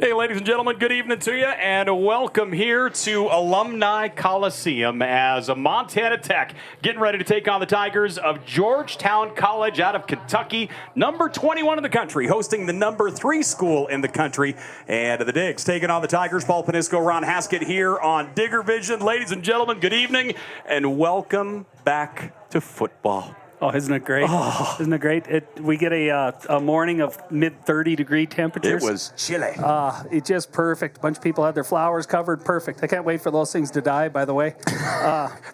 Hey, ladies and gentlemen, good evening to you, and welcome here to Alumni Coliseum as Montana Tech getting ready to take on the Tigers of Georgetown College out of Kentucky, number 21 in the country, hosting the number 3 school in the country. And the Digs taking on the Tigers. Paul Panisco, Ron Haskett here on Digger Vision. Ladies and gentlemen, good evening, and welcome back to football. Oh, isn't it great? Oh. Isn't it great? We get a morning of mid-30-degree temperatures. It was chilly. It's just perfect. A bunch of people had their flowers covered. Perfect. I can't wait for those things to die, by the way.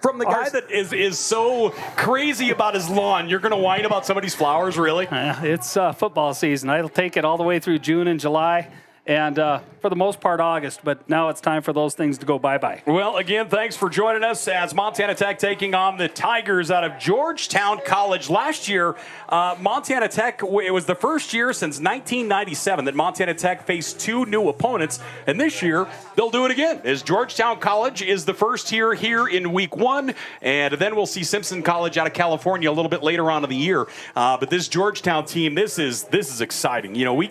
From the guy that is so crazy about his lawn, you're going to whine about somebody's flowers, really? It's football season. I'll take it all the way through June and July. And for the most part, August. But now it's time for those things to go bye-bye. Well, again, thanks for joining us as Montana Tech taking on the Tigers out of Georgetown College. Last year, Montana Tech, it was the first year since 1997 that Montana Tech faced 2 new opponents. And this year, they'll do it again, as Georgetown College is the first here in week 1. And then we'll see Simpson College out of California a little bit later on in the year. But this Georgetown team, this is exciting. You know,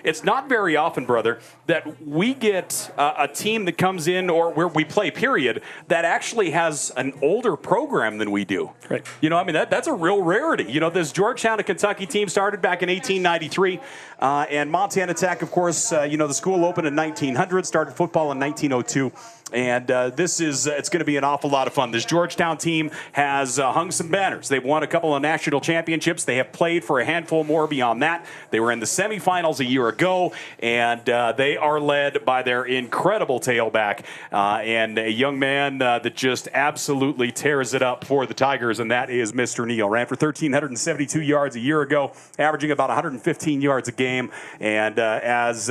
it's not very often, brother, that we get a team that comes in, or where we play, period, that actually has an older program than we do. Right. You know, I mean, that's a real rarity. You know, this Georgetown to Kentucky team started back in 1893, and Montana Tech, of course, the school opened in 1900, started football in 1902. And it's going to be an awful lot of fun. This Georgetown team has hung some banners. They've won a couple of national championships. They have played for a handful more beyond that. They were in the semifinals a year ago, and they are led by their incredible tailback and a young man that just absolutely tears it up for the Tigers, and that is Mr. Neal. Ran for 1,372 yards a year ago, averaging about 115 yards a game. And as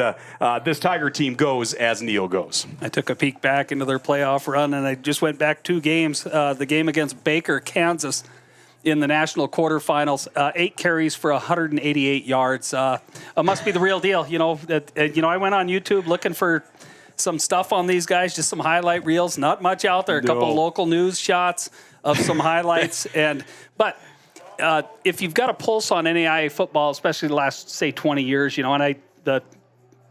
this Tiger team goes, as Neal goes. I took a peek back into their playoff run, and I just went back 2 games. The game against Baker, Kansas, in the national quarterfinals, 8 carries for 188 yards. Must be the real deal. I went on YouTube looking for some stuff on these guys, just some highlight reels. Not much out there. A couple of local news shots of some highlights, but if you've got a pulse on NAIA football, especially the last, say, 20 years,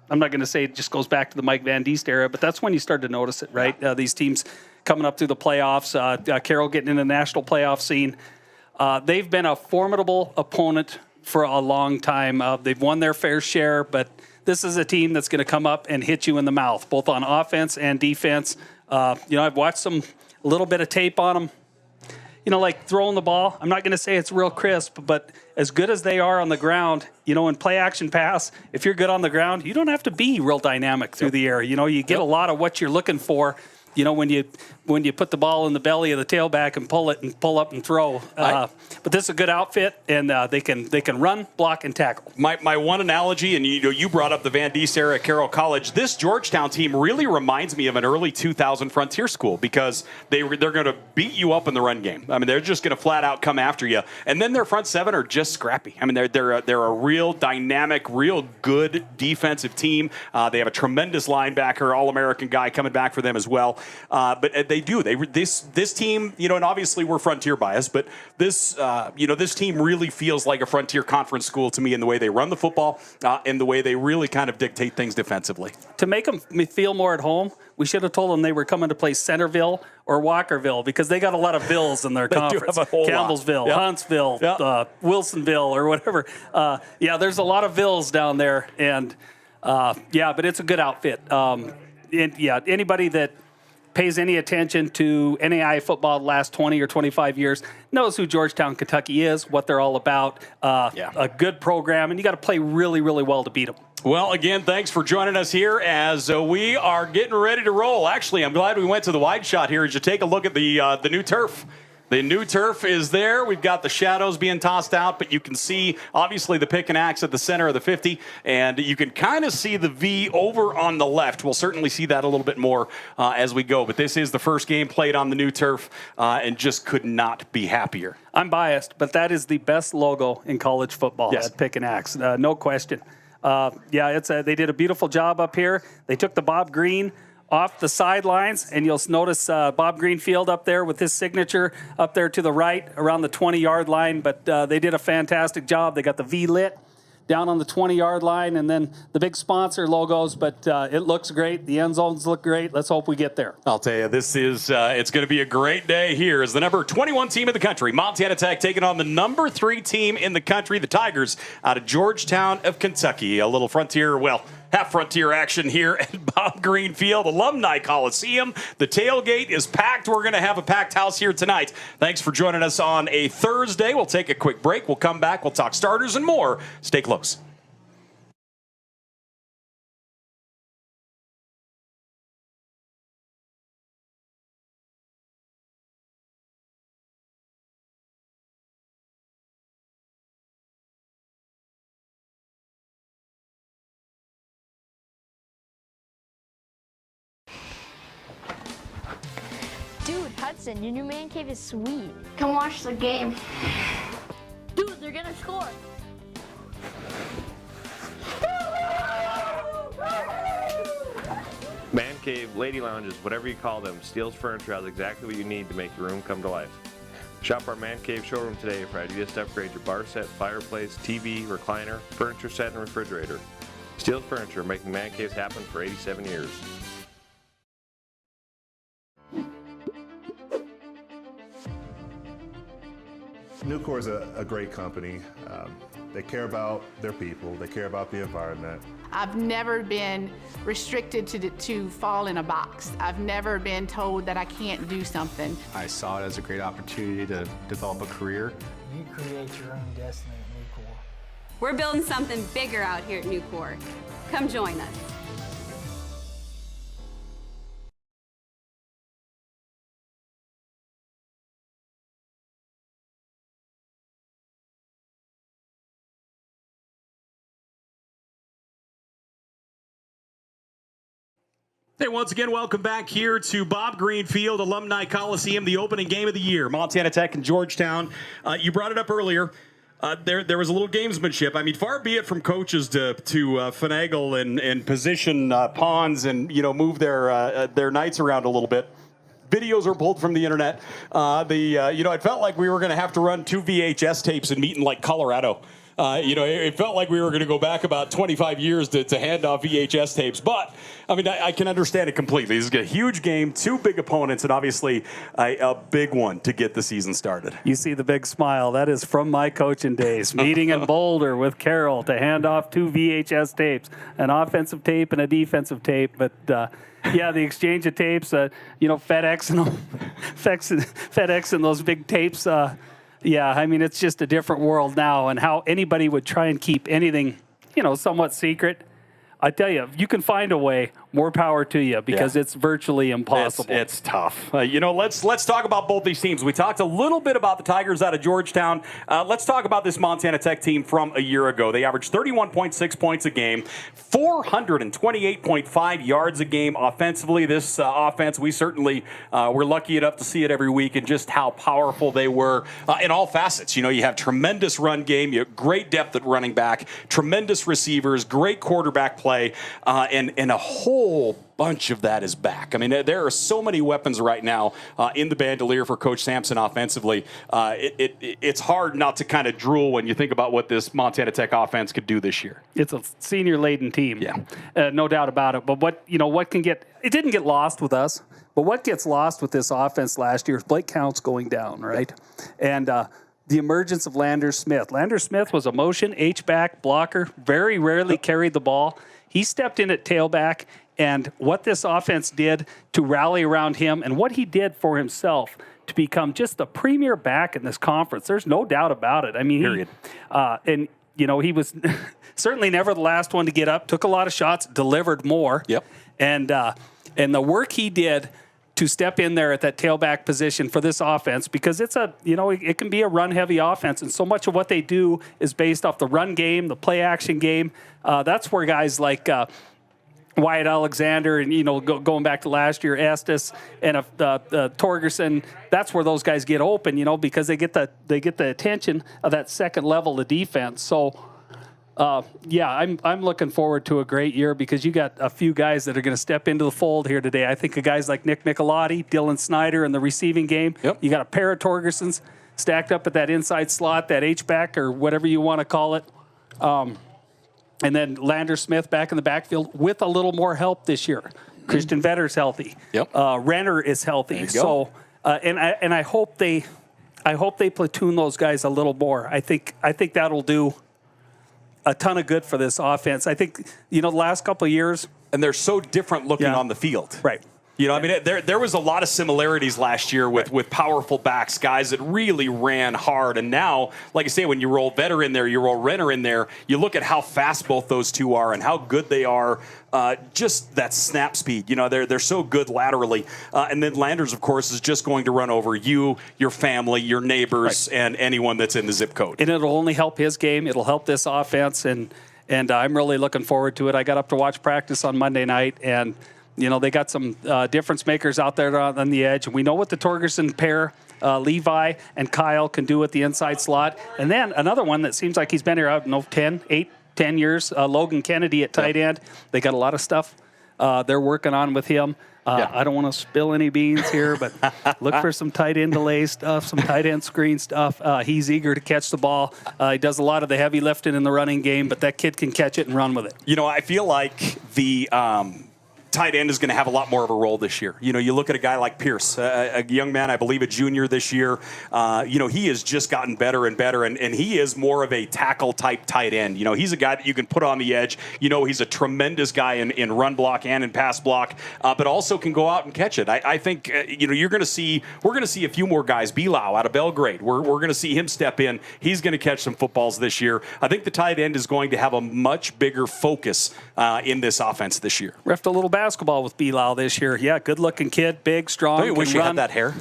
I'm not going to say it just goes back to the Mike Van Diest era, but that's when you start to notice it, right? These teams coming up through the playoffs, Carroll getting in the national playoff scene. They've been a formidable opponent for a long time. They've won their fair share, but this is a team that's going to come up and hit you in the mouth, both on offense and defense. I've watched a little bit of tape on them. Like throwing the ball, I'm not going to say it's real crisp, but as good as they are on the ground, in play action pass, if you're good on the ground, you don't have to be real dynamic through the air. You get a lot of what you're looking for, when you put the ball in the belly of the tailback and pull it and pull up and throw. But this is a good outfit, and they can run, block, and tackle. My one analogy, and you brought up the Van Diest era at Carroll College. This Georgetown team really reminds me of an early 2000 Frontier school, because they're going to beat you up in the run game. I mean, they're just going to flat out come after you, and then their front 7 are just scrappy. I mean, they're a real dynamic, real good defensive team. They have a tremendous linebacker, All-American guy coming back for them as well. But they do. This team, and obviously we're Frontier biased, but this team really feels like a Frontier Conference school to me in the way they run the football and the way they really kind of dictate things defensively. To make them feel more at home, we should have told them they were coming to play Centerville or Walkerville, because they got a lot of vills in their conference. Campbellsville, yep. Huntsville, yep. Wilsonville, or whatever. There's a lot of vills down there, and but it's a good outfit. Anybody that pays any attention to NAIA football the last 20 or 25 years knows who Georgetown, Kentucky is, what they're all about. A good program, and you got to play really, really well to beat them. Well, again, thanks for joining us here as we are getting ready to roll. Actually, I'm glad we went to the wide shot here as you take a look at the new turf. The new turf is there. We've got the shadows being tossed out, but you can see, obviously, the pick and axe at the center of the 50, and you can kind of see the V over on the left. We'll certainly see that a little bit more as we go, but this is the first game played on the new turf, and just could not be happier. I'm biased, but that is the best logo in college football, that pick and axe, no question. They did a beautiful job up here. They took the Bob Green off the sidelines, and you'll notice Bob Greenfield up there with his signature up there to the right around the 20-yard line, but they did a fantastic job. They got the V lit. down on the 20-yard line, and then the big sponsor logos. But it looks great. The end zones look great. Let's hope we get there. I'll tell you, this is it's going to be a great day here as the number 21 team in the country, Montana Tech, taking on the number 3 team in the country, the Tigers, out of Georgetown of Kentucky. A little Frontier, half Frontier action here at Bob Green Field, Alumni Coliseum. The tailgate is packed. We're going to have a packed house here tonight. Thanks for joining us on a Thursday. We'll take a quick break. We'll come back. We'll talk starters and more. Stay close. Dude, Hudson, your new man cave is sweet. Come watch the game. Dude, they're gonna score. Man cave, lady lounges, whatever you call them, Steele's Furniture has exactly what you need to make your room come to life. Shop our Man Cave showroom today for ideas to upgrade your bar set, fireplace, TV, recliner, furniture set, and refrigerator. Steele's Furniture, making man caves happen for 87 years. Nucor is a great company. They care about their people. They care about the environment. I've never been restricted to fall in a box. I've never been told that I can't do something. I saw it as a great opportunity to develop a career. You create your own destiny at Nucor. We're building something bigger out here at Nucor. Come join us. Hey, once again, welcome back here to Bob Green Field, Alumni Coliseum, the opening game of the year, Montana Tech and Georgetown. You brought it up earlier. There was a little gamesmanship. I mean, far be it from coaches to finagle and position pawns and move their knights around a little bit. Videos are pulled from the internet. It felt like we were going to have to run 2 VHS tapes and meet in like Colorado. It felt like we were going to go back about 25 years to hand off VHS tapes. But, I mean, I can understand it completely. This is a huge game, 2 big opponents, and obviously a big one to get the season started. You see the big smile. That is from my coaching days. Meeting in Boulder with Carroll to hand off 2 VHS tapes, an offensive tape and a defensive tape. But, yeah, the exchange of tapes, FedEx and those big tapes. Yeah, I mean, it's just a different world now, and how anybody would try and keep anything, somewhat secret. I tell you, if you can find a way, more power to you, because it's virtually impossible. It's tough. Let's talk about both these teams. We talked a little bit about the Tigers out of Georgetown. Let's talk about this Montana Tech team from a year ago. They averaged 31.6 points a game, 428.5 yards a game offensively. This offense, we certainly were lucky enough to see it every week, and just how powerful they were in all facets. You have tremendous run game, you have great depth at running back, tremendous receivers, great quarterback play, and a whole bunch of that is back. I mean, there are so many weapons right now in the bandolier for Coach Sampson offensively. It's hard not to kind of drool when you think about what this Montana Tech offense could do this year. It's a senior-laden team, no doubt about it. But what can get – it didn't get lost with us, but what gets lost with this offense last year is Blake Counts going down, right? And the emergence of Lander Smith. Lander Smith was a motion H-back blocker, very rarely carried the ball. He stepped in at tailback, and what this offense did to rally around him and what he did for himself to become just the premier back in this conference, there's no doubt about it. I mean, he was certainly never the last one to get up, took a lot of shots, delivered more. Yep. And the work he did to step in there at that tailback position for this offense, because it's it can be a run-heavy offense, and so much of what they do is based off the run game, the play-action game. That's where guys like Wyatt Alexander and, going back to last year, Estes and Torgerson, that's where those guys get open, because they get the attention of that second level of defense. So, I'm looking forward to a great year, because you got a few guys that are going to step into the fold here today. I think of guys like Nick Michelotti, Dylan Snyder in the receiving game. Yep. You got a pair of Torgersons stacked up at that inside slot, that H-back or whatever you want to call it. And then Lander Smith back in the backfield with a little more help this year. Christian Vetter's healthy. Yep. Renner is healthy. Go. So, I hope they platoon those guys a little more. I think that'll do a ton of good for this offense. I think, the last couple of years. And they're so different looking on the field. Right. I mean, there was a lot of similarities last year with powerful backs, guys that really ran hard. And now, like I say, when you roll Vetter in there, you roll Renner in there, you look at how fast both those two are and how good they are. Just that snap speed. They're so good laterally. And then Landers, of course, is just going to run over you, your family, your neighbors, and anyone that's in the zip code. And it'll only help his game. It'll help this offense. And I'm really looking forward to it. I got up to watch practice on Monday night, and they got some difference makers out there on the edge. And we know what the Torgerson pair, Levi and Kyle, can do at the inside slot. And then another one that seems like he's been here, 10 years, Logan Kennedy at tight end. They got a lot of stuff they're working on with him. I don't want to spill any beans here, but look for some tight end delay stuff, some tight end screen stuff. He's eager to catch the ball. He does a lot of the heavy lifting in the running game, but that kid can catch it and run with it. I feel like the tight end is going to have a lot more of a role this year. You look at a guy like Pierce, a young man, I believe a junior this year. He has just gotten better and better, and he is more of a tackle-type tight end. He's a guy that you can put on the edge. He's a tremendous guy in run block and in pass block, but also can go out and catch it. I think, we're going to see a few more guys. Belau out of Belgrade, we're going to see him step in. He's going to catch some footballs this year. I think the tight end is going to have a much bigger focus in this offense this year. Reffed a little basketball with Belau this year. Yeah, good-looking kid, big, strong. Don't you wish you had that hair?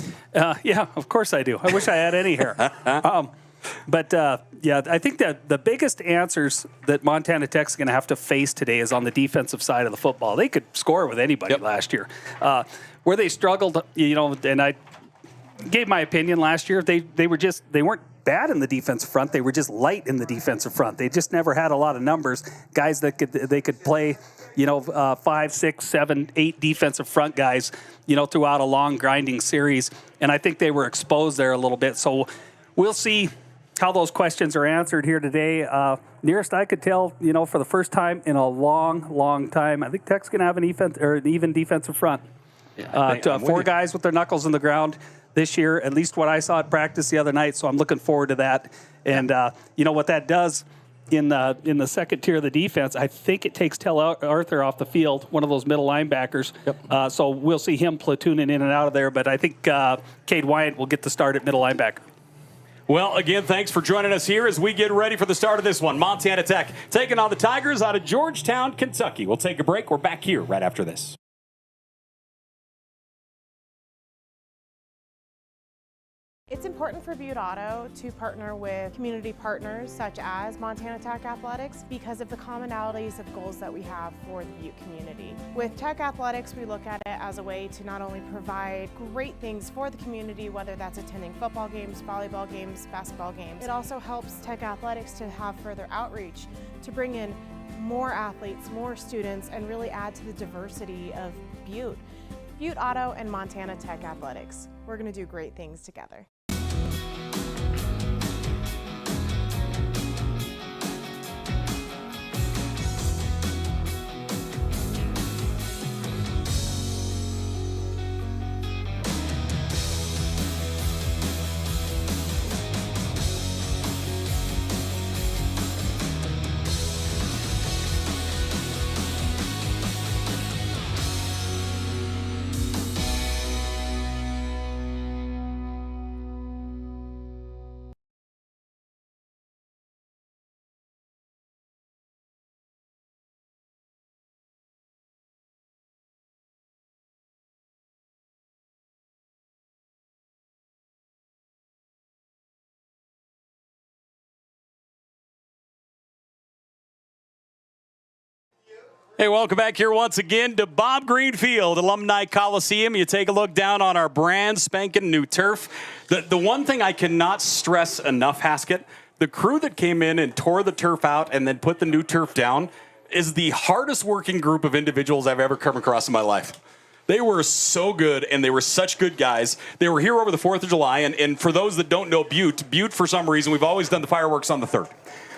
Yeah, of course I do. I wish I had any hair. But I think that the biggest answers that Montana Tech's going to have to face today is on the defensive side of the football. They could score with anybody last year. Where they struggled, and I gave my opinion last year, they weren't bad in the defensive front. They were just light in the defensive front. They just never had a lot of numbers. Guys that could play, 5, 6, 7, 8 defensive front guys, throughout a long grinding series. And I think they were exposed there a little bit. So we'll see how those questions are answered here today. Nearest I could tell, for the first time in a long, long time, I think Tech's going to have an even defensive front. Four guys with their knuckles in the ground this year, at least what I saw at practice the other night. So I'm looking forward to that. And what that does in the second tier of the defense, I think it takes Tel Arthur off the field, one of those middle linebackers. So we'll see him platooning in and out of there. But I think Cade Wyant will get the start at middle linebacker. Well, again, thanks for joining us here as we get ready for the start of this one. Montana Tech taking on the Tigers out of Georgetown, Kentucky. We'll take a break. We're back here right after this. It's important for Butte Auto to partner with community partners such as Montana Tech Athletics because of the commonalities of goals that we have for the Butte community. With Tech Athletics, we look at it as a way to not only provide great things for the community, whether that's attending football games, volleyball games, basketball games. It also helps Tech Athletics to have further outreach, to bring in more athletes, more students, and really add to the diversity of Butte. Butte Auto and Montana Tech Athletics. We're going to do great things together. Hey, welcome back here once again to Bob Greenfield Alumni Coliseum. You take a look down on our brand spanking new turf. The one thing I cannot stress enough, Haskett, the crew that came in and tore the turf out and then put the new turf down is the hardest working group of individuals I've ever come across in my life. They were so good, and they were such good guys. They were here over the 4th of July, and for those that don't know Butte, for some reason, we've always done the fireworks on the 3rd.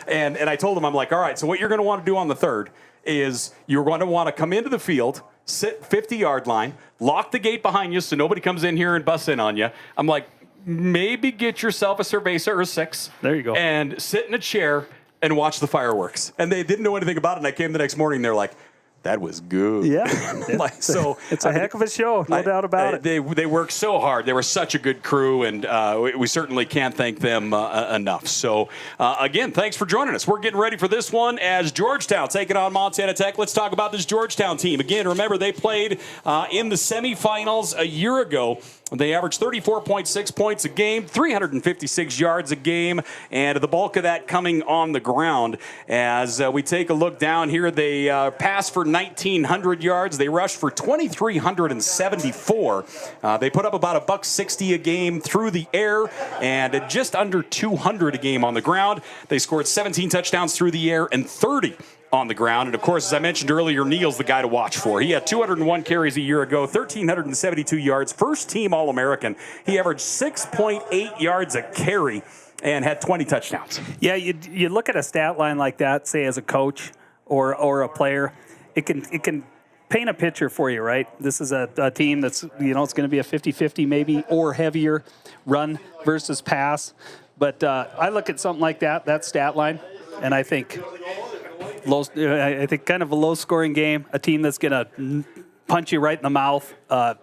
And I told him, I'm like, all right, so what you're going to want to do on the third is you're going to want to come into the field, sit 50-yard line, lock the gate behind you so nobody comes in here and busts in on you. I'm like, maybe get yourself a cerveza or a 6. There you go. And sit in a chair and watch the fireworks. And they didn't know anything about it. And I came the next morning, they're like, that was good. Yeah. It's a heck of a show, no doubt about it. They worked so hard. They were such a good crew, and we certainly can't thank them enough. So, again, thanks for joining us. We're getting ready for this one as Georgetown taking on Montana Tech. Let's talk about this Georgetown team. Again, remember, they played in the semifinals a year ago. They averaged 34.6 points a game, 356 yards a game, and the bulk of that coming on the ground. As we take a look down here, they passed for 1,900 yards. They rushed for 2,374. They put up about $160 a game through the air and just under 200 a game on the ground. They scored 17 touchdowns through the air and 30 on the ground. And, of course, as I mentioned earlier, Neal's the guy to watch for. He had 201 carries a year ago, 1,372 yards, first-team All-American. He averaged 6.8 yards a carry and had 20 touchdowns. Yeah, you look at a stat line like that, say as a coach or a player, it can paint a picture for you, right? This is a team that's, it's going to be a 50-50 maybe or heavier run versus pass. But I look at something like that stat line, and I think kind of a low-scoring game, a team that's going to punch you right in the mouth. A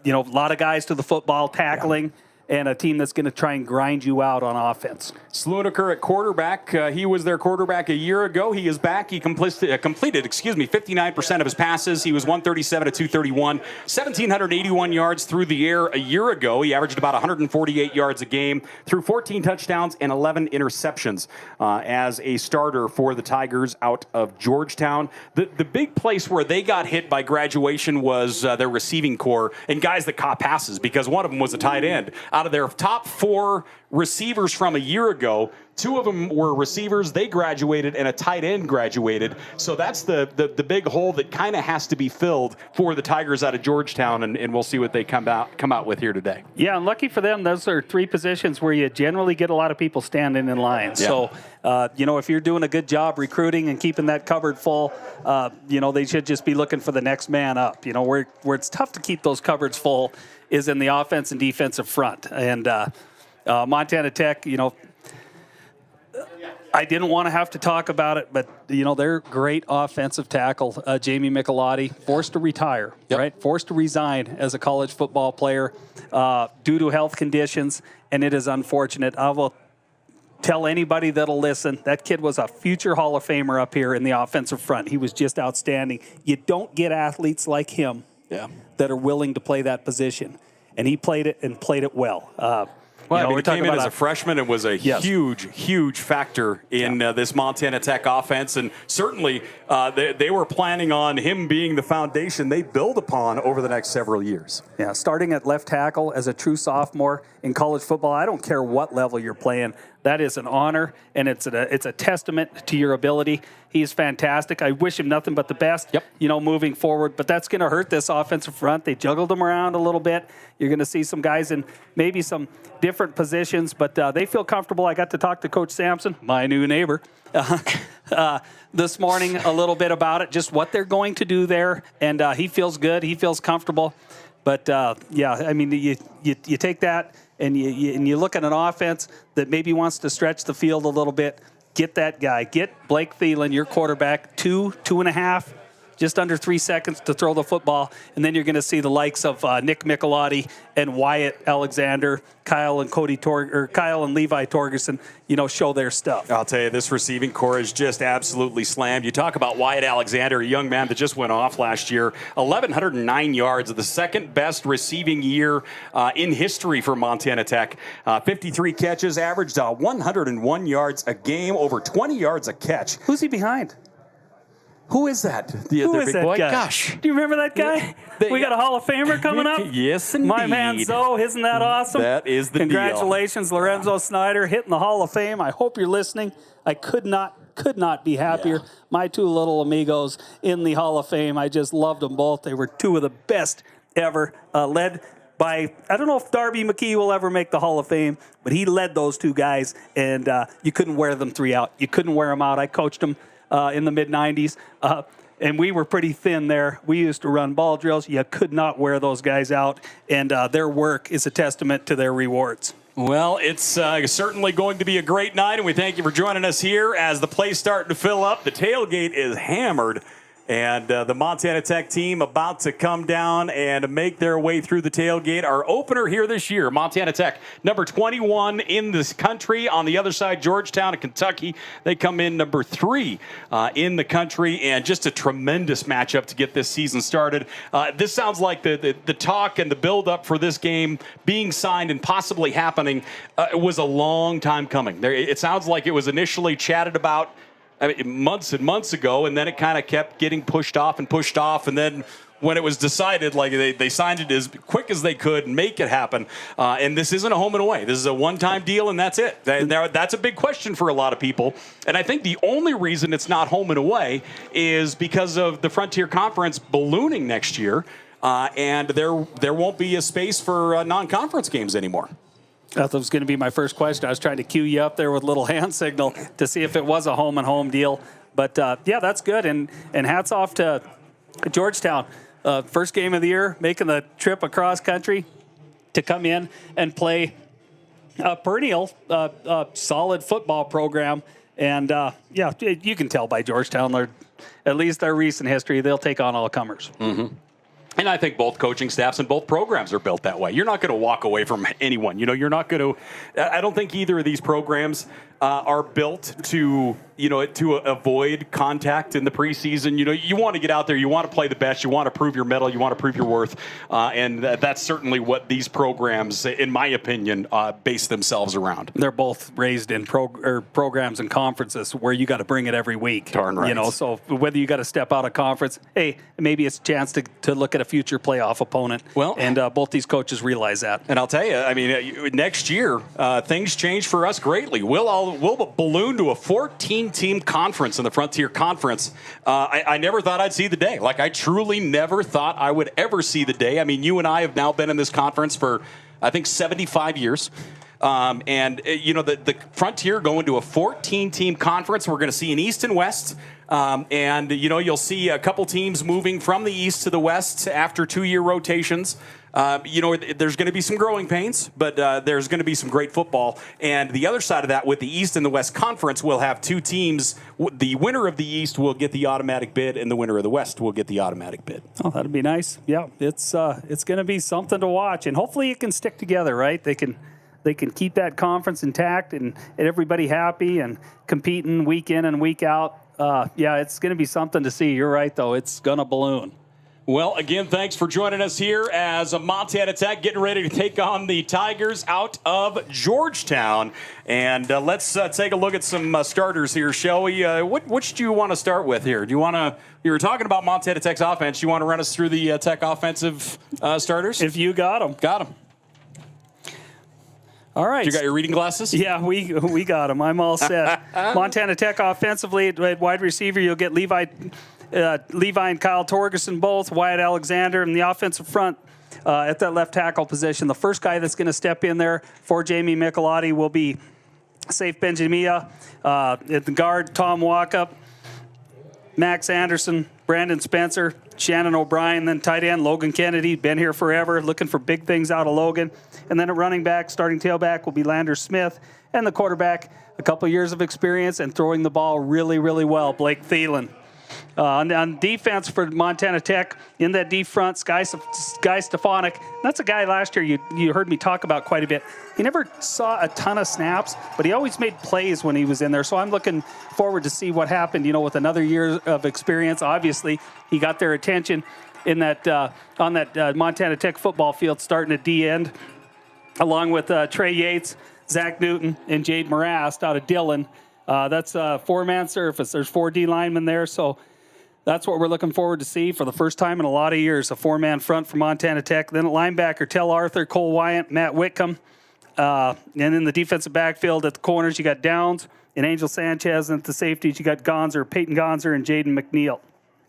lot of guys to the football, tackling, and a team that's going to try and grind you out on offense. Slunaker at quarterback. He was their quarterback a year ago. He is back. He completed 59% of his passes. He was 137 to 231, 1,781 yards through the air a year ago. He averaged about 148 yards a game, threw 14 touchdowns and 11 interceptions as a starter for the Tigers out of Georgetown. The big place where they got hit by graduation was their receiving core and guys that caught passes, because one of them was a tight end. Out of their top 4 receivers from a year ago, 2 of them were receivers. They graduated, and a tight end graduated. So that's the big hole that kind of has to be filled for the Tigers out of Georgetown, and we'll see what they come out with here today. Yeah, and lucky for them, those are 3 positions where you generally get a lot of people standing in line. Yeah. So, if you're doing a good job recruiting and keeping that cupboard full, they should just be looking for the next man up. Where it's tough to keep those cupboards full is in the offense and defensive front. And Montana Tech, I didn't want to have to talk about it, but, their great offensive tackle, Jamie Michelotti, forced to retire, right? Forced to resign as a college football player due to health conditions, and it is unfortunate. I will tell anybody that'll listen, that kid was a future Hall of Famer up here in the offensive front. He was just outstanding. You don't get athletes like him that are willing to play that position, and he played it and played it well. He came in as a freshman and was a huge factor in this Montana Tech offense. And certainly they were planning on him being the foundation they build upon over the next several years. Yeah, starting at left tackle as a true sophomore in college football, I don't care what level you're playing. That is an honor, and it's a testament to your ability. He's fantastic. I wish him nothing but the best, moving forward. But that's going to hurt this offensive front. They juggled them around a little bit. You're going to see some guys in maybe some different positions, but they feel comfortable. I got to talk to Coach Sampson, my new neighbor, this morning a little bit about it, just what they're going to do there. And he feels good. He feels comfortable. But, you take that and you look at an offense that maybe wants to stretch the field a little bit. Get that guy. Get Blake Thielen, your quarterback, 2.5, just under 3 seconds to throw the football, and then you're going to see the likes of Nick Michelotti and Wyatt Alexander, Kyle and Levi Torgerson, show their stuff. I'll tell you, this receiving core is just absolutely slammed. You talk about Wyatt Alexander, a young man that just went off last year, 1,109 yards, the second best receiving year in history for Montana Tech. 53 catches, averaged 101 yards a game, over 20 yards a catch. Who's he behind? Who is that? Who is big that boy? guy? Gosh. Do you remember that guy? We got a Hall of Famer coming up? Yes, indeed. My man Zoe, isn't that awesome? That is the Congratulations, deal. Lorenzo Snyder, hitting the Hall of Fame. I hope you're listening. I could not be happier. Yeah. My 2 little amigos in the Hall of Fame. I just loved them both. They were 2 of the best ever. Led by, I don't know if Darby McKee will ever make the Hall of Fame, but he led those two guys, and you couldn't wear them three out. You couldn't wear them out. I coached them in the mid-'90s, and we were pretty thin there. We used to run ball drills. You could not wear those guys out, and their work is a testament to their rewards. Well, it's certainly going to be a great night, and we thank you for joining us here as the play's starting to fill up. The tailgate is hammered, and the Montana Tech team about to come down and make their way through the tailgate. Our opener here this year, Montana Tech, number 21 in this country. On the other side, Georgetown of Kentucky. They come in number 3 in the country, and just a tremendous matchup to get this season started. This sounds like the talk and the build-up for this game being signed and possibly happening was a long time coming. It sounds like it was initially chatted about months and months ago, and then it kind of kept getting pushed off, and then when it was decided, like they signed it as quick as they could and make it happen. And this isn't a home and away. This is a one-time deal, and that's it. That's a big question for a lot of people. And I think the only reason it's not home and away is because of the Frontier Conference ballooning next year, and there won't be a space for non-conference games anymore. That was going to be my first question. I was trying to cue you up there with a little hand signal to see if it was a home-and-home deal. But, yeah, that's good. And hats off to Georgetown. First game of the year, making the trip across country to come in and play a perennial, solid football program. And, yeah, you can tell by Georgetown, at least their recent history, they'll take on all comers. Mm-hmm. And I think both coaching staffs and both programs are built that way. You're not going to walk away from anyone. You're not going to. I don't think either of these programs are built to avoid contact in the preseason. You want to get out there. You want to play the best. You want to prove your mettle. You want to prove your worth. And that's certainly what these programs, in my opinion, base themselves around. They're both raised in programs and conferences where you got to bring it every week. Darn right. So whether you got to step out of conference, hey, maybe it's a chance to look at a future playoff opponent. Well, and both these coaches realize that. And I'll tell you, next year things change for us greatly. We'll balloon to a 14-team conference in the Frontier Conference. I never thought I'd see the day. Like, I truly never thought I would ever see the day. I mean, you and I have now been in this conference for, I think, 75 years. The Frontier going to a 14-team conference. We're going to see an East and West. You'll see a couple teams moving from the East to the West after 2-year rotations. There's going to be some growing pains, but there's going to be some great football. And the other side of that, with the East and the West Conference, we'll have 2 teams. The winner of the East will get the automatic bid, and the winner of the West will get the automatic bid. Oh, that'd be nice. Yeah, it's going to be something to watch, and hopefully it can stick together, right? They can keep that conference intact and everybody happy and competing week in and week out. It's going to be something to see. You're right, though. It's going to balloon. Well, again, thanks for joining us here as Montana Tech getting ready to take on the Tigers out of Georgetown. And let's take a look at some starters here, shall we? Which do you want to start with here? You were talking about Montana Tech's offense. Do you want to run us through the Tech offensive starters? If you got them. Got them. All right. You got your reading glasses? Yeah, we got them. I'm all set. Montana Tech offensively at wide receiver, you'll get Levi and Kyle Torgerson both, Wyatt Alexander, and the offensive front at that left tackle position. The first guy that's going to step in there for Jamie Michelotti will be Safe Benjamia. At the guard, Tom Walkup, Max Anderson, Brandon Spencer, Shannon O'Brien, then tight end Logan Kennedy, been here forever, looking for big things out of Logan. And then at running back, starting tailback will be Lander Smith, and the quarterback, a couple years of experience and throwing the ball really, really well, Blake Thielen. On defense for Montana Tech, in that D front, Guy Stefanik. That's a guy last year you heard me talk about quite a bit. He never saw a ton of snaps, but he always made plays when he was in there. So I'm looking forward to see what happened, with another year of experience. Obviously, he got their attention in that on that Montana Tech football field starting at D end, along with Trey Yates, Zach Newton, and Jade Morast out of Dillon. That's a 4-man surface. There's 4 D linemen there, so that's what we're looking forward to see for the first time in a lot of years, a 4-man front for Montana Tech. Then at linebacker, Tell Arthur, Cole Wyant, Matt Whitcomb. And in the defensive backfield at the corners, you got Downs and Angel Sanchez. And at the safeties, you got Peyton Gonzer, and Jaden McNeil.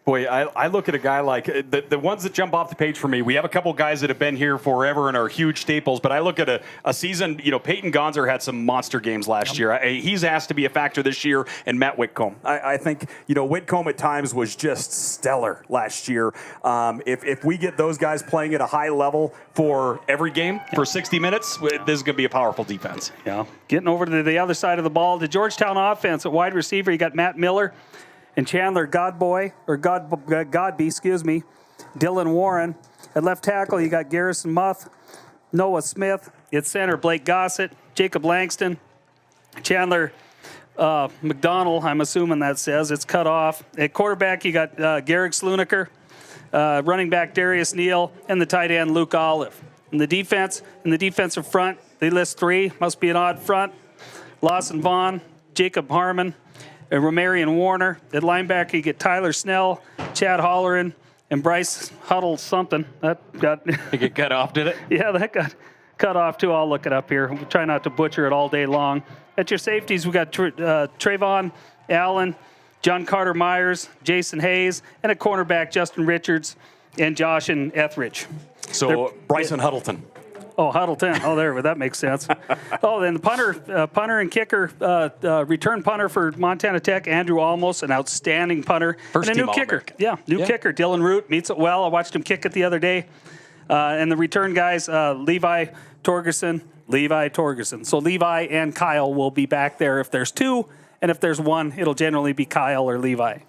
Boy, I look at a guy like the ones that jump off the page for me. We have a couple guys that have been here forever and are huge staples, but I look at a season, Peyton Gonzer had some monster games last year. He's asked to be a factor this year, and Matt Whitcomb. I think, Whitcomb at times was just stellar last year. If we get those guys playing at a high level for every game for 60 minutes, this is going to be a powerful defense. Yeah. Getting over to the other side of the ball, the Georgetown offense at wide receiver, you got Matt Miller and Chandler Godby, Dylan Warren. At left tackle, you got Garrison Muth, Noah Smith. At center, Blake Gossett, Jacob Langston, Chandler McDonald, I'm assuming that says. It's cut off. At quarterback, you got Garrick Sluniker, running back Darius Neal, and the tight end Luke Olive. In the defensive front, they list three. Must be an odd front. Lawson Vaughn, Jacob Harmon, and Romarian Warner. At linebacker, you get Tyler Snell, Chad Holleran, and Bryce Huddle something. That got It get cut off, did it? Yeah, that got cut off too. I'll look it up here. We'll try not to butcher it all day long. At your safeties, we got Trayvon Allen, John Carter Myers, Jason Hayes, and at cornerback, Justin Richards and Josh and Etheridge. So Bryson Huddleton. Oh, Huddleton. Oh, there, that makes sense. Oh, then the punter and kicker, return punter for Montana Tech, Andrew Almos, an outstanding punter. First and a team new kicker. All-American. Kicker, Dylan Root, meets it well. I watched him kick it the other day. And the return guys, Levi Torgerson. So Levi and Kyle will be back there if there's two, and if there's one, it'll generally be Kyle or Levi.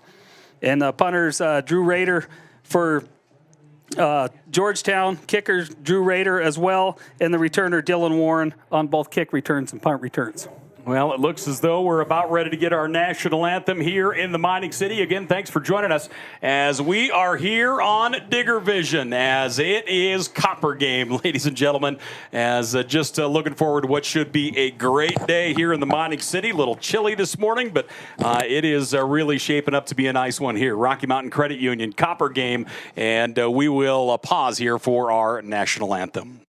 And the punters, Drew Rader for Georgetown, kicker Drew Rader as well, and the returner Dylan Warren on both kick returns and punt returns. Well, it looks as though we're about ready to get our national anthem here in the mining city. Again, thanks for joining us as we are here on Digger Vision, as it is Copper Game, ladies and gentlemen, as just looking forward to what should be a great day here in the mining city. A little chilly this morning, but it is really shaping up to be a nice one here. Rocky Mountain Credit Union, Copper Game, and we will pause here for our national anthem.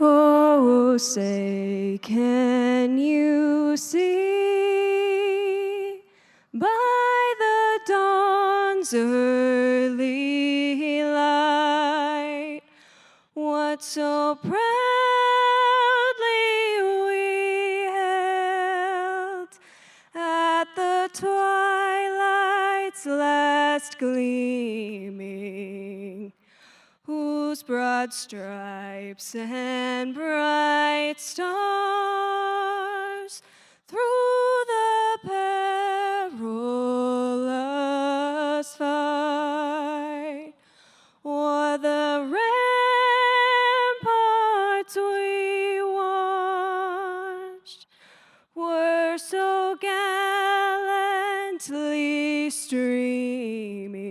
Oh, say, can you see by the dawn's early light what so proudly we held at the twilight's last gleaming, whose broad stripes and bright stars through the perilous fight o'er the ramparts we watched were so gallantly streaming.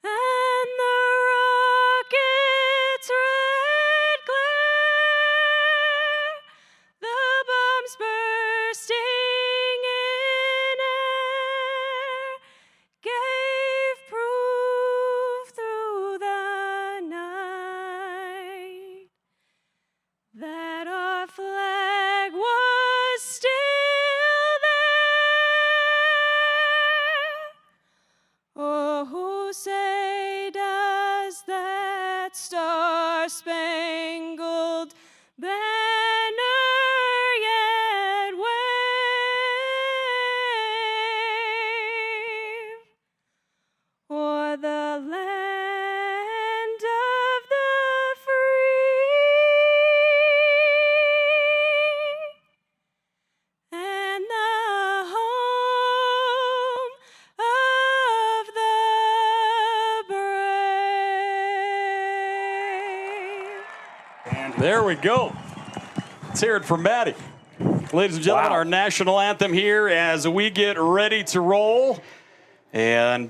And the rocket's red glare, the bombs bursting in air, gave proof through the night that our flag was still there. Oh, say does that star-spangled banner yet wave o'er the land of the free and the home of the brave. And there we go. Let's hear it from Maddie. Ladies and gentlemen, our national anthem here as we get ready to roll. And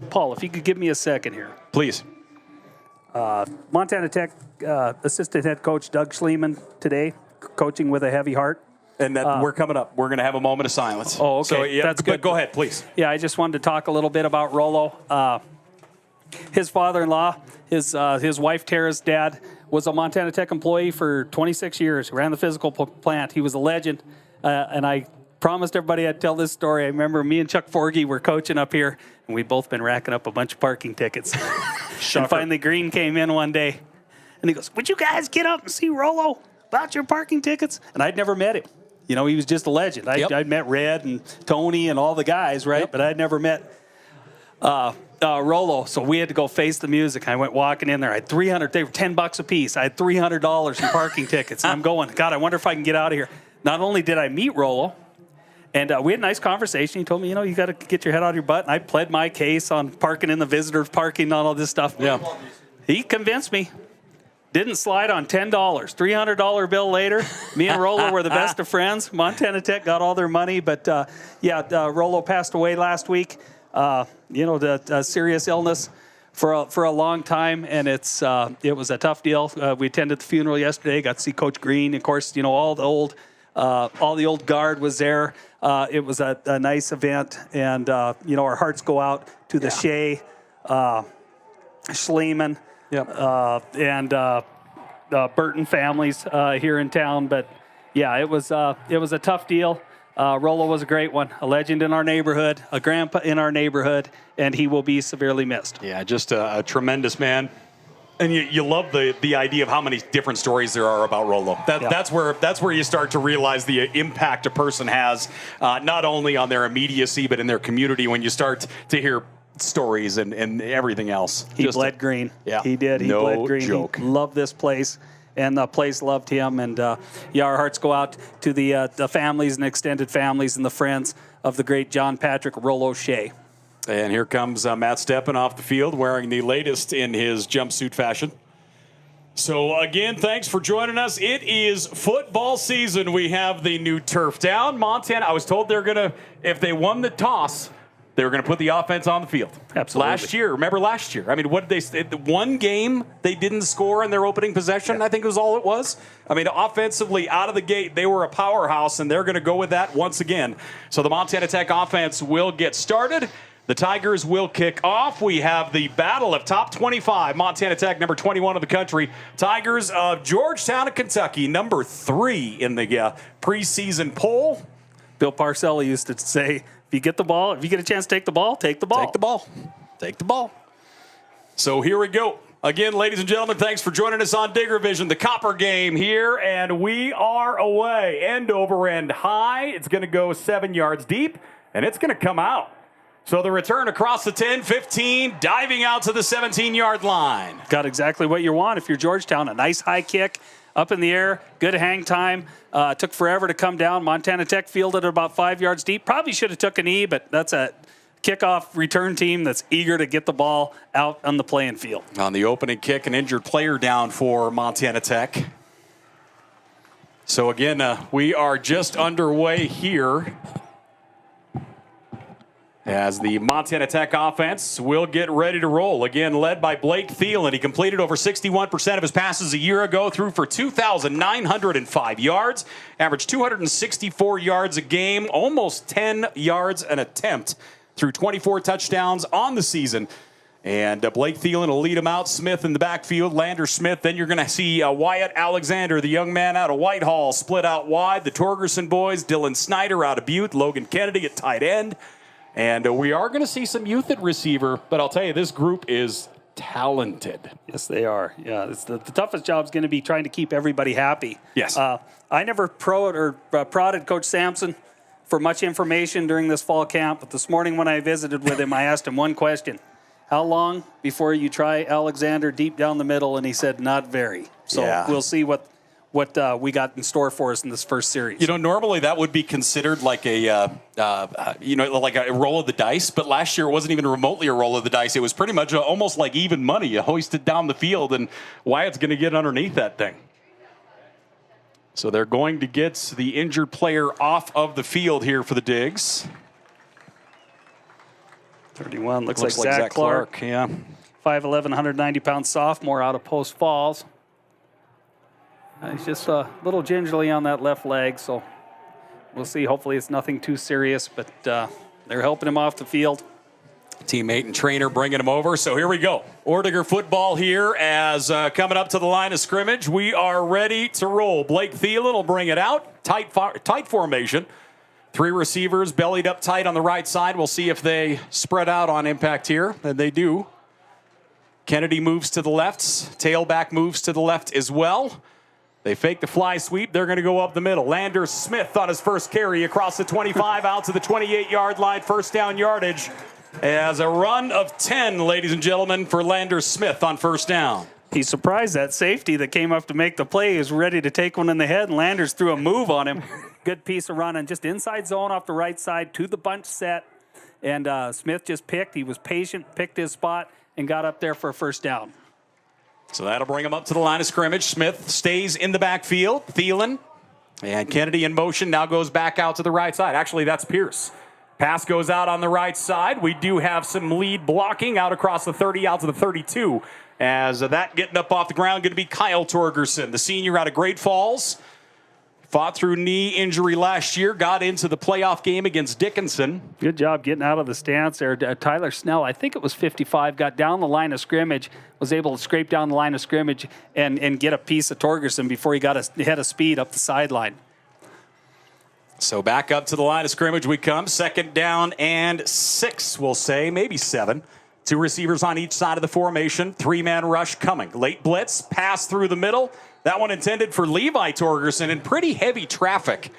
Paul, if you could give me a second here. Please. Montana Tech assistant head coach Doug Schliemann today, coaching with a heavy heart. And that we're coming up. We're going to have a moment of silence. Oh, okay. So, yeah, That's good. Go ahead, please. Yeah, I just wanted to talk a little bit about Rollo. His father-in-law, his wife Tara's dad, was a Montana Tech employee for 26 years. Ran the physical plant. He was a legend. And I promised everybody I'd tell this story. I remember me and Chuck Forgy were coaching up here, and we'd both been racking up a bunch of parking tickets. And finally Green came in one day, and he goes, "Would you guys get up and see Rollo about your parking tickets?" And I'd never met him. You know, he was just a legend. I'd met Red and Tony and all the guys, right? Yep. But I'd never met Rollo. So we had to go face the music. I went walking in there. I had $300. They were $10 a piece. I had $300 in parking tickets. And I'm going, God, I wonder if I can get out of here. Not only did I meet Rollo, and we had a nice conversation. He told me, you got to get your head out of your butt. And I pled my case on parking in the visitors' parking and all this stuff. Yeah. He convinced me. Didn't slide on $10. $300 bill later. Me and Rollo were the best of friends. Montana Tech got all their money. But, Rollo passed away last week. The serious illness for a long time. And it was a tough deal. We attended the funeral yesterday. Got to see Coach Green. Of course, all the old guard was there. It was a nice event. And, our hearts go out to the Shea, Schliemann, and Burton families here in town. But, it was a tough deal. Rollo was a great one, a legend in our neighborhood, a grandpa in our neighborhood, and he will be severely missed. Yeah, just a tremendous man. And you love the idea of how many different stories there are about Rollo. That's where you start to realize the impact a person has, not only on their immediacy, but in their community when you start to hear stories and everything else. He bled green. Yeah. He did. He bled green. Joke. He loved this place, and the place loved him. And, our hearts go out to the families and extended families and the friends of the great John Patrick Rollo Shea. And here comes Matt Steppen off the field wearing the latest in his jumpsuit fashion. So, again, thanks for joining us. It is football season. We have the new turf down. Montana, I was told they're going to, if they won the toss, they were going to put the offense on the field. Absolutely. Remember last year? I mean, what did they? One game they didn't score in their opening possession. I think it was all it was. I mean, offensively out of the gate, they were a powerhouse, and they're going to go with that once again. So the Montana Tech offense will get started. The Tigers will kick off. We have the battle of top 25. Montana Tech, number 21 of the country. Tigers of Georgetown, Kentucky, number 3 in the preseason poll. Bill Parcelli used to say, if you get a chance to take the ball, take the ball. Take the ball. Take the ball. So here we go. Again, ladies and gentlemen, thanks for joining us on Digger Vision, the Copper game here, and we are away. End over end high. It's going to go 7 yards deep, and it's going to come out. So the return across the 10, 15, diving out to the 17-yard line. Got exactly what you want if you're Georgetown. A nice high kick up in the air, good hang time. Took forever to come down. Montana Tech fielded it about 5 yards deep. Probably should have took a knee, but that's a kickoff return team that's eager to get the ball out on the playing field. On the opening kick, an injured player down for Montana Tech. So again, we are just underway here as the Montana Tech offense will get ready to roll. Again, led by Blake Thielen. He completed over 61% of his passes a year ago, threw for 2,905 yards, averaged 264 yards a game, almost 10 yards an attempt, through 24 touchdowns on the season. And Blake Thielen will lead him out. Smith in the backfield, Lander Smith. Then you're going to see Wyatt Alexander, the young man out of Whitehall, split out wide. The Torgerson boys, Dylan Snyder out of Butte, Logan Kennedy at tight end. And we are going to see some youth at receiver, but I'll tell you, this group is talented. Yes, they are. Yeah, it's the toughest job is going to be trying to keep everybody happy. Yes. I never prodded Coach Sampson for much information during this fall camp, but this morning when I visited with him, I asked him one question. How long before you try Alexander deep down the middle? And he said, not very. So We'll see what we got in store for us in this first series. Normally that would be considered like a roll of the dice, but last year it wasn't even remotely a roll of the dice. It was pretty much almost like even money. You hoist it down the field, and Wyatt's going to get underneath that thing. So they're going to get the injured player off of the field here for the Digs. 31 looks like Zach Clark. Yeah. 5'11", 190-pound sophomore out of Post Falls. He's just a little gingerly on that left leg, so we'll see. Hopefully it's nothing too serious, but they're helping him off the field. Teammate and trainer bringing him over. So here we go. Ordiger football here as coming up to the line of scrimmage. We are ready to roll. Blake Thielen will bring it out. Tight formation. 3 receivers bellied up tight on the right side. We'll see if they spread out on impact here. And they do. Kennedy moves to the left. Tailback moves to the left as well. They fake the fly sweep. They're going to go up the middle. Landers Smith on his first carry across the 25 out to the 28-yard line. First down yardage. As a run of 10, ladies and gentlemen, for Landers Smith on first down. He's surprised that safety that came up to make the play is ready to take one in the head, and Landers threw a move on him. Good piece of running, just inside zone off the right side to the bunch set. And Smith just picked. He was patient, picked his spot, and got up there for a first down. So that'll bring him up to the line of scrimmage. Smith stays in the backfield. Thielen and Kennedy in motion, now goes back out to the right side. Actually, that's Pierce. Pass goes out on the right side. We do have some lead blocking out across the 30, out to the 32. As that getting up off the ground, going to be Kyle Torgerson, the senior out of Great Falls. Fought through knee injury last year, got into the playoff game against Dickinson. Good job getting out of the stance there. Tyler Snell, I think it was 55, got down the line of scrimmage, was able to scrape down the line of scrimmage and get a piece of Torgerson before he got ahead of speed up the sideline. So back up to the line of scrimmage we come. Second down and 6, we'll say, maybe 7. 2 receivers on each side of the formation. 3-man rush coming. Late blitz, pass through the middle. That one intended for Levi Torgerson in pretty heavy traffic.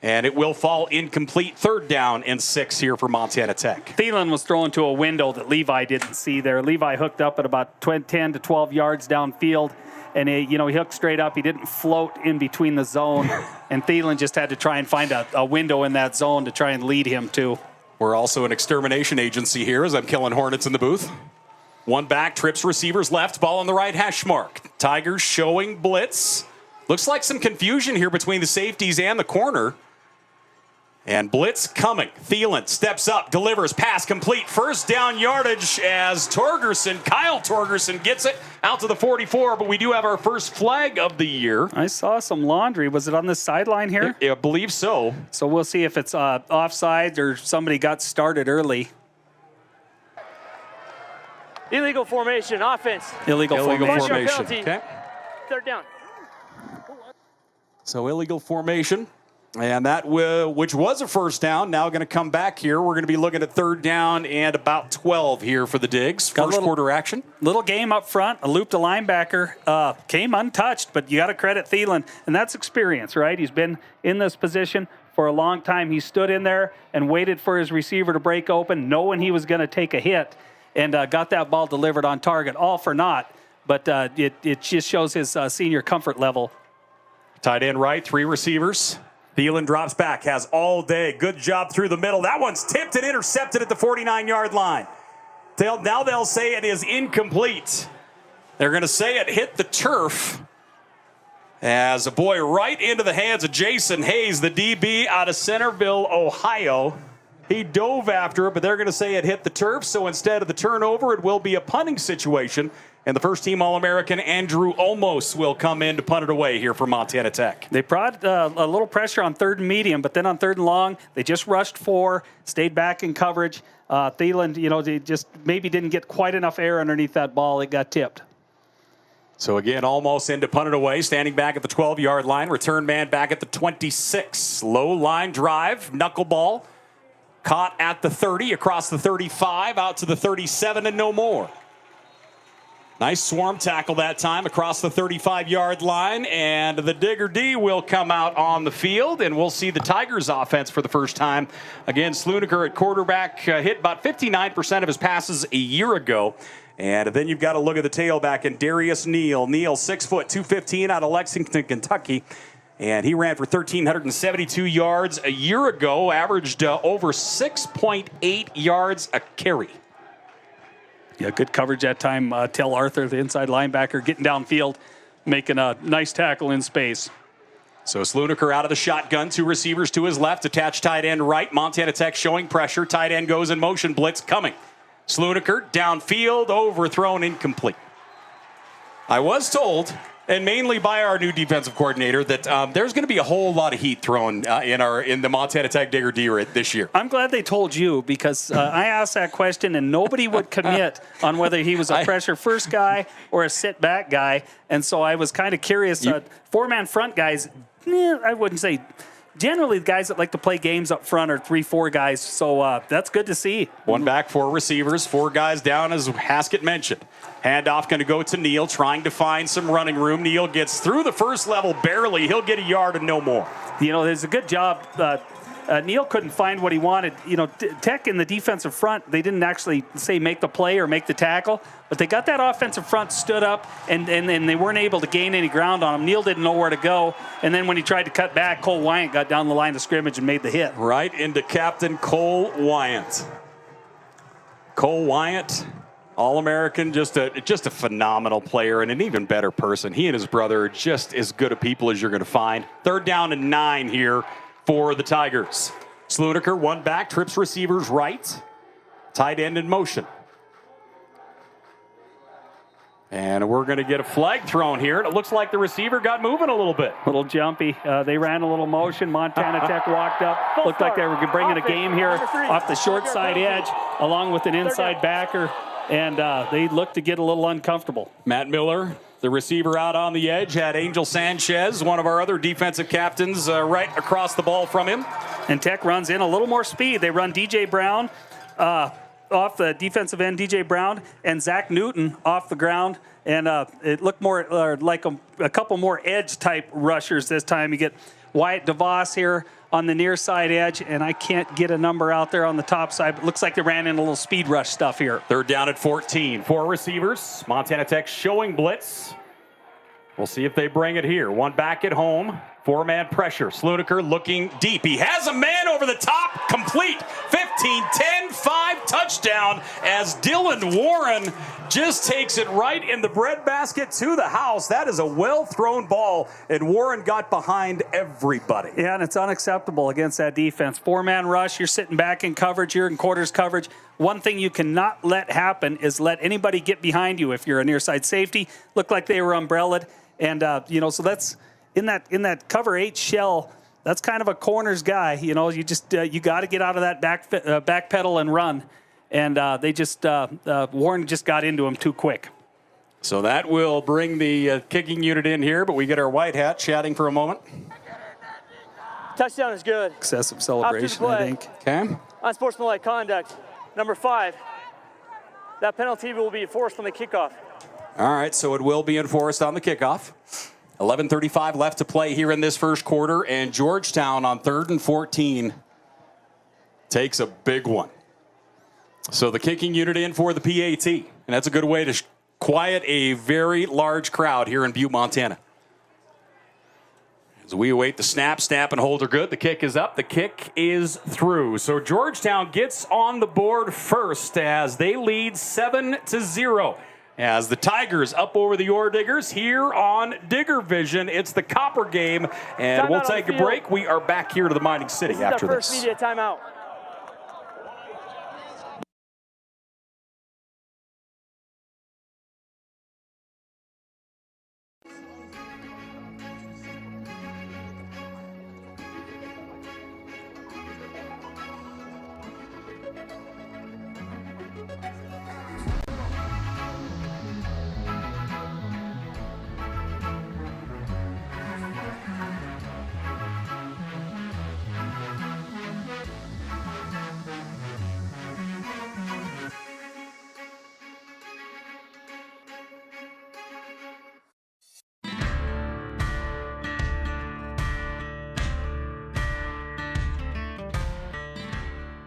And it will fall incomplete. 3rd down and 6 here for Montana Tech. Thielen was thrown to a window that Levi didn't see there. Levi hooked up at about 10 to 12 yards downfield. And he hooked straight up. He didn't float in between the zone. And Thielen just had to try and find a window in that zone to try and lead him to. We're also an extermination agency here as I'm killing hornets in the booth. One back, trips receivers left, ball on the right hash mark. Tigers showing blitz. Looks like some confusion here between the safeties and the corner. And blitz coming. Thielen steps up, delivers, pass complete. First down yardage as Kyle Torgerson gets it out to the 44, but we do have our first flag of the year. I saw some laundry. Was it on the sideline here? I believe so. So we'll see if it's offside or somebody got started early. Illegal formation, offense. Illegal formation. Okay. 3rd down. So illegal formation. And that, which was a first down, now going to come back here. We're going to be looking at 3rd down and about 12 here for the Digs. First quarter action. Little game up front. A loop to linebacker. Came untouched, but you got to credit Thielen. And that's experience, right? He's been in this position for a long time. He stood in there and waited for his receiver to break open, knowing he was going to take a hit, and got that ball delivered on target. All for naught, but it just shows his senior comfort level. Tight end right, 3 receivers. Thielen drops back, has all day. Good job through the middle. That one's tipped and intercepted at the 49-yard line. Now they'll say it is incomplete. They're going to say it hit the turf. As a boy right into the hands of Jason Hayes, the DB out of Centerville, Ohio. He dove after it, but they're going to say it hit the turf. So instead of the turnover, it will be a punting situation. And the first-team All-American Andrew Olmos will come in to punt it away here for Montana Tech. They brought a little pressure on 3rd and medium, but then on 3rd and long, they just rushed 4, stayed back in coverage. Thielen, they just maybe didn't get quite enough air underneath that ball. It got tipped. So again, Olmos in to punt it away, standing back at the 12-yard line. Return man back at the 26. Low line drive, knuckleball. Caught at the 30, across the 35, out to the 37, and no more. Nice swarm tackle that time across the 35-yard line, and the Digger D will come out on the field, and we'll see the Tigers offense for the first time. Again, Sluniker at quarterback hit about 59% of his passes a year ago. And then you've got to look at the tailback and Darius Neal. Neal, 6 foot, 215 out of Lexington, Kentucky. And he ran for 1,372 yards a year ago, averaged over 6.8 yards a carry. Yeah, good coverage that time. Tell Arthur, the inside linebacker, getting downfield, making a nice tackle in space. So Sluniker out of the shotgun, 2 receivers to his left, attached tight end right. Montana Tech showing pressure. Tight end goes in motion, blitz coming. Sluneker downfield, overthrown, incomplete. I was told, and mainly by our new defensive coordinator, that there's going to be a whole lot of heat thrown in the Montana Tech Digger D this year. I'm glad they told you, because I asked that question and nobody would commit on whether he was a pressure first guy or a sit back guy, and so I was kind of curious. Four-man front guys, I wouldn't say. Generally, the guys that like to play games up front are 3-4 guys, so that's good to see. One back, 4 receivers, 4 guys down, as Haskett mentioned. Handoff going to go to Neal, trying to find some running room. Neal gets through the first level barely. He'll get a yard and no more. You know, there's a good job. Neal couldn't find what he wanted. You know, Tech in the defensive front, they didn't actually say make the play or make the tackle, but they got that offensive front stood up, and they weren't able to gain any ground on him. Neal didn't know where to go, and then when he tried to cut back, Cole Wyant got down the line of scrimmage and made the hit. Right into Captain Cole Wyant. Cole Wyant, All-American, just a phenomenal player and an even better person. He and his brother are just as good of people as you're going to find. 3rd down and 9 here for the Tigers. Sluneker, one back, trips receivers right. Tight end in motion. And we're going to get a flag thrown here. And it looks like the receiver got moving a little bit. A little jumpy. They ran a little motion. Montana Tech walked up. Looked like they were bringing a game here off the short side edge, along with an inside backer. And they looked to get a little uncomfortable. Matt Miller, the receiver, out on the edge, had Angel Sanchez, one of our other defensive captains, right across the ball from him. And Tech runs in a little more speed. They run DJ Brown off the defensive end, DJ Brown, and Zach Newton off the ground. And it looked more like a couple more edge-type rushers this time. You get Wyatt DeVos here on the near side edge, and I can't get a number out there on the top side, but looks like they ran in a little speed rush stuff here. 3rd down at 14. 4 receivers. Montana Tech showing blitz. We'll see if they bring it here. One back at home. 4-man pressure. Sluneker looking deep. He has a man over the top. Complete. 15-10-5 touchdown as Dylan Warren just takes it right in the breadbasket to the house. That is a well-thrown ball, and Warren got behind everybody. Yeah, and it's unacceptable against that defense. 4-man rush. You're sitting back in coverage. You're in quarters coverage. One thing you cannot let happen is let anybody get behind you if you're a near side safety. Looked like they were umbrellaed. And, so that's in that cover 8 shell. That's kind of a corners guy. You know, you just you got to get out of that back pedal and run. And Warren just got into him too quick. So that will bring the kicking unit in here, but we get our white hat chatting for a moment. Touchdown is good. Excessive celebration, I think. Okay. Unsportsmanlike conduct. Number 5. That penalty will be enforced on the kickoff. All right, so it will be enforced on the kickoff. 11:35 left to play here in this first quarter, and Georgetown on 3rd and 14 takes a big one. So the kicking unit in for the PAT, and that's a good way to quiet a very large crowd here in Butte, Montana. As we await the snap and hold are good. The kick is up. The kick is through. So Georgetown gets on the board first as they lead 7-0. As the Tigers up over the Ore Diggers here on Digger Vision. It's the Copper game, and we'll take a break. We are back here to the Mining City after this. This is our first media timeout.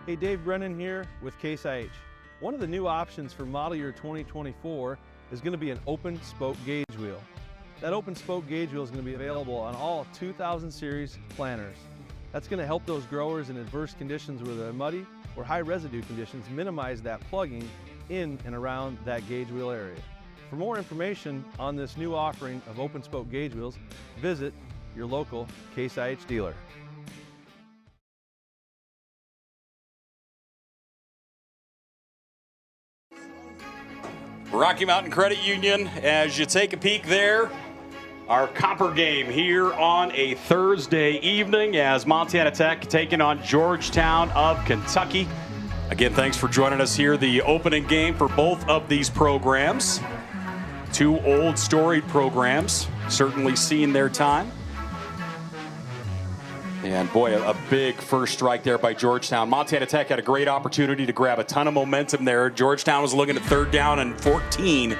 Hey, Dave Brennan here with Case IH. One of the new options for model year 2024 is going to be an open spoke gauge wheel. That open spoke gauge wheel is going to be available on all 2000 series planters. That's going to help those growers in adverse conditions where they're muddy or high residue conditions minimize that plugging in and around that gauge wheel area. For more information on this new offering of open spoke gauge wheels, visit your local Case IH dealer. Rocky Mountain Credit Union, as you take a peek there, our Copper game here on a Thursday evening as Montana Tech taking on Georgetown of Kentucky. Again, thanks for joining us here. The opening game for both of these programs. Two old storied programs, certainly seen their time. And boy, a big first strike there by Georgetown. Montana Tech had a great opportunity to grab a ton of momentum there. Georgetown was looking at 3rd down and 14.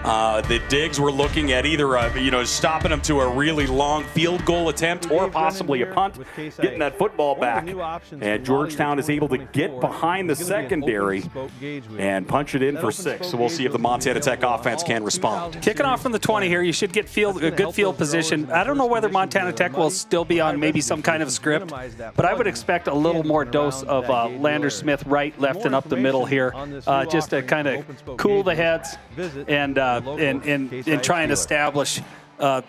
The Digs were looking at either stopping them to a really long field goal attempt or possibly a punt, getting that football back. And Georgetown is able to get behind the secondary and punch it in for 6. So we'll see if the Montana Tech offense can respond. Kicking off from the 20 here, you should get a good field position. I don't know whether Montana Tech will still be on maybe some kind of script, but I would expect a little more dose of Lander Smith right, left, and up the middle here, just to kind of cool the heads and try and establish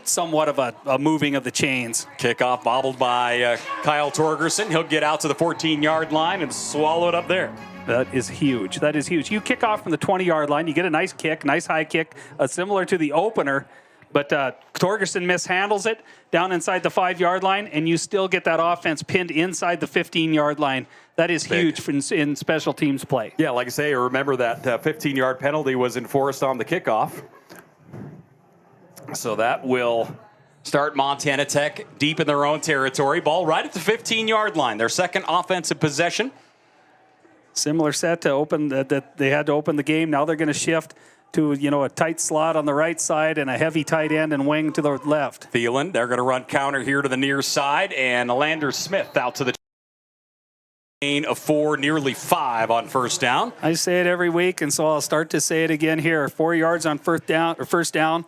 somewhat of a moving of the chains. Kickoff bobbled by Kyle Torgerson. He'll get out to the 14-yard line and swallow it up there. That is huge. That is huge. You kick off from the 20-yard line. You get a nice kick, nice high kick, similar to the opener. But Torgerson mishandles it down inside the 5-yard line, and you still get that offense pinned inside the 15-yard line. That is huge in special teams play. Yeah, like I say, remember that 15-yard penalty was enforced on the kickoff. So that will start Montana Tech deep in their own territory. Ball right at the 15-yard line. Their second offensive possession. Similar set to open that they had to open the game. Now they're going to shift to a tight slot on the right side and a heavy tight end and wing to the left. Thielen, they're going to run counter here to the near side, and Lander Smith out to the gain of 4, nearly 5 on first down. I say it every week, and so I'll start to say it again here. 4 yards on first down,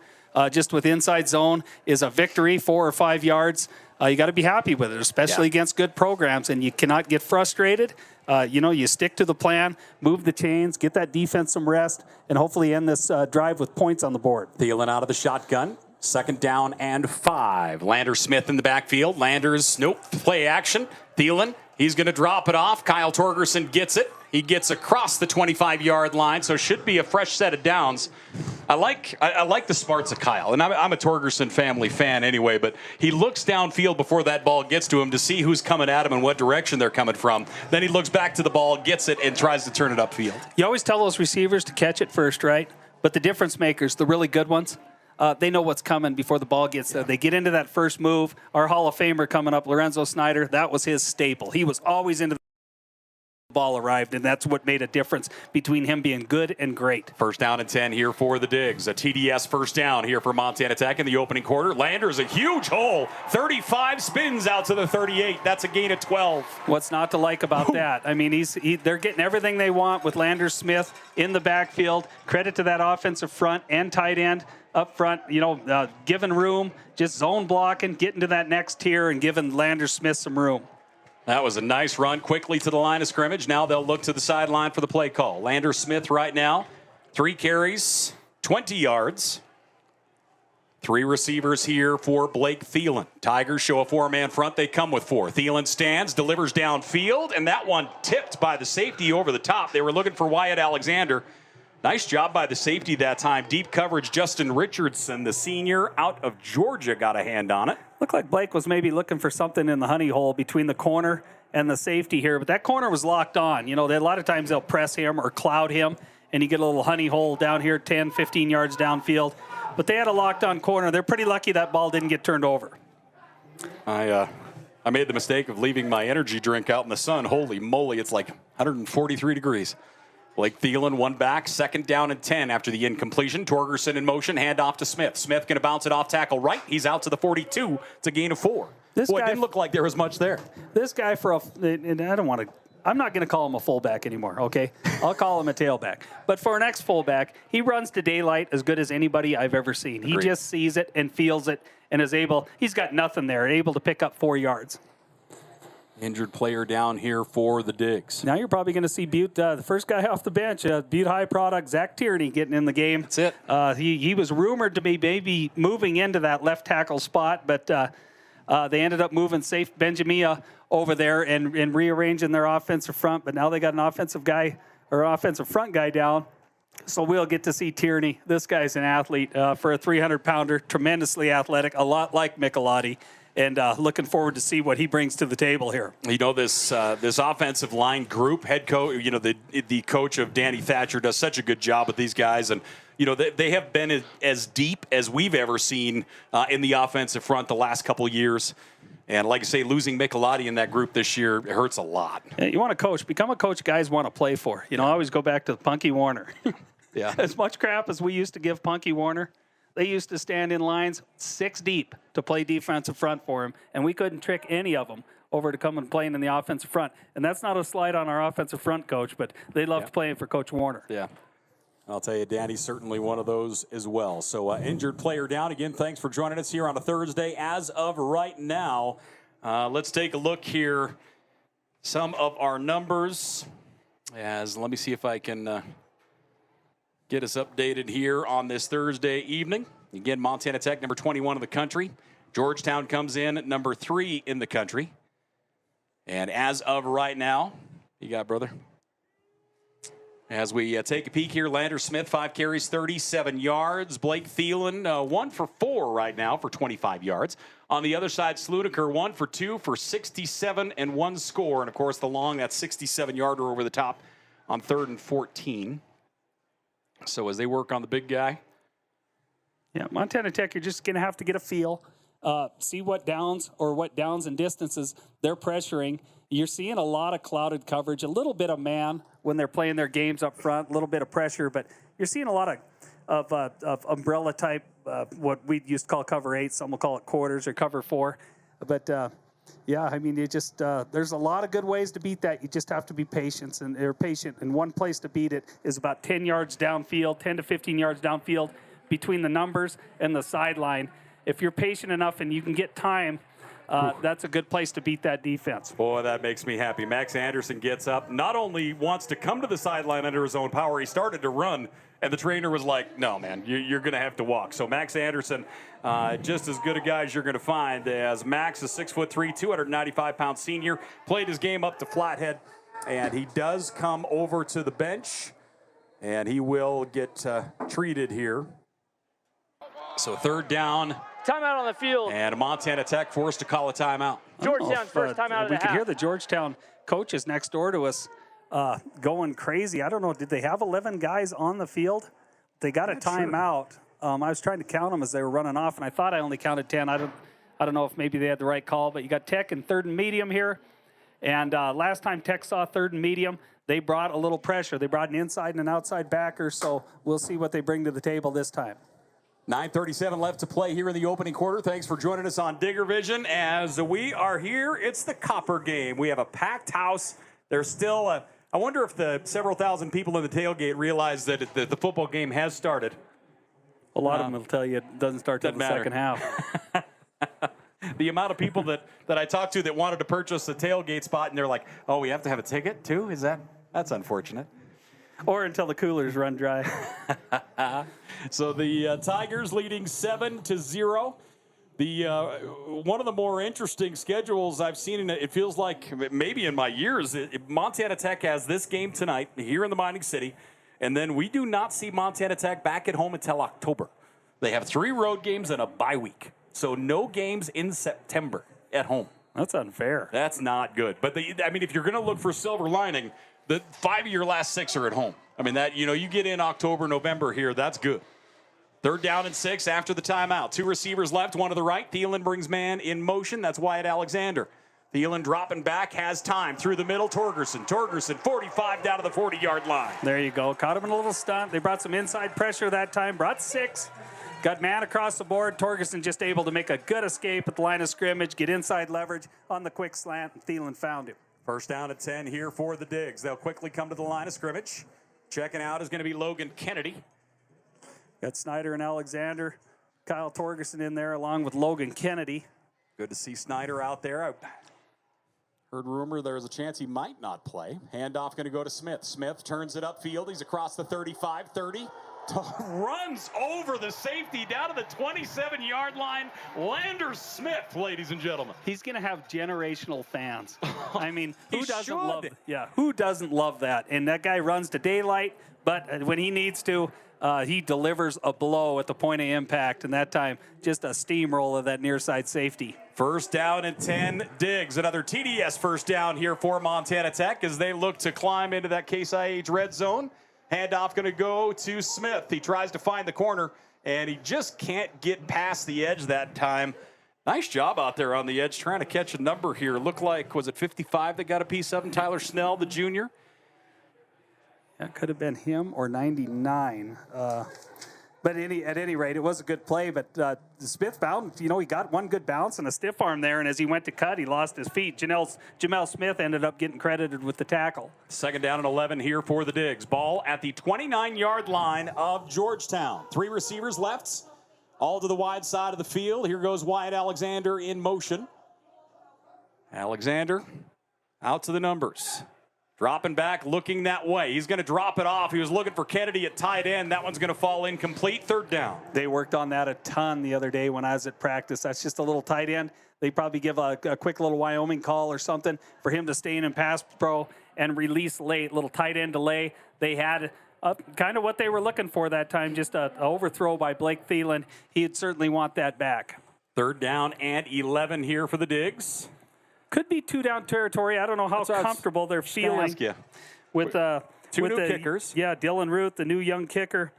just with inside zone is a victory. 4 or 5 yards. You got to be happy with it, especially against good programs, and you cannot get frustrated. You stick to the plan, move the chains, get that defense some rest, and hopefully end this drive with points on the board. Thielen out of the shotgun. 2nd down and 5. Lander Smith in the backfield. Landers, play action. Thielen, he's going to drop it off. Kyle Torgerson gets it. He gets across the 25-yard line, so should be a fresh set of downs. I like the smarts of Kyle, and I'm a Torgerson family fan anyway, but he looks downfield before that ball gets to him to see who's coming at him and what direction they're coming from. Then he looks back to the ball, gets it, and tries to turn it upfield. You always tell those receivers to catch it first, right? But the difference makers, the really good ones, they know what's coming before the ball gets there. They get into that first move. Our Hall of Famer coming up, Lorenzo Snyder, that was his staple. He was always into the ball arrived, and that's what made a difference between him being good and great. 1st down and 10 here for the Digs. A TDS 1st down here for Montana Tech in the opening quarter. Landers a huge hole. 35 spins out to the 38. That's a gain of 12. What's not to like about that? I mean, they're getting everything they want with Lander Smith in the backfield. Credit to that offensive front and tight end up front, giving room, just zone blocking, getting to that next tier and giving Lander Smith some room. That was a nice run quickly to the line of scrimmage. Now they'll look to the sideline for the play call. Lander Smith right now, 3 carries, 20 yards. 3 receivers here for Blake Thielen. Tigers show a 4-man front. They come with 4. Thielen stands, delivers downfield, and that one tipped by the safety over the top. They were looking for Wyatt Alexander. Nice job by the safety that time. Deep coverage, Justin Richardson, the senior out of Georgia, got a hand on it. Looked like Blake was maybe looking for something in the honey hole between the corner and the safety here, but that corner was locked on. A lot of times they'll press him or cloud him, and you get a little honey hole down here 10, 15 yards downfield. But they had a locked on corner. They're pretty lucky that ball didn't get turned over. I made the mistake of leaving my energy drink out in the sun. Holy moly, it's like 143 degrees. Blake Thielen, 1 back, 2nd down and 10 after the incompletion. Torgerson in motion, hand off to Smith. Smith going to bounce it off tackle right. He's out to the 42. It's a gain of 4. It didn't look like there was much there. This guy I'm not going to call him a fullback anymore, okay? I'll call him a tailback. But for an ex-fullback, he runs to daylight as good as anybody I've ever seen. Agreed. He just sees it and feels it and is he's got nothing there, able to pick up 4 yards. Injured player down here for the Digs. Now you're probably going to see Butte, the first guy off the bench, Butte High product, Zach Tierney, getting in the game. That's it. He was rumored to be maybe moving into that left tackle spot, but they ended up moving Safe Benjamia over there and rearranging their offensive front. But now they got an offensive front guy down. So we'll get to see Tierney. This guy's an athlete for a 300-pounder, tremendously athletic, a lot like Michelotti, and looking forward to see what he brings to the table here. You know, this offensive line group, head coach, you know, the coach of Danny Thatcher does such a good job with these guys, and you know they have been as deep as we've ever seen in the offensive front the last couple years. And like I say, losing Michelotti in that group this year hurts a lot. Yeah, you want to coach, become a coach guys want to play for. You know, I always go back to Punky Warner. Yeah. As much crap as we used to give Punky Warner, they used to stand in lines 6 deep to play defensive front for him, and we couldn't trick any of them over to come and playing in the offensive front. And that's not a slight on our offensive front coach, but they loved playing for Coach Warner. Yeah. I'll tell you, Danny's certainly one of those as well. So injured player down. Again, thanks for joining us here on a Thursday. As of right now, let's take a look here. Some of our numbers. Let me see if I can get us updated here on this Thursday evening. Again, Montana Tech, number 21 in the country. Georgetown comes in at number 3 in the country. And as of right now, you got, brother? As we take a peek here, Lander Smith, 5 carries, 37 yards. Blake Thielen, 1 for 4 right now for 25 yards. On the other side, Sludiker, 1 for 2 for 67 and 1 score. And, of course, the long, that 67-yarder over the top on 3rd and 14. So as they work on the big guy. Yeah, Montana Tech, you're just going to have to get a feel, see what downs and distances they're pressuring. You're seeing a lot of clouded coverage, a little bit of man when they're playing their games up front, a little bit of pressure, but you're seeing a lot of umbrella type, what we used to call cover 8, some will call it quarters or cover 4. But yeah, I mean, there's a lot of good ways to beat that. You just have to be patient, and one place to beat it is about 10 yards downfield, 10 to 15 yards downfield between the numbers and the sideline. If you're patient enough and you can get time, that's a good place to beat that defense. Boy, that makes me happy. Max Anderson gets up, not only wants to come to the sideline under his own power, he started to run, and the trainer was like, no, man, you're going to have to walk. So Max Anderson, just as good a guy as you're going to find, as Max, a 6'3", 295-pound senior, played his game up to Flathead, and he does come over to the bench, and he will get treated here. So 3rd down. Timeout on the field. And Montana Tech forced to call a timeout. Georgetown's first timeout of the half. We could hear the Georgetown coaches next door to us going crazy. I don't know, did they have 11 guys on the field? They got a timeout. I was trying to count them as they were running off, and I thought I only counted 10. I don't know if maybe they had the right call, but you got Tech in 3rd and medium here. And last time Tech saw 3rd and medium, they brought a little pressure. They brought an inside and an outside backer, so we'll see what they bring to the table this time. 9:37 left to play here in the opening quarter. Thanks for joining us on Digger Vision. As we are here, it's the Copper game. We have a packed house. There's still I wonder if the several thousand people in the tailgate realize that the football game has started. A lot of them will tell you it doesn't start till the second half. The amount of people that I talked to that wanted to purchase a tailgate spot, and they're like, oh, we have to have a ticket too? That's unfortunate. Or until the coolers run dry. So the Tigers leading 7-0. One of the more interesting schedules I've seen, and it feels like maybe in my years, Montana Tech has this game tonight here in the Mining City, and then we do not see Montana Tech back at home until October. They have 3 road games and a bye week, so no games in September at home. That's unfair. That's not good. But if you're going to look for silver lining, the 5 of your last 6 are at home. I mean, you get in October, November here, that's good. 3rd down and 6 after the timeout. 2 receivers left, 1 to the right. Thielen brings man in motion. That's Wyatt Alexander. Thielen dropping back, has time through the middle. Torgerson, 45 down to the 40-yard line. There you go. Caught him in a little stunt. They brought some inside pressure that time. Brought 6. Got man across the board. Torgerson just able to make a good escape at the line of scrimmage, get inside leverage on the quick slant, and Thielen found him. 1st down at 10 here for the Digs. They'll quickly come to the line of scrimmage. Checking out is going to be Logan Kennedy. Got Snyder and Alexander. Kyle Torgerson in there along with Logan Kennedy. Good to see Snyder out there. I heard rumor there's a chance he might not play. Handoff going to go to Smith. Smith turns it upfield. He's across the 35, 30, runs over the safety down to the 27-yard line. Landers Smith, ladies and gentlemen. He's going to have generational fans. I mean, He who doesn't should. love it? Yeah, who doesn't love that? And that guy runs to daylight, but when he needs to, he delivers a blow at the point of impact, and that time, just a steamroll of that near side safety. First down and 10, Diggs. Another TDS first down here for Montana Tech as they look to climb into that Case IH red zone. Handoff going to go to Smith. He tries to find the corner, and he just can't get past the edge that time. Nice job out there on the edge trying to catch a number here. Looked like, was it 55 that got a piece of him? Tyler Snell, the junior. That could have been him or 99. But at any rate, it was a good play. But Smith found, he got one good bounce and a stiff arm there. And as he went to cut, he lost his feet. Jamel Smith ended up getting credited with the tackle. Second down and 11 here for the Diggs. Ball at the 29-yard line of Georgetown. 3 receivers left, all to the wide side of the field. Here goes Wyatt Alexander in motion. Alexander out to the numbers. Dropping back, looking that way. He's going to drop it off. He was looking for Kennedy at tight end. That one's going to fall incomplete. Third down. They worked on that a ton the other day when I was at practice. That's just a little tight end. They probably give a quick little Wyoming call or something for him to stay in and pass pro and release late. Little tight end delay. They had kind of what they were looking for that time, just an overthrow by Blake Thielen. He'd certainly want that back. Third down and 11 here for the Diggs. Could be 2-down territory. I don't know how comfortable they're feeling with two new kickers. Yeah, Dylan Ruth, the new young kicker,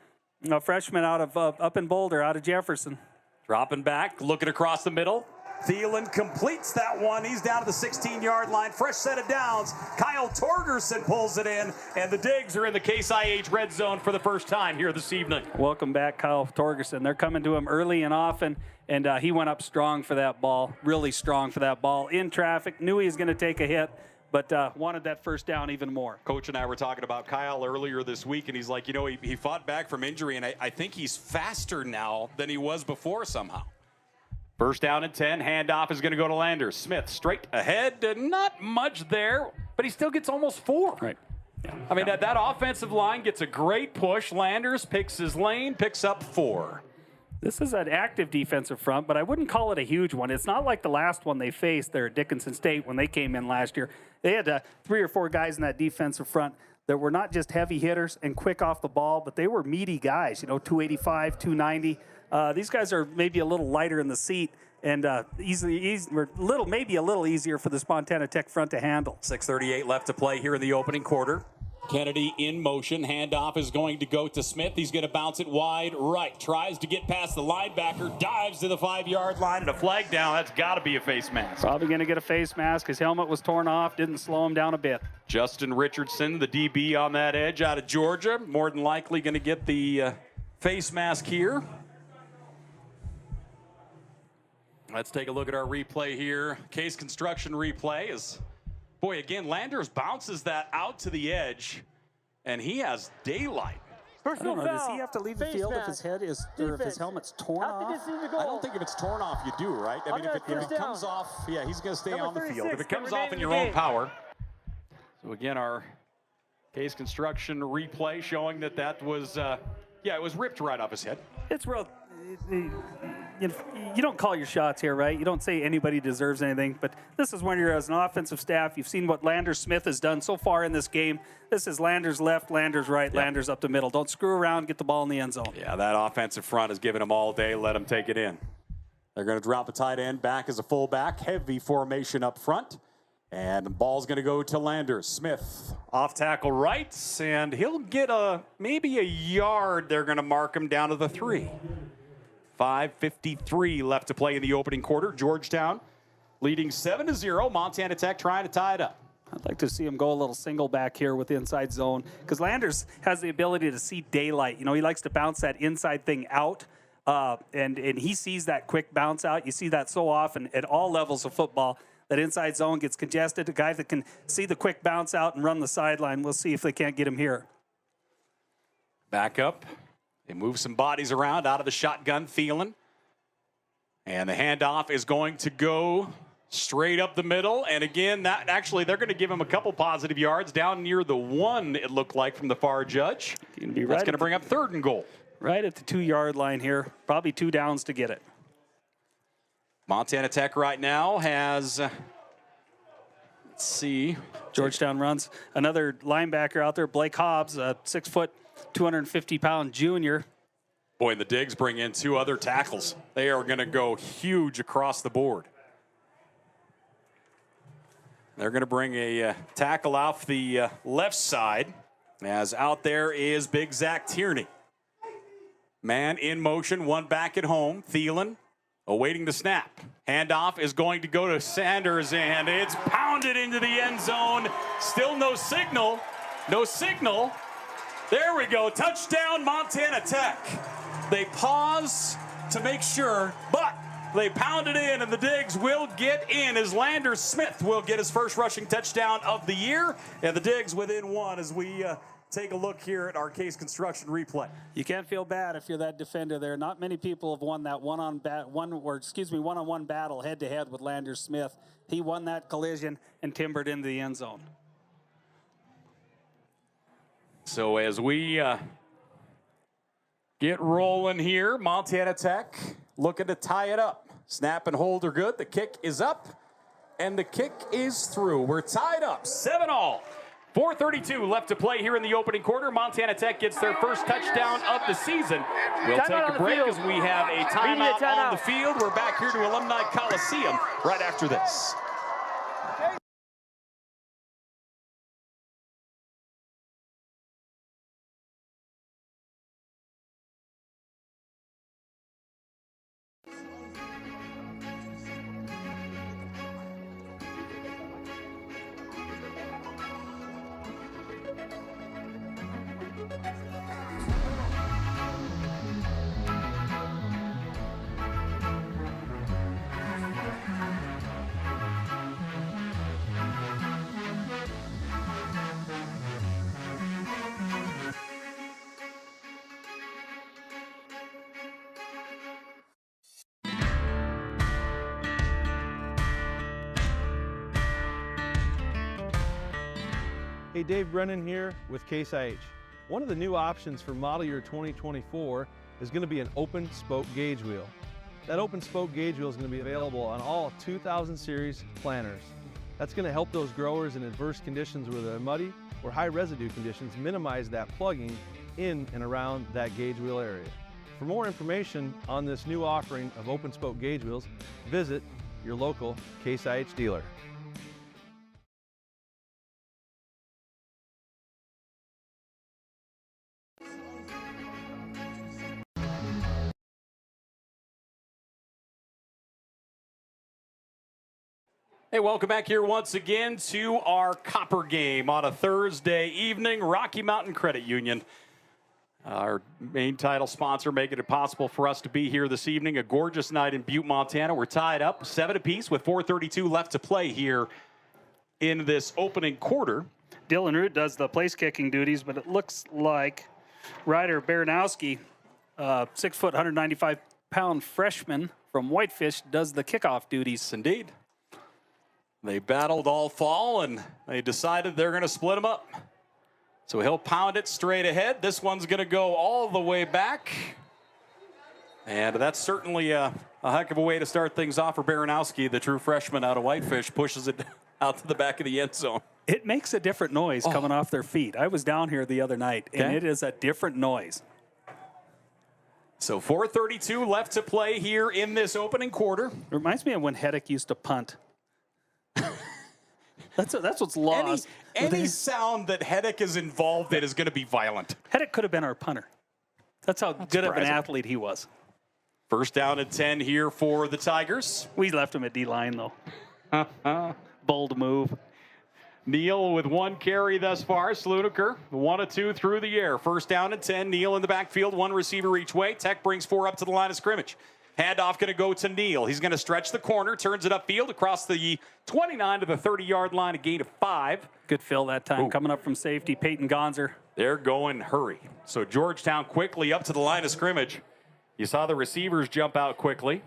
a freshman out of up in Boulder, out of Jefferson. Dropping back, looking across the middle. Thielen completes that one. He's down to the 16-yard line. Fresh set of downs. Kyle Torgerson pulls it in, and the Diggs are in the Case IH red zone for the first time here this evening. Welcome back, Kyle Torgerson. They're coming to him early and often, and he went up strong for that ball, really strong for that ball. In traffic, knew he was going to take a hit, but wanted that first down even more. Coach and I were talking about Kyle earlier this week, and he's like, he fought back from injury, and I think he's faster now than he was before somehow. First down and 10. Handoff is going to go to Landers. Smith straight ahead. Not much there, but he still gets almost 4. Right. Yeah. I mean, that offensive line gets a great push. Landers picks his lane, picks up 4. This is an active defensive front, but I wouldn't call it a huge one. It's not like the last one they faced there at Dickinson State when they came in last year. They had 3 or 4 guys in that defensive front that were not just heavy hitters and quick off the ball, but they were meaty guys, 285, 290. These guys are maybe a little lighter in the seat and maybe a little easier for this Montana Tech front to handle. 6:38 left to play here in the opening quarter. Kennedy in motion. Handoff is going to go to Smith. He's going to bounce it wide right. Tries to get past the linebacker. Dives to the 5-yard line and a flag down. That's got to be a face mask. Probably going to get a face mask. His helmet was torn off. Didn't slow him down a bit. Justin Richardson, the DB on that edge out of Georgia. More than likely going to get the face mask here. Let's take a look at our replay here. Case construction replay is, boy, again, Landers bounces that out to the edge, and he has daylight. I don't know, does he have to leave the field if his head is, or if his helmet's torn off? I don't think if it's torn off, you do, right? I mean, if it comes off, yeah, he's going to stay on the field. If it comes off in your own power. So again, our case construction replay showing that was, it was ripped right off his head. It's real. You don't call your shots here, right? You don't say anybody deserves anything, but this is when you're as an offensive staff. You've seen what Landers Smith has done so far in this game. This is Landers left, Landers right, Landers up the middle. Don't screw around, get the ball in the end zone. Yeah, that offensive front is giving them all day. Let them take it in. They're going to drop a tight end back as a fullback. Heavy formation up front. And the ball's going to go to Landers. Smith off tackle right, and he'll get maybe a yard. They're going to mark him down to the 3. 5:53 left to play in the opening quarter. Georgetown leading 7-0. Montana Tech trying to tie it up. I'd like to see him go a little single back here with the inside zone because Landers has the ability to see daylight. He likes to bounce that inside thing out, and he sees that quick bounce out. You see that so often at all levels of football. That inside zone gets congested. A guy that can see the quick bounce out and run the sideline. We'll see if they can't get him here. Back up. They move some bodies around out of the shotgun, Thielen. And the handoff is going to go Straight up the middle, and again, that actually they're going to give him a couple positive yards down near the 1, it looked like, from the far judge. That's going to bring up 3rd and goal. Right at the 2-yard line here. Probably 2 downs to get it. Montana Tech right now has, let's see. Georgetown runs another linebacker out there, Blake Hobbs, a 6-foot, 250-pound junior. Boy, and the Digs bring in 2 other tackles. They are going to go huge across the board. They're going to bring a tackle off the left side, as out there is big Zach Tierney. Man in motion, 1 back at home. Thielen awaiting the snap. Handoff is going to go to Sanders, and it's pounded into the end zone. Still no signal. No signal. There we go. Touchdown, Montana Tech. They pause to make sure, but they pound it in, and the Digs will get in as Lander Smith will get his first rushing touchdown of the year. And the Digs within 1 as we take a look here at our Case Construction replay. You can't feel bad if you're that defender there. Not many people have won that one-on-one battle head-to-head with Lander Smith. He won that collision and timbered into the end zone. So as we get rolling here, Montana Tech looking to tie it up. Snap and hold are good. The kick is up, and the kick is through. We're tied up, 7-all. 4:32 left to play here in the opening quarter. Montana Tech gets their first touchdown of the season. We'll take a break as we have a timeout on the field. We're back here to Alumni Coliseum right after this. Hey, Dave Brennan here with Case IH. One of the new options for model year 2024 is going to be an open spoke gauge wheel. That open spoke gauge wheel is going to be available on all 2000 series planters. That's going to help those growers in adverse conditions where they're muddy or high residue conditions minimize that plugging in and around that gauge wheel area. For more information on this new offering of open spoke gauge wheels, visit your local Case IH dealer. Hey, welcome back here once again to our Copper game on a Thursday evening. Rocky Mountain Credit Union, our main title sponsor, making it possible for us to be here this evening. A gorgeous night in Butte, Montana. We're tied up 7 apiece with 4:32 left to play here in this opening quarter. Dylan Root does the place kicking duties, but it looks like Ryder Baranowski, 6 foot, 195-pound freshman from Whitefish, does the kickoff duties. Indeed. They battled all fall, and they decided they're going to split them up. So he'll pound it straight ahead. This one's going to go all the way back. And that's certainly a heck of a way to start things off for Baranowski, the true freshman out of Whitefish, pushes it out to the back of the end zone. It makes a different noise coming off their feet. I was down here the other night, and it is a different noise. So 4:32 left to play here in this opening quarter. It reminds me of when Heddick used to punt. That's what's lost. Any sound that Heddick is involved in is going to be violent. Heddick could have been our punter. That's how good of an athlete he was. First down and 10 here for the Tigers. We left him at D-line, though. Bold move. Neal with 1 carry thus far. Slunaker, 1 of 2 through the air. First down and 10. Neal in the backfield, 1 receiver each way. Tech brings 4 up to the line of scrimmage. Handoff going to go to Neal. He's going to stretch the corner, turns it upfield across the 29 to the 30-yard line, a gain of 5. Good fill that time. Coming up from safety, Peyton Gonzer. They're going hurry. So Georgetown quickly up to the line of scrimmage. You saw the receivers jump out quickly.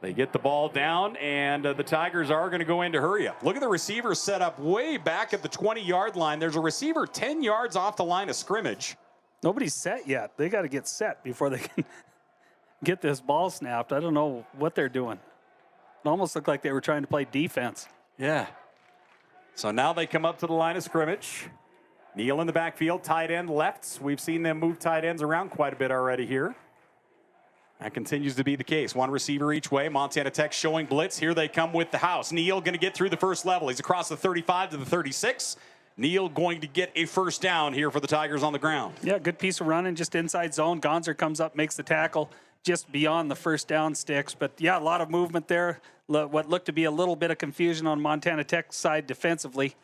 They get the ball down, and the Tigers are going to go into hurry up. Look at the receiver set up way back at the 20-yard line. There's a receiver 10 yards off the line of scrimmage. Nobody's set yet. They got to get set before they can get this ball snapped. I don't know what they're doing. It almost looked like they were trying to play defense. Yeah. So now they come up to the line of scrimmage. Neal in the backfield, tight end left. We've seen them move tight ends around quite a bit already here. That continues to be the case. One receiver each way. Montana Tech showing blitz. Here they come with the house. Neal going to get through the first level. He's across the 35 to the 36. Neal going to get a first down here for the Tigers on the ground. Yeah, good piece of running, just inside zone. Gonzer comes up, makes the tackle just beyond the first down sticks. But, yeah, a lot of movement there. What looked to be a little bit of confusion on Montana Tech's side defensively.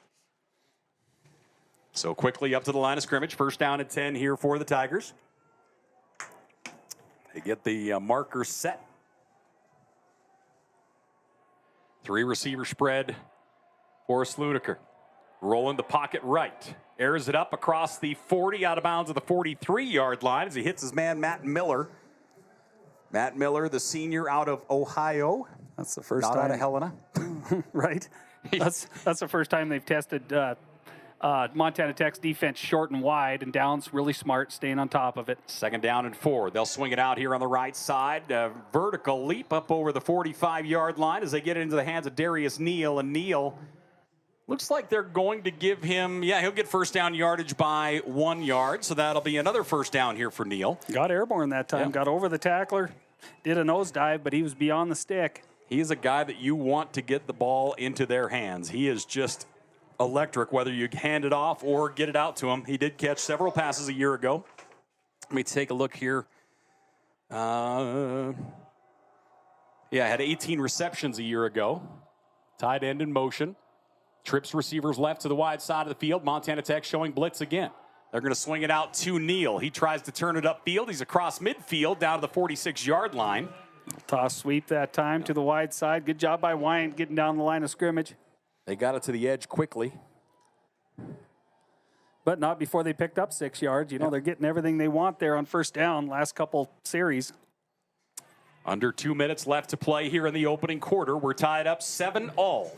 So quickly up to the line of scrimmage. First down at 10 here for the Tigers. They get the marker set. 3 receiver spread for Sludiker. Rolling the pocket right. Airs it up across the 40 out of bounds of the 43-yard line as he hits his man Matt Miller. Matt Miller, the senior out of Ohio. That's the first Not time. out of Helena. Right. That's the first time they've tested Montana Tech's defense short and wide, and Downs really smart, staying on top of it. Second down and 4. They'll swing it out here on the right side. Vertical leap up over the 45-yard line as they get it into the hands of Darius Neal. And Neal looks like they're going to give him, he'll get first down yardage by 1 yard. So that'll be another first down here for Neal. Got airborne that time. Got over the tackler. Did a nosedive, but he was beyond the stick. He is a guy that you want to get the ball into their hands. He is just electric, whether you hand it off or get it out to him. He did catch several passes a year ago. Let me take a look here. Had 18 receptions a year ago. Tight end in motion. Trips receivers left to the wide side of the field. Montana Tech showing blitz again. They're going to swing it out to Neal. He tries to turn it upfield. He's across midfield down to the 46-yard line. Toss sweep that time to the wide side. Good job by Wyant getting down the line of scrimmage. They got it to the edge quickly. But not before they picked up 6 yards. You know, they're getting everything they want there on first down last couple series. Under 2 minutes left to play here in the opening quarter. We're tied up 7-all.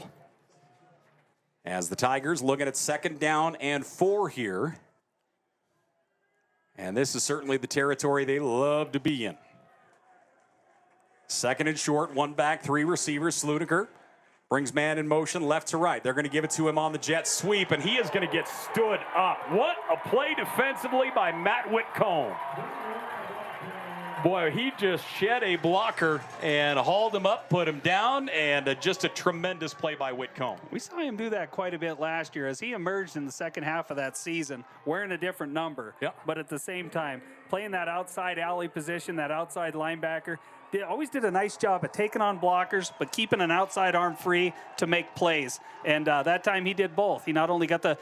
As the Tigers looking at second down and 4 here. And this is certainly the territory they love to be in. Second and short, 1 back, 3 receivers. Sludiker brings man in motion left to right. They're going to give it to him on the jet sweep, and he is going to get stood up. What a play defensively by Matt Whitcomb. Boy, he just shed a blocker and hauled him up, put him down, and just a tremendous play by Whitcomb. We saw him do that quite a bit last year as he emerged in the second half of that season, wearing a different number. But at the same time, playing that outside alley position, that outside linebacker, always did a nice job at taking on blockers, but keeping an outside arm free to make plays. And that time he did both. He not only got the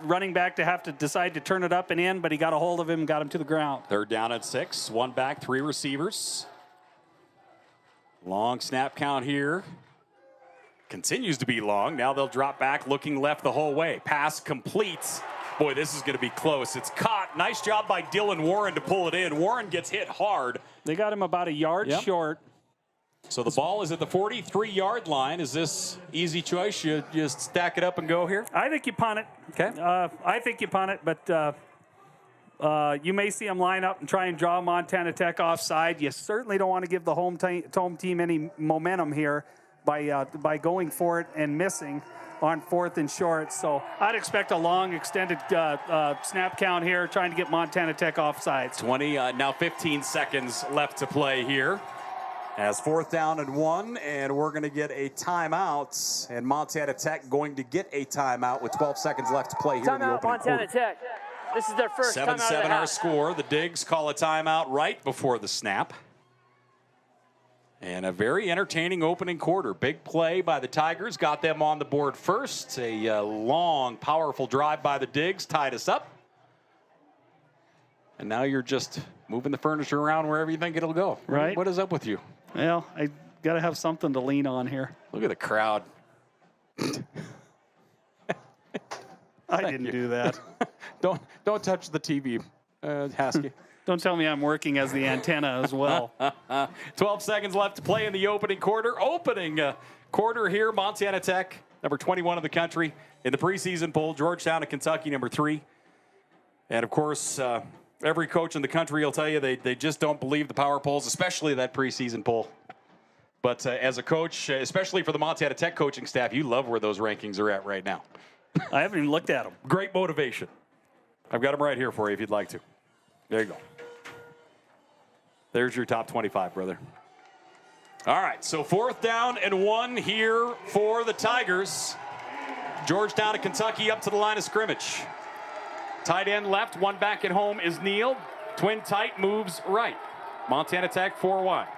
running back to have to decide to turn it up and in, but he got a hold of him and got him to the ground. Third down at 6, 1 back, 3 receivers. Long snap count here. Continues to be long. Now they'll drop back, looking left the whole way. Pass complete. Boy, this is going to be close. It's caught. Nice job by Dylan Warren to pull it in. Warren gets hit hard. They got him about a yard short. So the ball is at the 43-yard line. Is this easy choice? You just stack it up and go here? I think you punt it. Okay. I think you punt it, but you may see them line up and try and draw Montana Tech offside. You certainly don't want to give the home team any momentum here by going for it and missing on 4th and short. So I'd expect a long extended snap count here, trying to get Montana Tech offsides. 20, now 15 seconds left to play here. As 4th down and 1, and we're going to get a timeout. And Montana Tech going to get a timeout with 12 seconds left to play here in the opening Montana quarter. Tech. This is their first timeout of the 7-7 our half. score. The Digs call a timeout right before the snap. And a very entertaining opening quarter. Big play by the Tigers. Got them on the board first. A long, powerful drive by the Digs. Tied us up. And now you're just moving the furniture around wherever you think it'll go. Right. What is up with you? Well, I got to have something to lean on here. Look at the crowd. I didn't do that. Don't touch the TV, Haskey. Don't tell me I'm working as the antenna as well. 12 seconds left to play in the opening quarter. Opening quarter here, Montana Tech, number 21 in the country. In the preseason poll, Georgetown of Kentucky, number 3. And, of course, every coach in the country will tell you they just don't believe the power polls, especially that preseason poll. But as a coach, especially for the Montana Tech coaching staff, you love where those rankings are at right now. I haven't even looked at them. Great motivation. I've got them right here for you if you'd like to. There you go. There's your top 25, brother. All right, so 4th down and 1 here for the Tigers. Georgetown of Kentucky up to the line of scrimmage. Tight end left, 1 back at home is Neal. Twin tight moves right. Montana Tech 4 wide.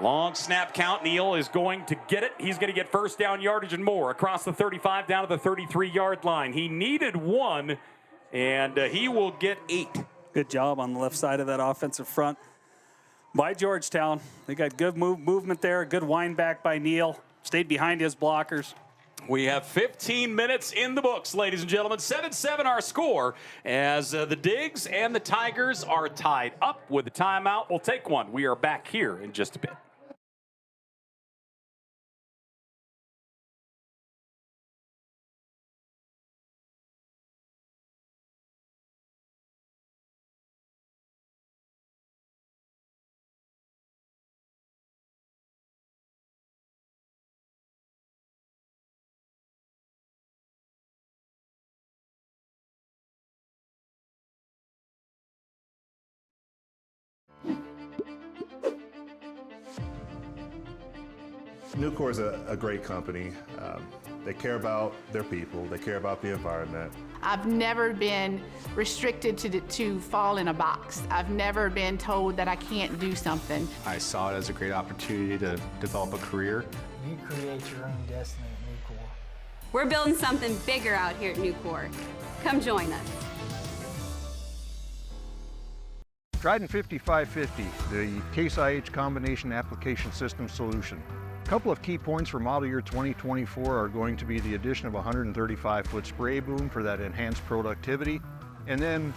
Long snap count. Neal is going to get it. He's going to get first down yardage and more across the 35 down to the 33-yard line. He needed 1, and he will get 8. Good job on the left side of that offensive front by Georgetown. They got good movement there, good wind back by Neal. Stayed behind his blockers. We have 15 minutes in the books, ladies and gentlemen. 7-7 our score as the Digs and the Tigers are tied up with a timeout. We'll take one. We are back here in just a bit. Nucor is a great company. They care about their people. They care about the environment. I've never been restricted to fall in a box. I've never been told that I can't do something. I saw it as a great opportunity to develop a career. You create your own destiny at Nucor. We're building something bigger out here at Nucor. Come join us. Trident 5550, the Case IH Combination Application System Solution. A couple of key points for model year 2024 are going to be the addition of a 135-foot spray boom for that enhanced productivity, and then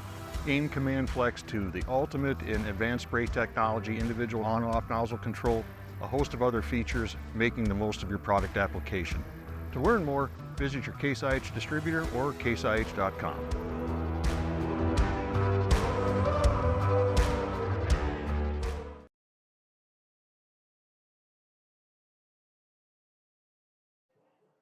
AIM Command Flex 2, the ultimate in advanced spray technology, individual on-off nozzle control, a host of other features, making the most of your product application. To learn more, visit your Case IH distributor or caseih.com.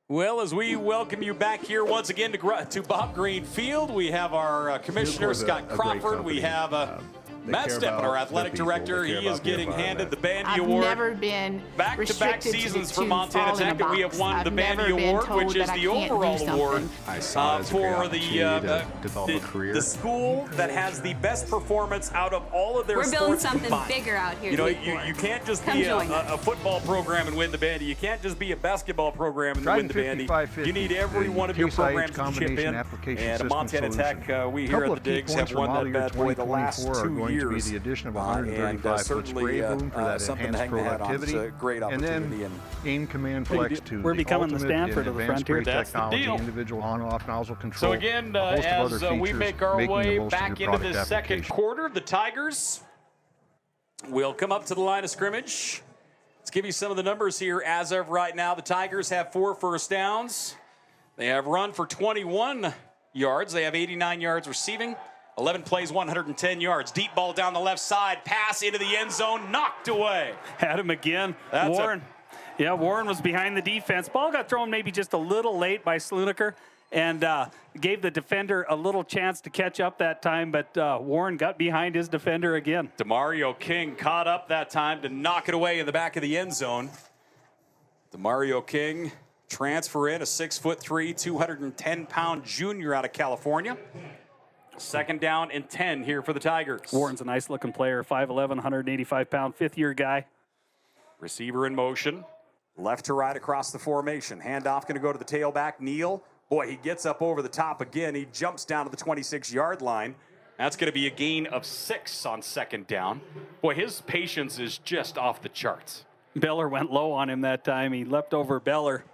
Well, as we welcome you back here once again to Bob Green Field, we have our commissioner, Scott Crawford. We have Matt Steppen, our athletic director. He is getting handed the Bandy Award. I've never been back-to-back seasons for Montana Tech, and we have won the Bandy Award, which is the overall award for the school that has the best performance out of all of their We're sports building something combined. bigger out here. You know, you can't just be a football program and win the Bandy. You can't just be a basketball program and win the Bandy. You need every one of your programs to chip in. And Montana Tech, we here at the Digs have won that bad boy the last 2 years. To be the addition of a 135-foot spray boom for that enhanced productivity, and then AIM Command Flex 2, we're becoming the Stanford of the frontier. That's the deal. Individual on-off nozzle control. So again, as we make our way back into the second quarter, the Tigers will come up to the line of scrimmage. Let's give you some of the numbers here. As of right now, the Tigers have 4 first downs. They have run for 21 yards. They have 89 yards receiving. 11 plays, 110 yards. Deep ball down the left side. Pass into the end zone. Knocked away. Had him again. Warren. Yeah, Warren was behind the defense. Ball got thrown maybe just a little late by Slunaker and gave the defender a little chance to catch up that time, but Warren got behind his defender again. DeMario King caught up that time to knock it away in the back of the end zone. DeMario King transfer in, a 6'3", 210-pound junior out of California. Second down and 10 here for the Tigers. Warren's a nice-looking player, 5'11", 185-pound, fifth-year guy. Receiver in motion, left to right across the formation. Handoff going to go to the tailback, Neal. Boy, he gets up over the top again. He jumps down to the 26-yard line. That's going to be a gain of 6 on second down. Boy, his patience is just off the charts. Beller went low on him that time. He leapt over Beller.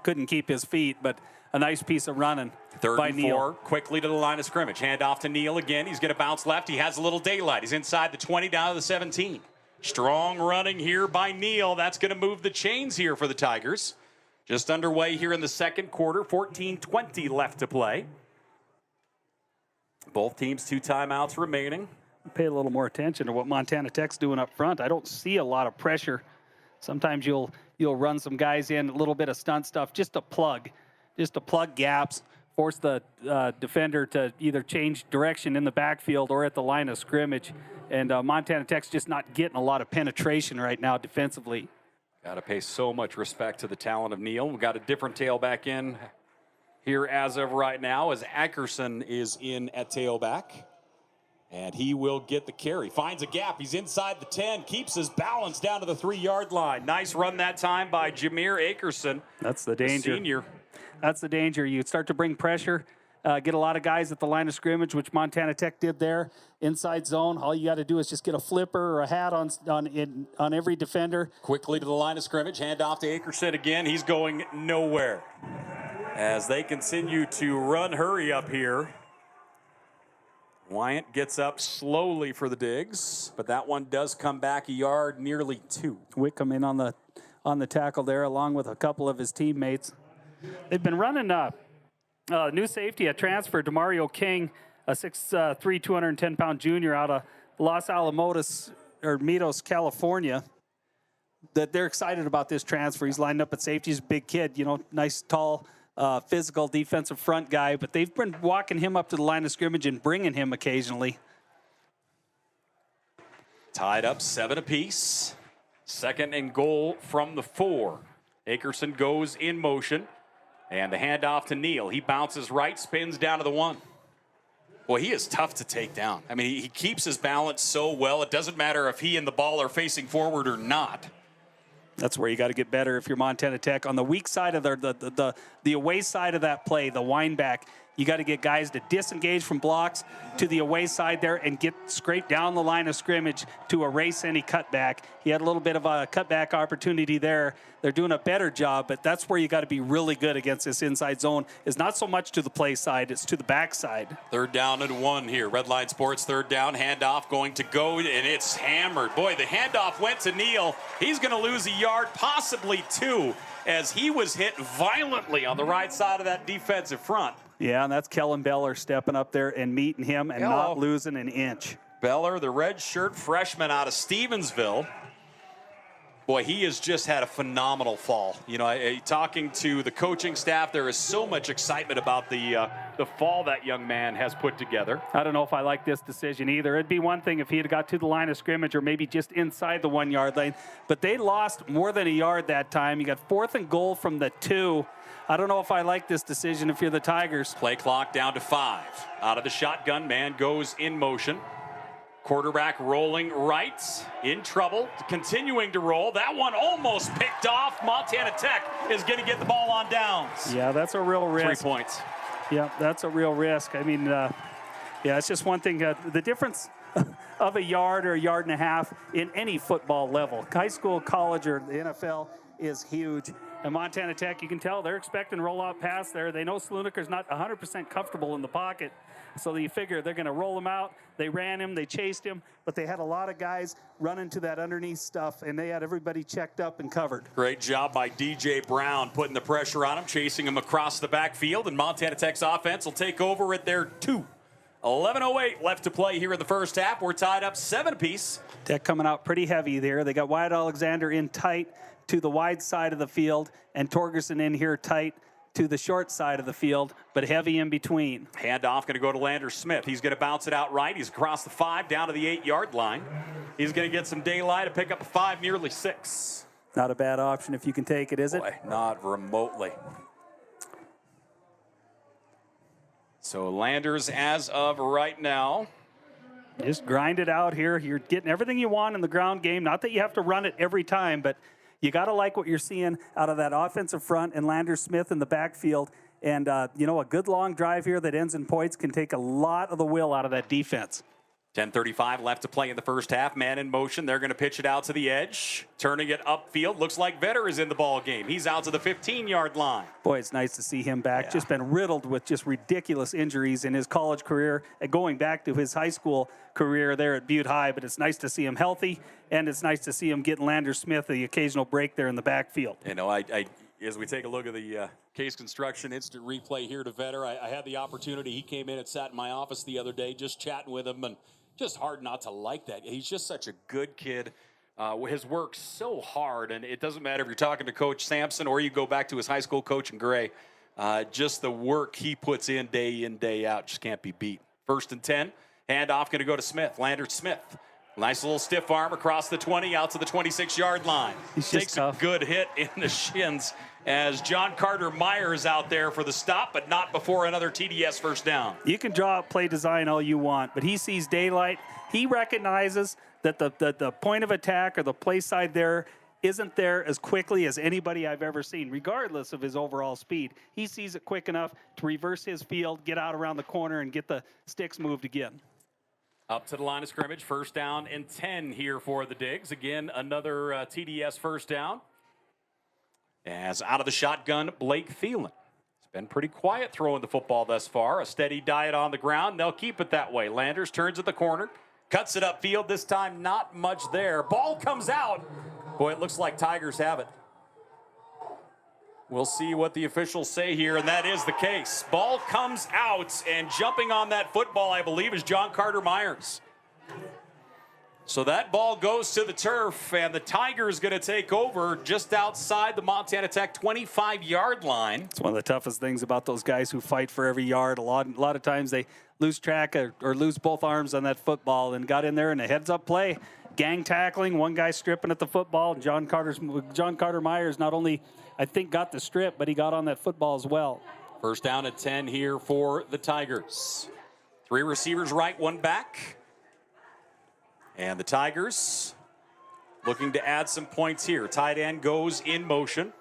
Couldn't keep his feet, but a nice piece of running Third by and Neal. 4, quickly to the line of scrimmage. Hand off to Neal again. He's going to bounce left. He has a little daylight. He's inside the 20, down to the 17. Strong running here by Neal. That's going to move the chains here for the Tigers. Just underway here in the second quarter. 14:20 left to play. Both teams 2 timeouts remaining. Pay a little more attention to what Montana Tech's doing up front. I don't see a lot of pressure. Sometimes you'll run some guys in, a little bit of stunt stuff, just to plug gaps, force the defender to either change direction in the backfield or at the line of scrimmage. And Montana Tech's just not getting a lot of penetration right now defensively. Got to pay so much respect to the talent of Neal. We've got a different tailback in here as of right now, as Ackerson is in at tailback. And he will get the carry. Finds a gap. He's inside the 10. Keeps his balance down to the 3-yard line. Nice run that time by Jameer Akerson. That's the danger. The senior. That's the danger. You start to bring pressure, get a lot of guys at the line of scrimmage, which Montana Tech did there. Inside zone, all you got to do is just get a flipper or a hat on every defender. Quickly to the line of scrimmage. Hand off to Akerson again. He's going nowhere. As they continue to run hurry up here. Wyant gets up slowly for the digs, but that one does come back a yard, nearly 2. Wickham in on the tackle there, along with a couple of his teammates. They've been running new safety, a transfer, DeMario King, a 6'3", 210-pound junior out of Los Alamos, or Mitos, California. That they're excited about this transfer. He's lined up at safety. He's a big kid, nice, tall, physical defensive front guy, but they've been walking him up to the line of scrimmage and bringing him occasionally. Tied up 7 apiece. 2nd and goal from the 4. Akerson goes in motion, and the handoff to Neal. He bounces right, spins down to the 1. Boy, he is tough to take down. I mean, he keeps his balance so well. It doesn't matter if he and the ball are facing forward or not. That's where you got to get better if you're Montana Tech. On the weak side of the away side of that play, the wind back, you got to get guys to disengage from blocks to the away side there and get scraped down the line of scrimmage to erase any cutback. He had a little bit of a cutback opportunity there. They're doing a better job, but that's where you got to be really good against this inside zone. It's not so much to the play side, it's to the back side. 3rd down and 1 here. Red Line Sports, 3rd down, handoff going to go, and it's hammered. Boy, the handoff went to Neal. He's going to lose a yard, possibly 2, as he was hit violently on the right side of that defensive front. Yeah, and that's Kellen Beller stepping up there and meeting him and not losing an inch. Beller, the red shirt freshman out of Stevensville. Boy, he has just had a phenomenal fall. Talking to the coaching staff, there is so much excitement about the fall that young man has put together. I don't know if I like this decision either. It'd be one thing if he had got to the line of scrimmage or maybe just inside the 1-yard line, but they lost more than a yard that time. You got 4th and goal from the 2. I don't know if I like this decision if you're the Tigers. Play clock down to 5. Out of the shotgun, man goes in motion. Quarterback rolling right, in trouble, continuing to roll. That one almost picked off. Montana Tech is going to get the ball on downs. Yeah, that's a real risk. 3 points. Yeah, that's a real risk. I mean, it's just one thing. The difference of a yard or a yard and a half in any football level, high school, college, or the NFL, is huge. And Montana Tech, you can tell they're expecting rollout pass there. They know Sluniker's not 100% comfortable in the pocket, so you figure they're going to roll him out. They ran him, they chased him, but they had a lot of guys running to that underneath stuff, and they had everybody checked up and covered. Great job by DJ Brown putting the pressure on him, chasing him across the backfield, and Montana Tech's offense will take over at their 2. 11:08 left to play here in the first half. We're tied up 7 apiece. Tech coming out pretty heavy there. They got Wyatt Alexander in tight to the wide side of the field, and Torgerson in here tight to the short side of the field, but heavy in between. Handoff going to go to Lander Smith. He's going to bounce it out right. He's across the 5, down to the 8-yard line. He's going to get some daylight to pick up a 5, nearly 6. Not a bad option if you can take it, is it? Boy, not remotely. So Landers, as of right now, just grind it out here. You're getting everything you want in the ground game. Not that you have to run it every time, but you got to like what you're seeing out of that offensive front and Lander Smith in the backfield. And, a good long drive here that ends in points can take a lot of the will out of that defense. 10:35 left to play in the first half. Man in motion. They're going to pitch it out to the edge. Turning it upfield. Looks like Vetter is in the ball game. He's out to the 15-yard line. Boy, it's nice to see him back. Yeah. Just been riddled with just ridiculous injuries in his college career and going back to his high school career there at Butte High. But it's nice to see him healthy, and it's nice to see him getting Landers Smith the occasional break there in the backfield. You know, as we take a look at the Case Construction instant replay here to Vetter, I had the opportunity. He came in and sat in my office the other day just chatting with him, and just hard not to like that. He's just such a good kid. His work's so hard, and it doesn't matter if you're talking to Coach Sampson or you go back to his high school coach in Gray. Just the work he puts in, day out, just can't be beat. 1st and 10, handoff going to go to Smith. Landers Smith. Nice little stiff arm across the 20, out to the 26-yard line. Takes a good hit in the shins as John Carter Myers out there for the stop, but not before another TDS first down. You can draw up play design all you want, but he sees daylight. He recognizes that the point of attack or the play side there isn't there as quickly as anybody I've ever seen, regardless of his overall speed. He sees it quick enough to reverse his field, get out around the corner, and get the sticks moved again. Up to the line of scrimmage, 1st down and 10 here for the Digs. Again, another TDS first down. As out of the shotgun, Blake Thielen. It's been pretty quiet throwing the football thus far. A steady diet on the ground. They'll keep it that way. Landers turns at the corner, cuts it upfield. This time, not much there. Ball comes out. Boy, it looks like Tigers have it. We'll see what the officials say here, and that is the case. Ball comes out, and jumping on that football, I believe, is John Carter Myers. So that ball goes to the turf, and the Tigers going to take over just outside the Montana Tech 25-yard line. It's one of the toughest things about those guys who fight for every yard. A lot of times they lose track or lose both arms on that football, and got in there in a heads-up play. Gang tackling, one guy stripping at the football. John Carter Myers not only, I think, got the strip, but he got on that football as well. 1st down at 10 here for the Tigers. 3 receivers right, 1 back. And the Tigers looking to add some points here. Tight end goes in motion.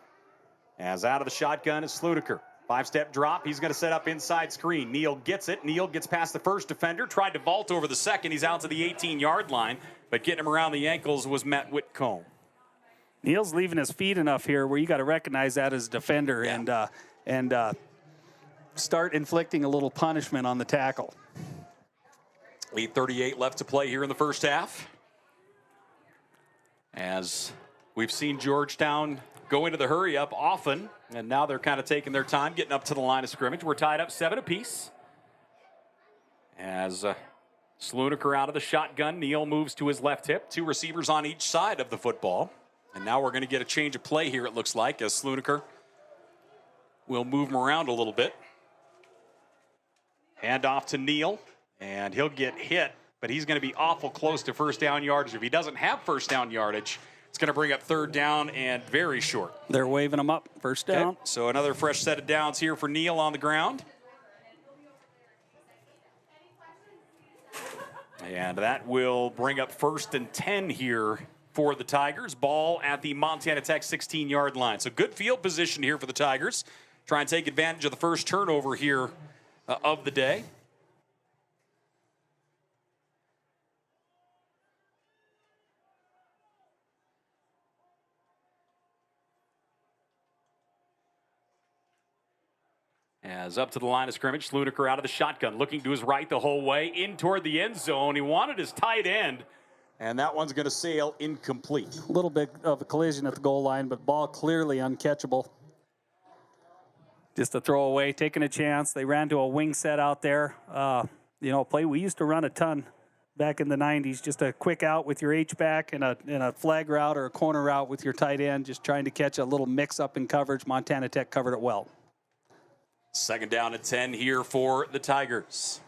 As out of the shotgun is Sludiker. 5-step drop. He's going to set up inside screen. Neal gets it. Neal gets past the first defender. Tried to vault over the second. He's out to the 18-yard line. But getting him around the ankles was Matt Whitcomb. Neal's leaving his feet enough here where you got to recognize that as a defender, yeah, and start inflicting a little punishment on the tackle. 8:38 left to play here in the first half. As we've seen Georgetown go into the hurry up often, and now they're kind of taking their time getting up to the line of scrimmage. We're tied up 7 apiece. As Sludiker out of the shotgun, Neal moves to his left hip. 2 receivers on each side of the football. And now we're going to get a change of play here, it looks like, as Sludiker will move him around a little bit. Hand off to Neal, and he'll get hit, but he's going to be awful close to first down yardage. If he doesn't have first down yardage, it's going to bring up 3rd down and very short. They're waving him up, first down. Okay. So another fresh set of downs here for Neal on the ground. And that will bring up 1st and 10 here for the Tigers. Ball at the Montana Tech 16-yard line. So good field position here for the Tigers. Try and take advantage of the first turnover here of the day. As up to the line of scrimmage, Sludiker out of the shotgun, looking to his right the whole way, in toward the end zone. He wanted his tight end, and that one's going to sail incomplete. A little bit of a collision at the goal line, but ball clearly uncatchable. Just a throwaway, taking a chance. They ran to a wing set out there. Play we used to run a ton back in the 90s. Just a quick out with your H-back and a flag route or a corner route with your tight end, just trying to catch a little mix-up in coverage. Montana Tech covered it well. 2nd down and 10 here for the Tigers.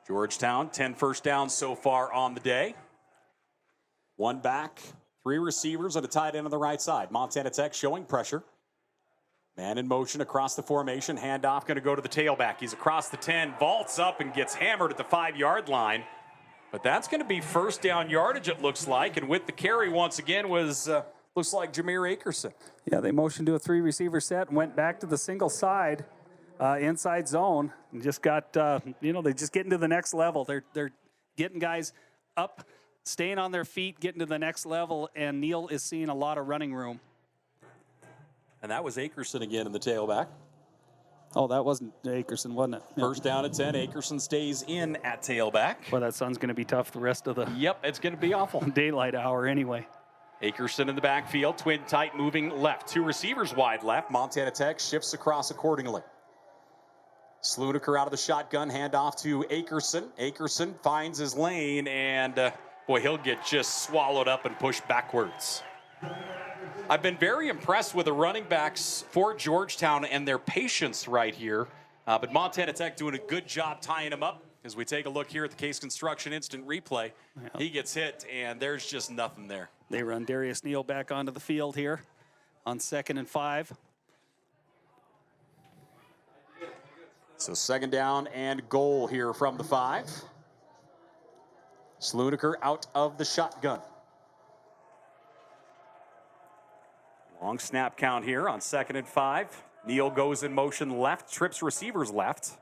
Georgetown, 10 first downs so far on the day. 1 back, 3 receivers, and a tight end on the right side. Montana Tech showing pressure. Man in motion across the formation. Handoff going to go to the tailback. He's across the 10, vaults up and gets hammered at the 5-yard line. But that's going to be first down yardage, it looks like. And with the carry once again was... looks like Jameer Akerson. Yeah, they motioned to a 3-receiver set and went back to the single side inside zone. And just got, they just getting to the next level. They're getting guys up, staying on their feet, getting to the next level, and Neil is seeing a lot of running room. And that was Akerson again in the tailback. Oh, that wasn't Akerson, wasn't it? First down at 10. Akerson stays in at tailback. Well, that sun's going to be tough the rest of the Yep, it's going to be awful. daylight hour anyway. Akerson in the backfield, twin tight moving left. Two receivers wide left. Montana Tech shifts across accordingly. Sluneker out of the shotgun, handoff to Akerson. Akerson finds his lane, and boy, he'll get just swallowed up and pushed backwards. I've been very impressed with the running backs for Georgetown and their patience right here. But Montana Tech doing a good job tying them up. As we take a look here at the Case Construction instant replay, he gets hit, and there's just nothing there. They run Darius Neal back onto the field here on 2nd and 5. So 2nd down and goal here from the 5. Sluneker out of the shotgun. Long snap count here on 2nd and 5. Neal goes in motion left, trips receivers left.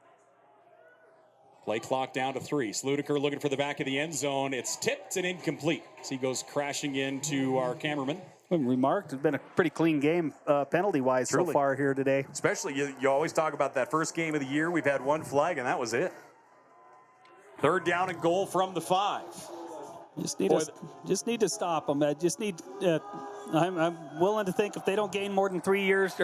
Play clock down to 3. Sluneker looking for the back of the end zone. It's tipped and incomplete. So he goes crashing into our cameraman. Remarked, it's been a pretty clean game penalty-wise so far here today. Especially, you always talk about that first game of the year. We've had one flag, and that was it. 3rd down and goal from the 5. Just need to stop them. I'm willing to think if they don't gain more than 3 yards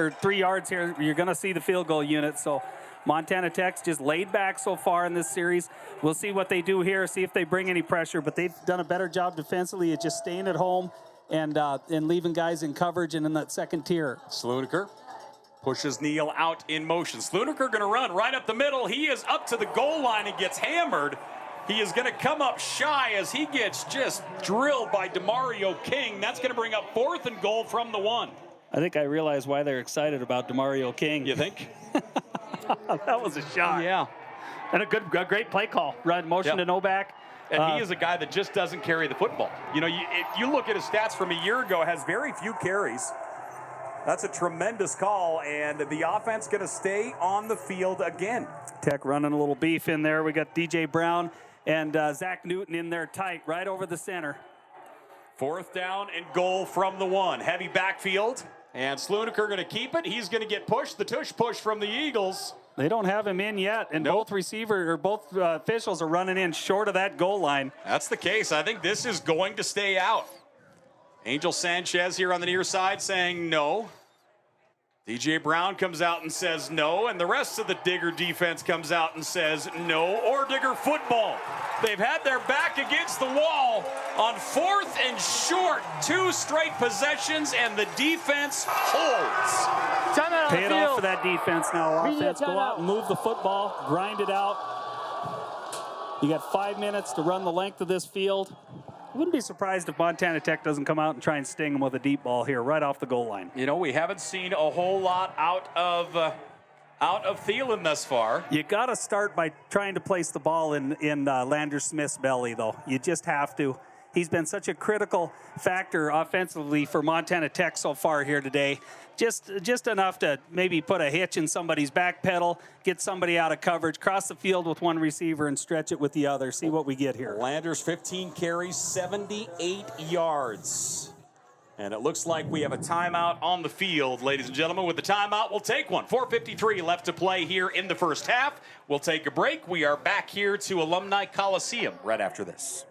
here, you're going to see the field goal unit. So Montana Tech's just laid back so far in this series. We'll see what they do here, see if they bring any pressure. But they've done a better job defensively at just staying at home and leaving guys in coverage and in that second tier. Sluneker pushes Neal out in motion. Sluneker going to run right up the middle. He is up to the goal line and gets hammered. He is going to come up shy as he gets just drilled by DeMario King. That's going to bring up 4th and goal from the 1. I think I realize why they're excited about DeMario King. You think? That was a shot. Yeah. And a great play call. Run motion to no back. And he is a guy that just doesn't carry the football. You know, if you look at his stats from a year ago, has very few carries. That's a tremendous call, and the offense going to stay on the field again. Tech running a little beef in there. We got DJ Brown and Zach Newton in there tight, right over the center. 4th down and goal from the 1. Heavy backfield, and Sluneker going to keep it. He's going to get pushed. The tush push from the Eagles. They don't have him in yet, and both officials are running in short of that goal line. That's the case. I think this is going to stay out. Angel Sanchez here on the near side saying no. DJ Brown comes out and says no, and the rest of the Digger defense comes out and says no, or Digger football. They've had their back against the wall on 4th and short, 2 straight possessions, and the defense holds. Pay it off for that defense now. Offense, go out and move the football, grind it out. You got 5 minutes to run the length of this field. I wouldn't be surprised if Montana Tech doesn't come out and try and sting them with a deep ball here, right off the goal line. You know, we haven't seen a whole lot out of Thielen thus far. You got to start by trying to place the ball in Lander Smith's belly, though. You just have to. He's been such a critical factor offensively for Montana Tech so far here today. Just enough to maybe put a hitch in somebody's back pedal, get somebody out of coverage, cross the field with one receiver and stretch it with the other. See what we get here. Landers 15 carries, 78 yards. And it looks like we have a timeout on the field, ladies and gentlemen. With the timeout, we'll take one. 4:53 left to play here in the first half. We'll take a break. We are back here to Alumni Coliseum right after this.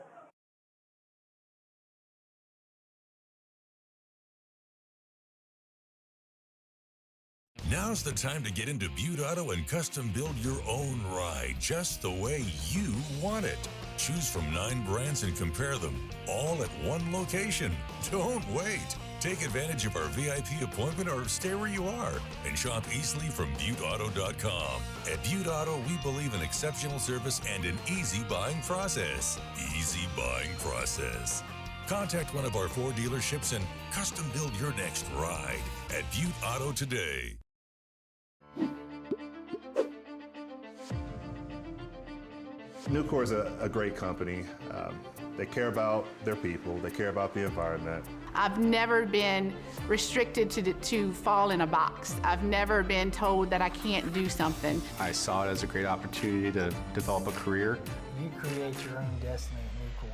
Now's the time to get into Butte Auto and custom build your own ride just the way you want it. Choose from 9 brands and compare them all at one location. Don't wait. Take advantage of our VIP appointment or stay where you are and shop easily from ButteAuto.com. At Butte Auto, we believe in exceptional service and an easy buying process. Easy buying process. Contact one of our 4 dealerships and custom build your next ride at Butte Auto today. Nucor is a great company. They care about their people. They care about the environment. I've never been restricted to fall in a box. I've never been told that I can't do something. I saw it as a great opportunity to develop a career. You create your own destiny at Nucor.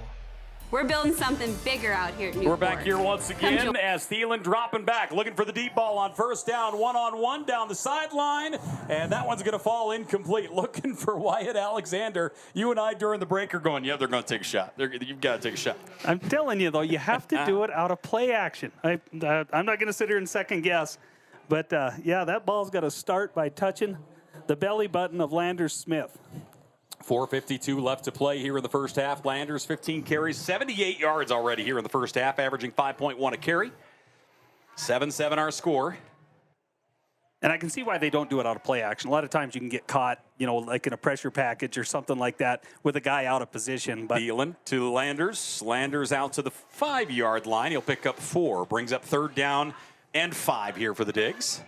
We're building something bigger out here at Newport. We're back here once again as Thielen dropping back, looking for the deep ball on first down, one-on-one down the sideline, and that one's going to fall incomplete. Looking for Wyatt Alexander. You and I during the break are going, yeah, they're going to take a shot. You've got to take a shot. I'm telling you, though, you have to do it out of play action. I'm not going to sit here and second guess, but yeah, that ball's got to start by touching the belly button of Landers Smith. 4:52 left to play here in the first half. Landers 15 carries, 78 yards already here in the first half, averaging 5.1 a carry. 7-7 our score. And I can see why they don't do it out of play action. A lot of times you can get caught, you know, like in a pressure package or something like that with a guy out of position. But Thielen to Landers. Landers out to the 5-yard line. He'll pick up 4. Brings up 3rd down and 5 here for the Digs.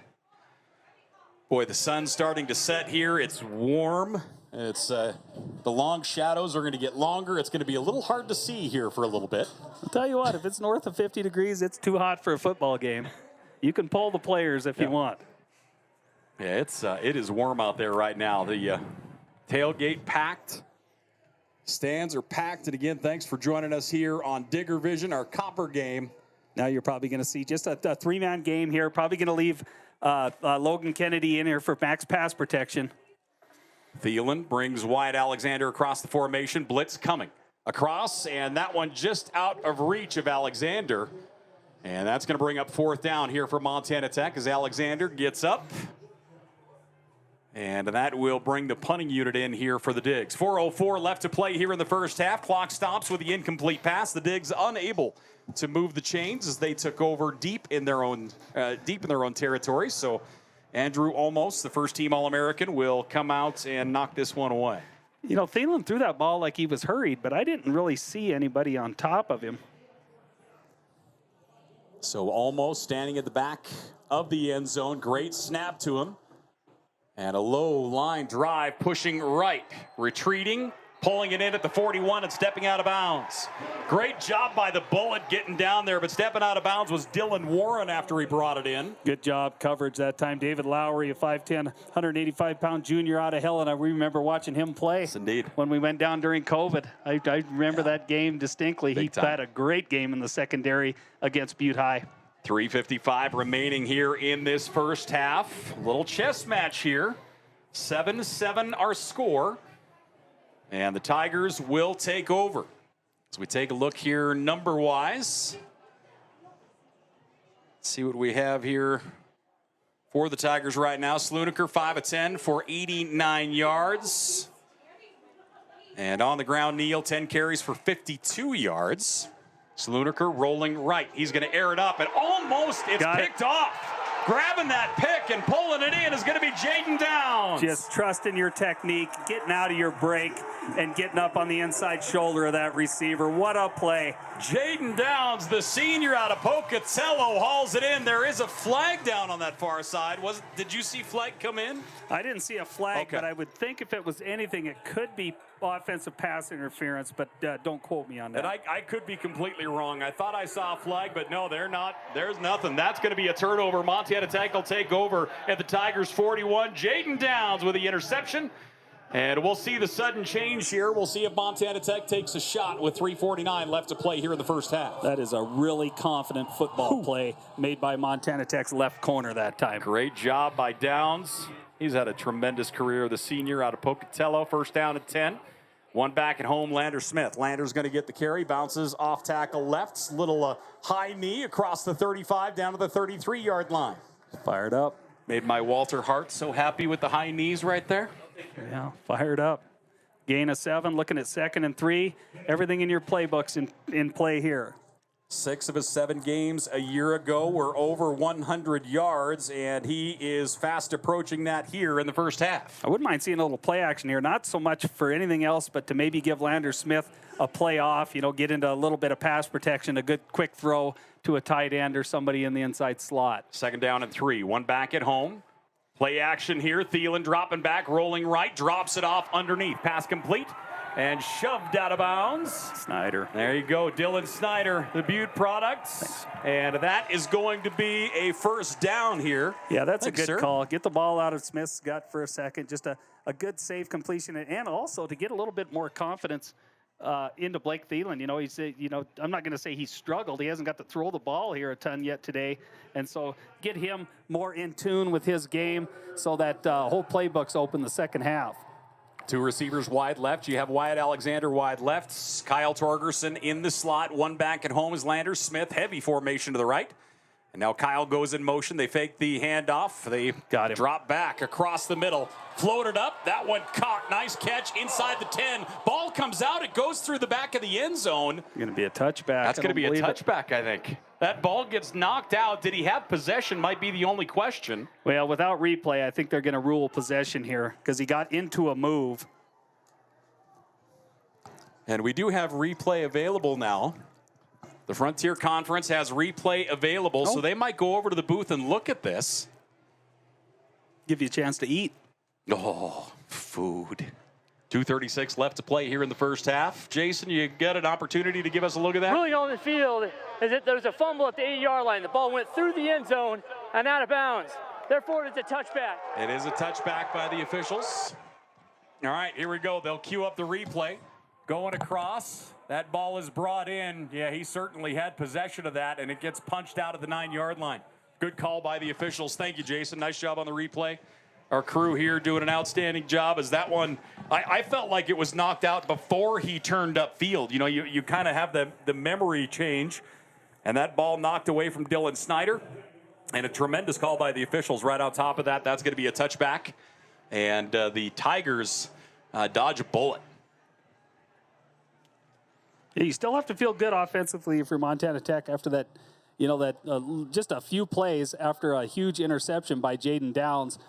Boy, the sun's starting to set here. It's warm. It's the long shadows are going to get longer. It's going to be a little hard to see here for a little bit. I'll tell you what, if it's north of 50 degrees, it's too hot for a football game. You can pull the players if you want. Yeah, it is warm out there right now. The tailgate packed. Stands are packed. And again, thanks for joining us here on Digger Vision, our Copper game. Now you're probably going to see just a 3-man game here. Probably going to leave Logan Kennedy in here for max pass protection. Thielen brings Wyatt Alexander across the formation. Blitz coming across, and that one just out of reach of Alexander. And that's going to bring up 4th down here for Montana Tech as Alexander gets up. And that will bring the punting unit in here for the Digs. 4:04 left to play here in the first half. Clock stops with the incomplete pass. The Digs unable to move the chains as they took over deep in their own territory. So Andrew Olmos, the first-team All-American, will come out and knock this one away. You know, Thielen threw that ball like he was hurried, but I didn't really see anybody on top of him. So Olmos standing at the back of the end zone. Great snap to him. And a low line drive pushing right. Retreating, pulling it in at the 41 and stepping out of bounds. Great job by the Bullet getting down there, but stepping out of bounds was Dylan Warren after he brought it in. Good job coverage that time. David Lowry, a 5'10", 185-pound junior out of Helen. I remember watching him play. Yes, indeed. When we went down during COVID. I remember that game distinctly. Big He time. had a great game in the secondary against Butte High. 3:55 remaining here in this first half. Little chess match here. 7-7 our score. And the Tigers will take over. As we take a look here number-wise. Let's see what we have here for the Tigers right now. Sluniker 5 of 10 for 89 yards. And on the ground, Neal 10 carries for 52 yards. Sluniker rolling right. He's going to air it up, and almost it's picked off. Grabbing that pick and pulling it in is going to be Jaden Downs. Just trusting your technique, getting out of your break, and getting up on the inside shoulder of that receiver. What a play. Jaden Downs, the senior out of Pocatello, hauls it in. There is a flag down on that far side. Did you see flag come in? I didn't see a flag, but I would think if it was anything, it could be offensive pass interference, but don't quote me on that. And I could be completely wrong. I thought I saw a flag, but no, they're not. There's nothing. That's going to be a turnover. Montana Tech will take over at the Tigers 41. Jaden Downs with the interception. And we'll see the sudden change here. We'll see if Montana Tech takes a shot with 3:49 left to play here in the first half. That is a really confident football play made by Montana Tech's left corner that time. Great job by Downs. He's had a tremendous career, the senior out of Pocatello. First down at 10. One back at home, Lander Smith. Lander's going to get the carry, bounces off tackle left. Little high knee across the 35 down to the 33-yard line. Fired up. Made my Walter Hart so happy with the high knees right there. Yeah, fired up. Gain of 7, looking at 2nd and 3. Everything in your playbook's in play here. 6 of his 7 games a year ago were over 100 yards, and he is fast approaching that here in the first half. I wouldn't mind seeing a little play action here, not so much for anything else, but to maybe give Lander Smith a play off, you know, get into a little bit of pass protection, a good quick throw to a tight end or somebody in the inside slot. 2nd down and 3, one back at home. Play action here. Thielen dropping back, rolling right, drops it off underneath. Pass complete and shoved out of bounds. Snyder. There you go, Dylan Snyder, the Butte product. And that is going to be a first down here. Yeah, that's Thanks, a good sir. call. Get the ball out of Smith's gut for a second. Just a good safe completion, and also to get a little bit more confidence into Blake Thielen. You know, I'm not going to say he struggled. He hasn't got to throw the ball here a ton yet today. And so get him more in tune with his game so that whole playbook's open the second half. Two receivers wide left. You have Wyatt Alexander wide left. Kyle Torgerson in the slot. One back at home is Landers Smith. Heavy formation to the right. And now Kyle goes in motion. They fake the handoff. They got him. Drop back across the middle. Floated up. That one caught. Nice catch inside the 10. Ball comes out. It goes through the back of the end zone. Going to be a touchback. That's going to be a touchback, I think. That ball gets knocked out. Did he have possession? Might be the only question. Well, without replay, I think they're going to rule possession here because he got into a move. And we do have replay available now. The Frontier Conference has replay available, so they might go over to the booth and look at this. Give you a chance to eat. Oh, food. 2:36 left to play here in the first half. Jason, you got an opportunity to give us a look at that? Ruling on the field is that there was a fumble at the 8-yard line. The ball went through the end zone and out of bounds. Therefore, it's a touchback. It is a touchback by the officials. All right, here we go. They'll cue up the replay. Going across. That ball is brought in. Yeah, he certainly had possession of that, and it gets punched out of the 9-yard line. Good call by the officials. Thank you, Jason. Nice job on the replay. Our crew here doing an outstanding job. As that one, I felt like it was knocked out before he turned upfield. You know, you kind of have the memory change, and that ball knocked away from Dylan Snyder. And a tremendous call by the officials right on top of that. That's going to be a touchback. And the Tigers dodge a bullet. Yeah, you still have to feel good offensively for Montana Tech after that, just a few plays after a huge interception by Jaden Downs.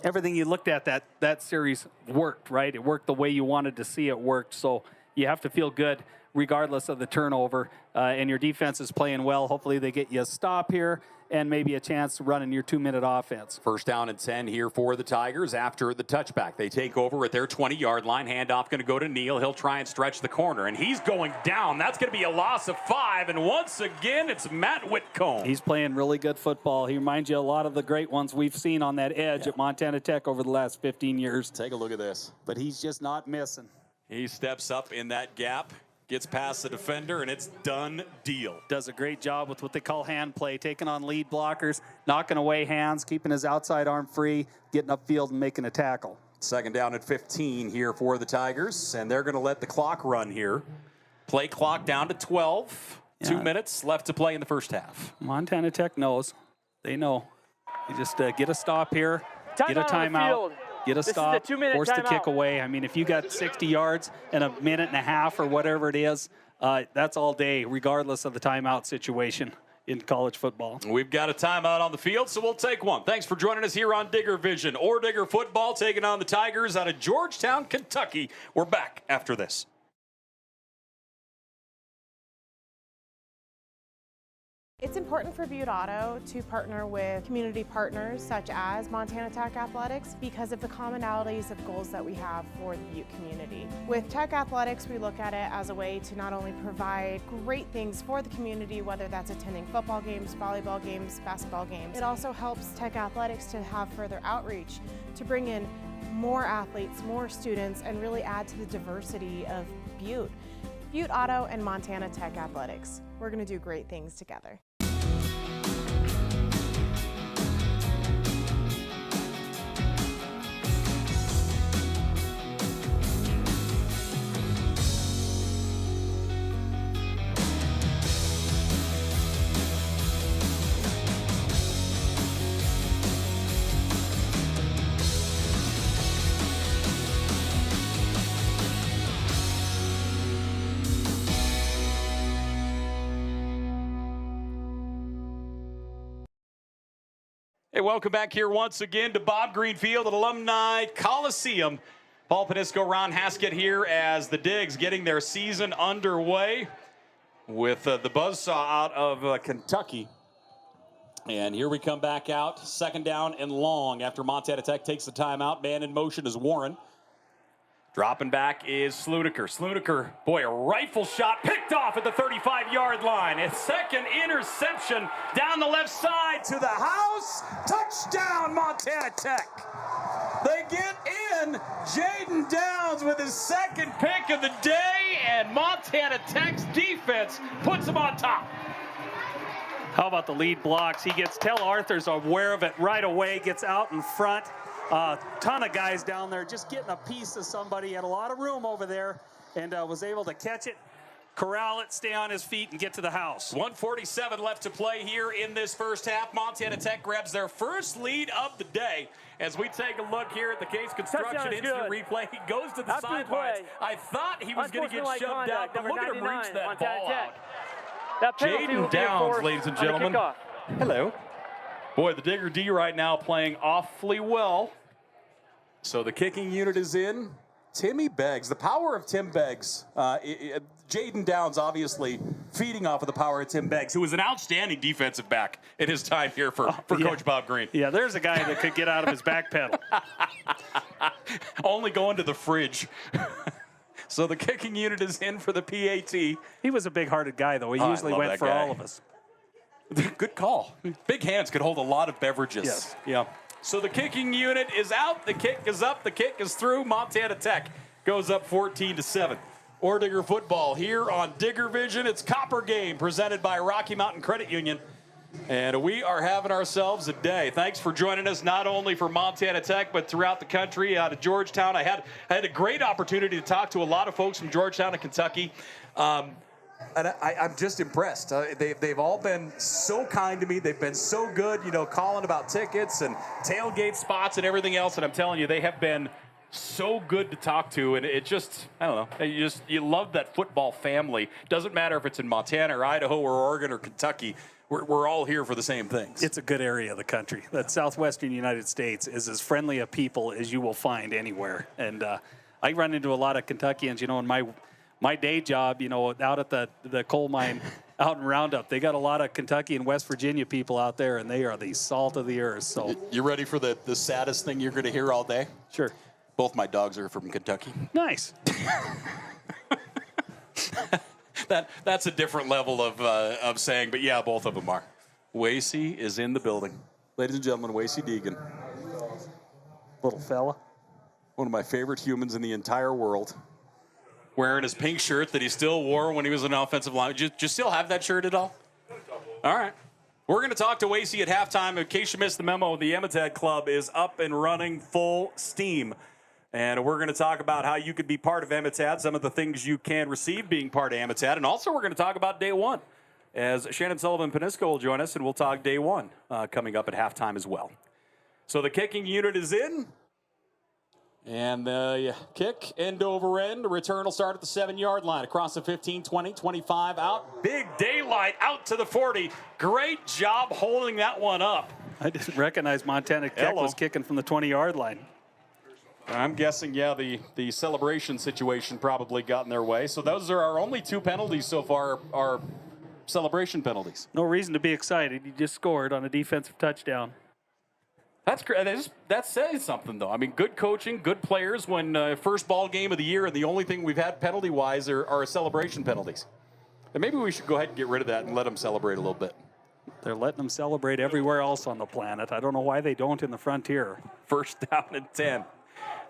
Everything you looked at that series worked, right? It worked the way you wanted to see it worked. So you have to feel good regardless of the turnover. And your defense is playing well. Hopefully they get you a stop here and maybe a chance to run in your 2-minute offense. First down and 10 here for the Tigers after the touchback. They take over at their 20-yard line. Handoff going to go to Neal. He'll try and stretch the corner, and he's going down. That's going to be a loss of 5, and once again, it's Matt Whitcomb. He's playing really good football. He reminds you a lot of the great ones we've seen on that edge at Montana Tech over the last 15 years. Take a look at this. But he's just not missing. He steps up in that gap. Gets past the defender, and it's done deal. Does a great job with what they call hand play, taking on lead blockers, knocking away hands, keeping his outside arm free, getting upfield and making a tackle. Second down at 15 here for the Tigers, and they're going to let the clock run here. Play clock down to 12. Yeah. 2 minutes left to play in the first half. Montana Tech knows. They know. You just get a stop here, get a timeout. Get a stop, force the kick away. I mean, if you got 60 yards in a minute and a half or whatever it is, that's all day, regardless of the timeout situation in college football. We've got a timeout on the field, so we'll take one. Thanks for joining us here on Digger Vision. Or Digger Football taking on the Tigers out of Georgetown, Kentucky. We're back after this. It's important for Butte Auto to partner with community partners such as Montana Tech Athletics because of the commonalities of goals that we have for the Butte community. With Tech Athletics, we look at it as a way to not only provide great things for the community, whether that's attending football games, volleyball games, basketball games. It also helps Tech Athletics to have further outreach, to bring in more athletes, more students, and really add to the diversity of Butte. Butte Auto and Montana Tech Athletics. We're going to do great things together. Hey, welcome back here once again to Bob Greenfield at Alumni Coliseum. Paul Panisco, Ron Haskett here as the Digs getting their season underway with the buzzsaw out of Kentucky. And here we come back out, second down and long after Montana Tech takes the timeout. Man in motion is Warren. Dropping back is Sludiker. Sludiker, boy, a rifle shot picked off at the 35-yard line. A second interception down the left side to the house. Touchdown, Montana Tech. They get in. Jaden Downs with his second pick of the day, and Montana Tech's defense puts him on top. How about the lead blocks? He gets, Tel Arthur's aware of it right away, gets out in front. Ton of guys down there just getting a piece of somebody. Had a lot of room over there and was able to catch it, corral it, stay on his feet, and get to the house. 1:47 left to play here in this first half. Montana Tech grabs their first lead of the day. As we take a look here at the Case Construction instant replay, he goes to the sidelines. I thought he was going to get shoved out, but look at him reach that ball out. Jaden Downs, ladies and gentlemen. Hello. Boy, the Digger D right now playing awfully well. So the kicking unit is in. Timmy Beggs, the power of Tim Beggs. Jaden Downs obviously feeding off of the power of Tim Beggs, who was an outstanding defensive back in his time here for Coach Bob Green. Yeah, there's a guy that could get out of his back pedal. Only going to the fridge. So the kicking unit is in for the PAT. He was a big-hearted guy, though. He usually went for all of us. Good call. Big hands could hold a lot of beverages. Yes. Yeah. So the kicking unit is out. The kick is up. The kick is through. Montana Tech goes up 14-7. Or Digger football here on Digger Vision. It's Copper Game presented by Rocky Mountain Credit Union. And we are having ourselves a day. Thanks for joining us, not only for Montana Tech, but throughout the country, out of Georgetown. I had a great opportunity to talk to a lot of folks from Georgetown and Kentucky. And I'm just impressed. They've all been so kind to me. They've been so good, calling about tickets and tailgate spots and everything else. And I'm telling you, they have been so good to talk to. And it just, I don't know, you love that football family. Doesn't matter if it's in Montana or Idaho or Oregon or Kentucky. We're all here for the same things. It's a good area of the country. That southwestern United States is as friendly a people as you will find anywhere. And I run into a lot of Kentuckians, in my day job, out at the coal mine out in Roundup. They got a lot of Kentucky and West Virginia people out there, and they are the salt of the earth. So you ready for the saddest thing you're going to hear all day? Sure. Both my dogs are from Kentucky. Nice. That's a different level of saying, but yeah, both of them are. Wasey is in the building. Ladies and gentlemen, Wasey Deegan. Little fella. One of my favorite humans in the entire world. Wearing his pink shirt that he still wore when he was an offensive line. Do you still have that shirt at all? All right. We're going to talk to Wasey at halftime. In case you missed the memo, the Emetad Club is up and running full steam. And we're going to talk about how you could be part of Emetad, some of the things you can receive being part of Emetad. And also we're going to talk about day one, as Shannon Sullivan-Panisco will join us, and we'll talk day one coming up at halftime as well. So the kicking unit is in. And kick, end over end. Return will start at the 7-yard line. Across the 15, 20, 25 out. Big daylight out to the 40. Great job holding that one up. I didn't recognize Montana Tech was kicking from the 20-yard line. I'm guessing, the celebration situation probably got in their way. So those are our only 2 penalties so far, are celebration penalties. No reason to be excited. You just scored on a defensive touchdown. That's great. That says something, though. I mean, good coaching, good players. When first ball game of the year, and the only thing we've had penalty-wise are celebration penalties. And maybe we should go ahead and get rid of that and let them celebrate a little bit. They're letting them celebrate everywhere else on the planet. I don't know why they don't in the Frontier. First down and 10.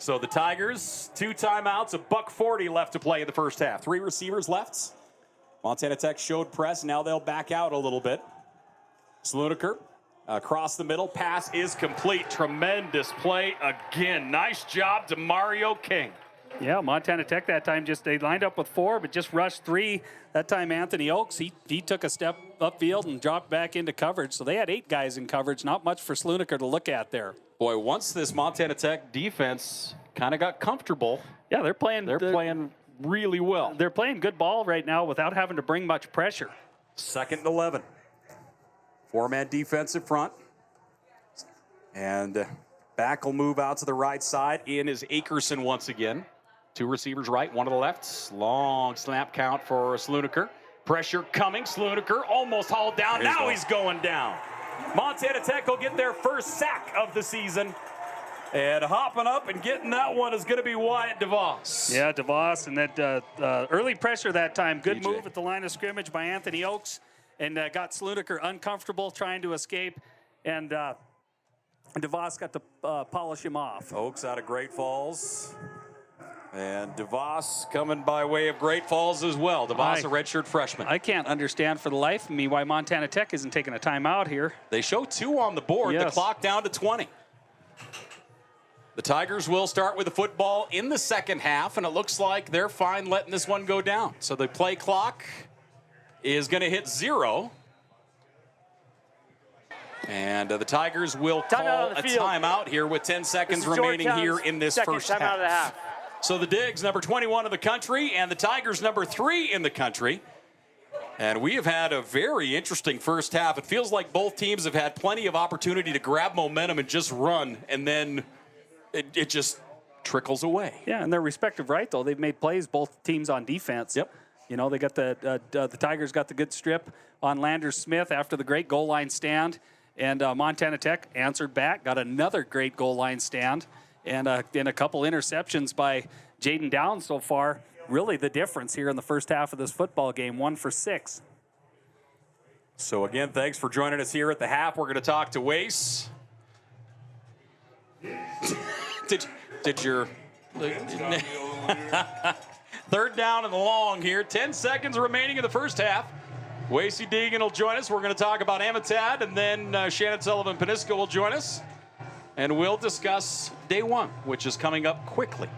So the Tigers, 2 timeouts, $1:40 left to play in the first half. 3 receivers left. Montana Tech showed press. Now they'll back out a little bit. Sludiker. Across the middle, pass is complete. Tremendous play again. Nice job to Mario King. Yeah, Montana Tech that time they lined up with 4, but just rushed 3. That time Anthony Oakes, he took a step upfield and dropped back into coverage. So they had 8 guys in coverage, not much for Sludiker to look at there. Boy, once this Montana Tech defense kind of got comfortable. Yeah, they're playing really well. They're playing good ball right now without having to bring much pressure. 2nd and 11. 4-man defensive front. And back will move out to the right side. In is Akerson once again. 2 receivers right, 1 to the left. Long snap count for Sludiker. Pressure coming. Sludiker almost hauled down. Now he's going down. Montana Tech will get their first sack of the season. And hopping up and getting that one is going to be Wyatt DeVos. Yeah, DeVos, and that early pressure that time. Good move at the line of scrimmage by Anthony Oakes, and got Sludiker uncomfortable trying to escape, and DeVos got to polish him off. Oakes out of Great Falls. And DeVos coming by way of Great Falls as well. DeVos, a redshirt freshman. I can't understand for the life of me why Montana Tech isn't taking a timeout here. They show 2 on the board. Yes. The clock down to 20. The Tigers will start with the football in the second half, and it looks like they're fine letting this one go down. So the play clock is going to hit 0. And the Tigers will call a timeout here with 10 seconds remaining here in this first half. So the Digs, number 21 in the country, and the Tigers, number 3 in the country. And we have had a very interesting first half. It feels like both teams have had plenty of opportunity to grab momentum and just run, and then it just trickles away. Yeah, in their respective right, though, they've made plays, both teams on defense. Yep. You know, they got the Tigers got the good strip on Landers Smith after the great goal line stand, and Montana Tech answered back, got another great goal line stand, and a couple interceptions by Jaden Downs so far. Really the difference here in the first half of this football game, 1 for 6. So again, thanks for joining us here at the half. We're going to talk to Wace. Did your third down and long here. 10 seconds remaining in the first half. Wace Deegan will join us. We're going to talk about Amitad, and then Shannon Sullivan-Peniska will join us. And we'll discuss day 1, which is coming up quickly.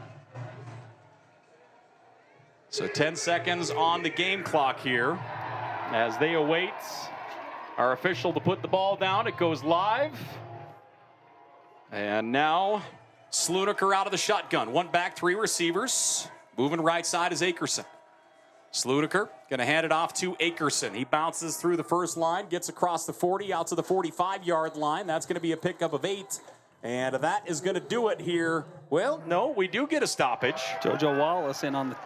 So 10 seconds on the game clock here as they await our official to put the ball down. It goes live. And now Sludiker out of the shotgun. 1 back, 3 receivers. Moving right side is Akerson. Sludiker going to hand it off to Akerson. He bounces through the first line, gets across the 40, out to the 45-yard line. That's going to be a pickup of 8. And that is going to do it here. Well, no, we do get a stoppage. JoJo Wallace in on the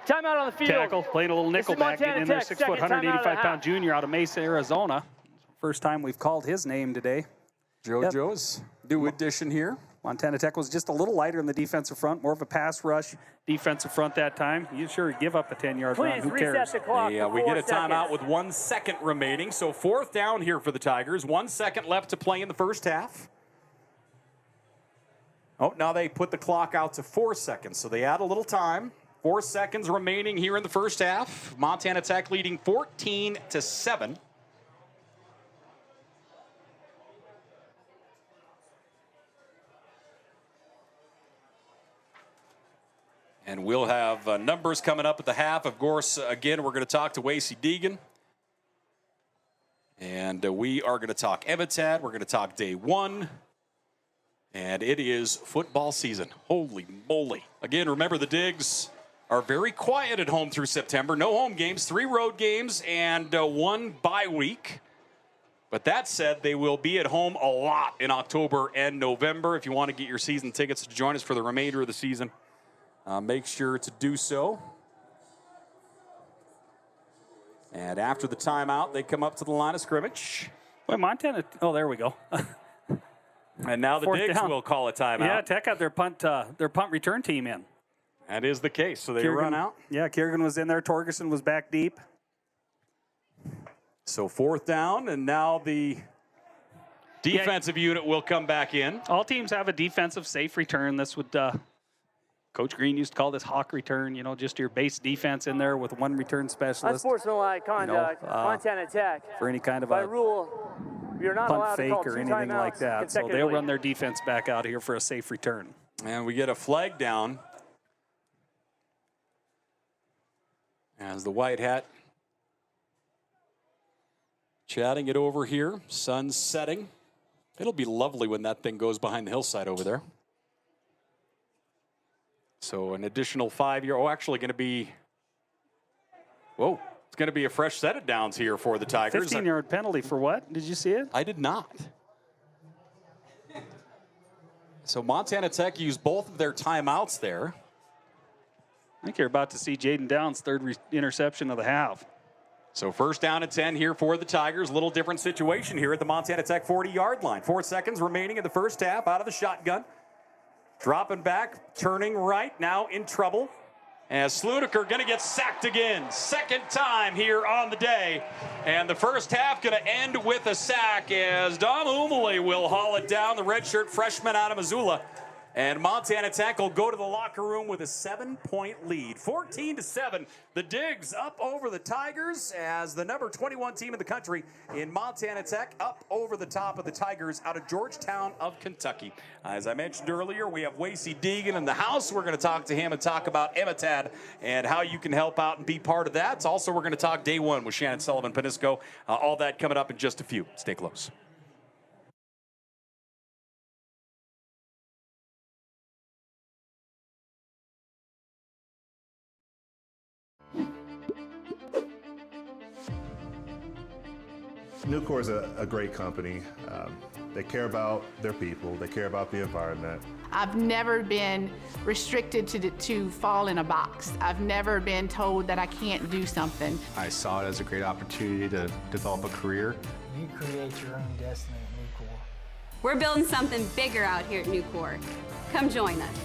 timeout on the field. tackle, played a little nickelback, getting in there, 6 foot, 185-pound junior out of Mesa, Arizona. First time we've called his name today. JoJo's new addition here. Montana Tech was just a little lighter in the defensive front, more of a pass rush defensive front that time. You sure give up a 10-yard run. Who cares? The clock yeah, we get a timeout with 1 second remaining. So 4th down here for the Tigers. 1 second left to play in the first half. Oh, now they put the clock out to 4 seconds. So they add a little time. 4 seconds remaining here in the first half. Montana Tech leading 14-7. And we'll have numbers coming up at the half. Of course, again, we're going to talk to Wace Deegan. And we are going to talk Amitad. We're going to talk day 1. And it is football season. Holy moly. Again, remember the Digs are very quiet at home through September. No home games, 3 road games, and 1 bye week. But that said, they will be at home a lot in October and November. If you want to get your season tickets to join us for the remainder of the season, make sure to do so. And after the timeout, they come up to the line of scrimmage. Well, Montana, oh, there we go. And now the Digs will call a timeout. Yeah, Tech had their punt return team in. That is the case, so they run out. Yeah, Kiergan was in there. Torgerson was back deep. So 4th down, and now the defensive unit will come back in. All teams have a defensive safe return. This would, Coach Green used to call this hawk return, you know, just your base defense in there with 1 return specialist. Unsportsmanlike conduct, Montana Tech. For any kind of by rule, you're not allowed punt to call fake or 2 anything like that. So they'll run their defense back out here for a safe return. And we get a flag down as the white hat chatting it over here. Sun's setting. It'll be lovely when that thing goes behind the hillside over there. So an additional 5-year, actually going to be, it's going to be a fresh set of downs here for the Tigers. 15-yard penalty for what? Did you see it? I did not. So Montana Tech used both of their timeouts there. I think you're about to see Jaden Downs' 3rd interception of the half. So 1st down and 10 here for the Tigers. Little different situation here at the Montana Tech 40-yard line. 4 seconds remaining in the first half out of the shotgun. Dropping back, turning right, now in trouble. As Sludiker going to get sacked again. Second time here on the day. And the first half going to end with a sack as Dom Umale will haul it down, the redshirt freshman out of Missoula. And Montana Tech will go to the locker room with a 7-point lead. 14-7, the Digs up over the Tigers as the number 21 team in the country in Montana Tech up over the top of the Tigers out of Georgetown of Kentucky. As I mentioned earlier, we have Wasey Deegan in the house. We're going to talk to him and talk about Emetad and how you can help out and be part of that. Also, we're going to talk day one with Shannon Sullivan-Panisco. All that coming up in just a few. Stay close. Nucor is a great company. They care about their people. They care about the environment. I've never been restricted to fall in a box. I've never been told that I can't do something. I saw it as a great opportunity to develop a career. You create your own destiny at Nucor. We're building something bigger out here at Nucor. Come join us.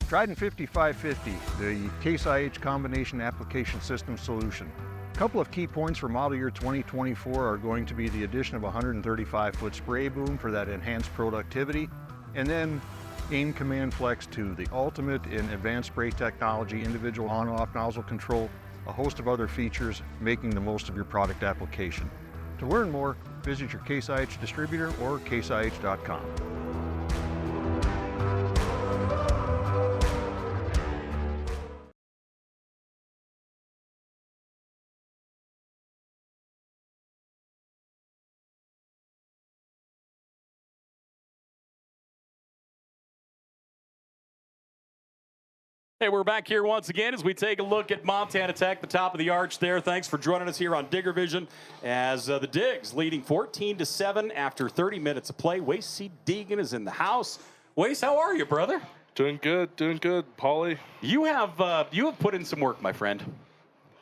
Trident 5550, the Case IH Combination Application System Solution. A couple of key points for model year 2024 are going to be the addition of a 135-foot spray boom for that enhanced productivity, and then AIM Command Flex 2, the ultimate in advanced spray technology, individual on-off nozzle control, a host of other features, making the most of your product application. To learn more, visit your Case IH distributor or caseih.com. Hey, we're back here once again as we take a look at Montana Tech, the top of the arch there. Thanks for joining us here on Digger Vision as the Digs leading 14-7 after 30 minutes of play. Wasey Deegan is in the house. Wace, how are you, brother? Doing good, Paulie. You have put in some work, my friend.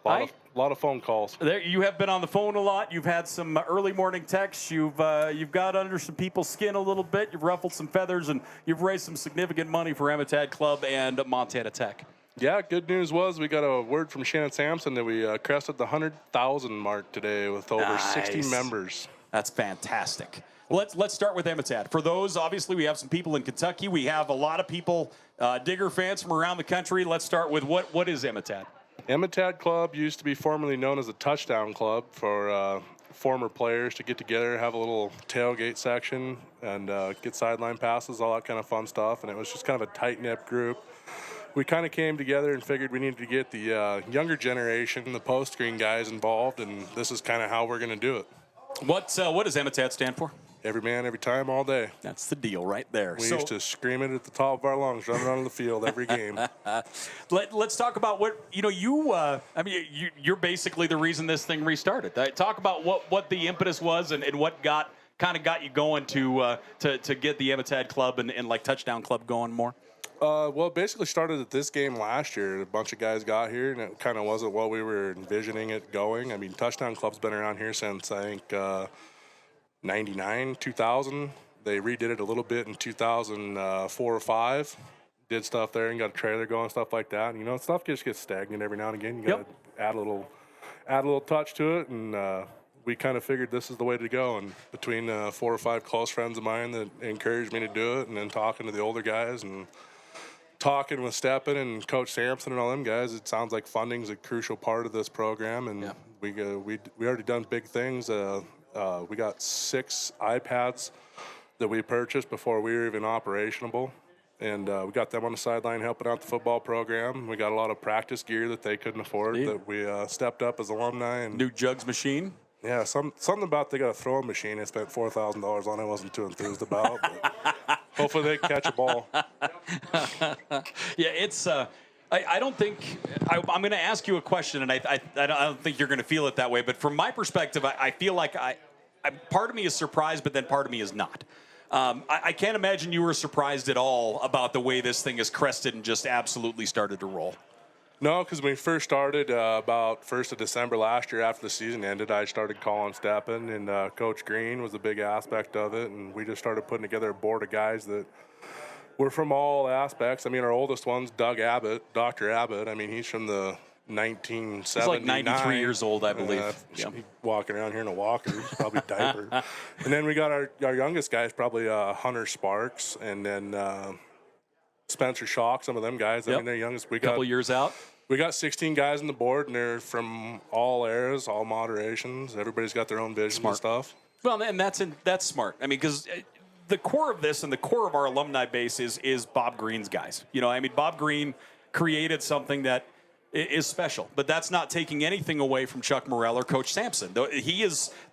A lot of phone calls. There, you have been on the phone a lot. You've had some early morning texts. You've got under some people's skin a little bit. You've ruffled some feathers, and you've raised some significant money for Emetad Club and Montana Tech. Yeah, good news was we got a word from Shannon Sampson that we crested the 100,000 mark today with over 60 members. That's fantastic. Well, let's start with Emetad. For those, obviously, we have some people in Kentucky. We have a lot of people, Digger fans from around the country. Let's start with what is Emetad? Emetad Club used to be formerly known as a touchdown club for former players to get together, have a little tailgate section, and get sideline passes, all that kind of fun stuff. And it was just kind of a tight-knit group. We kind of came together and figured we needed to get the younger generation, the post-screen guys involved, and this is kind of how we're going to do it. What does Emetad stand for? Every man, every time, all day. That's the deal right there. We used to scream it at the top of our lungs, running on the field every game. Let's talk about what, you're basically the reason this thing restarted. Talk about what the impetus was and what got you going to get the Emetad Club and like Touchdown Club going more. Well, it basically started at this game last year. A bunch of guys got here, and it kind of wasn't what we were envisioning it going. I mean, Touchdown Club's been around here since, I think, 99, 2000. They redid it a little bit in 2004 or 5. Did stuff there and got a trailer going, stuff like that. And, stuff just gets stagnant every now and again. You got to add a little touch to it, and we kind of figured this is the way to go. And between 4 or 5 close friends of mine that encouraged me to do it, and then talking to the older guys and talking with Steppen and Coach Sampson and all them guys, it sounds like funding's a crucial part of this program. And we already done big things. We got 6 iPads that we purchased before we were even operationable. And we got them on the sideline helping out the football program. We got a lot of practice gear that they couldn't afford that we stepped up as alumni. And new jugs machine? Yeah, something about they got a throwing machine they spent $4,000 on I wasn't too enthused about. But hopefully they catch a ball. Yeah, it's I don't think I'm going to ask you a question, and I don't think you're going to feel it that way. But from my perspective, I feel like part of me is surprised, but then part of me is not. I can't imagine you were surprised at all about the way this thing has crested and just absolutely started to roll. No, because when we first started about 1st of December last year after the season ended, I started calling stepping, and Coach Green was a big aspect of it, and we just started putting together a board of guys that were from all aspects. I mean, our oldest one's Doug Abbott, Dr. Abbott. I mean, he's from the 1979. He's like 93 years old, I believe. Yep. Walking around here in a walker, he's probably diaper. And then we got our youngest guys, probably Hunter Sparks, and then Spencer Schock, some of them guys. I mean, they're youngest. We got couple years out. We got 16 guys on the board, and they're from all eras, all moderations. Everybody's got their own vision and stuff. Well, and that's smart. I mean, because the core of this and the core of our alumni base is Bob Green's guys. You know, I mean, Bob Green created something that is special, but that's not taking anything away from Chuck Morrell or Coach Sampson.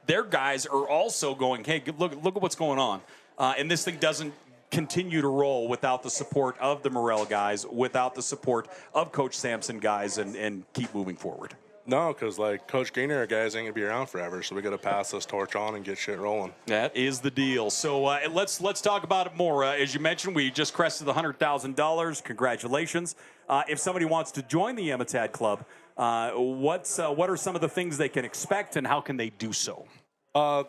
Their guys are also going, hey, look at what's going on. And this thing doesn't continue to roll without the support of the Morrell guys, without the support of Coach Sampson guys, and keep moving forward. No, because like Coach Green era guys ain't gonna be around forever, so we got to pass this torch on and get shit rolling. That is the deal. So let's talk about it more. As you mentioned, we just crested the $100,000. Congratulations! If somebody wants to join the Emetad Club, what are some of the things they can expect, and how can they do so?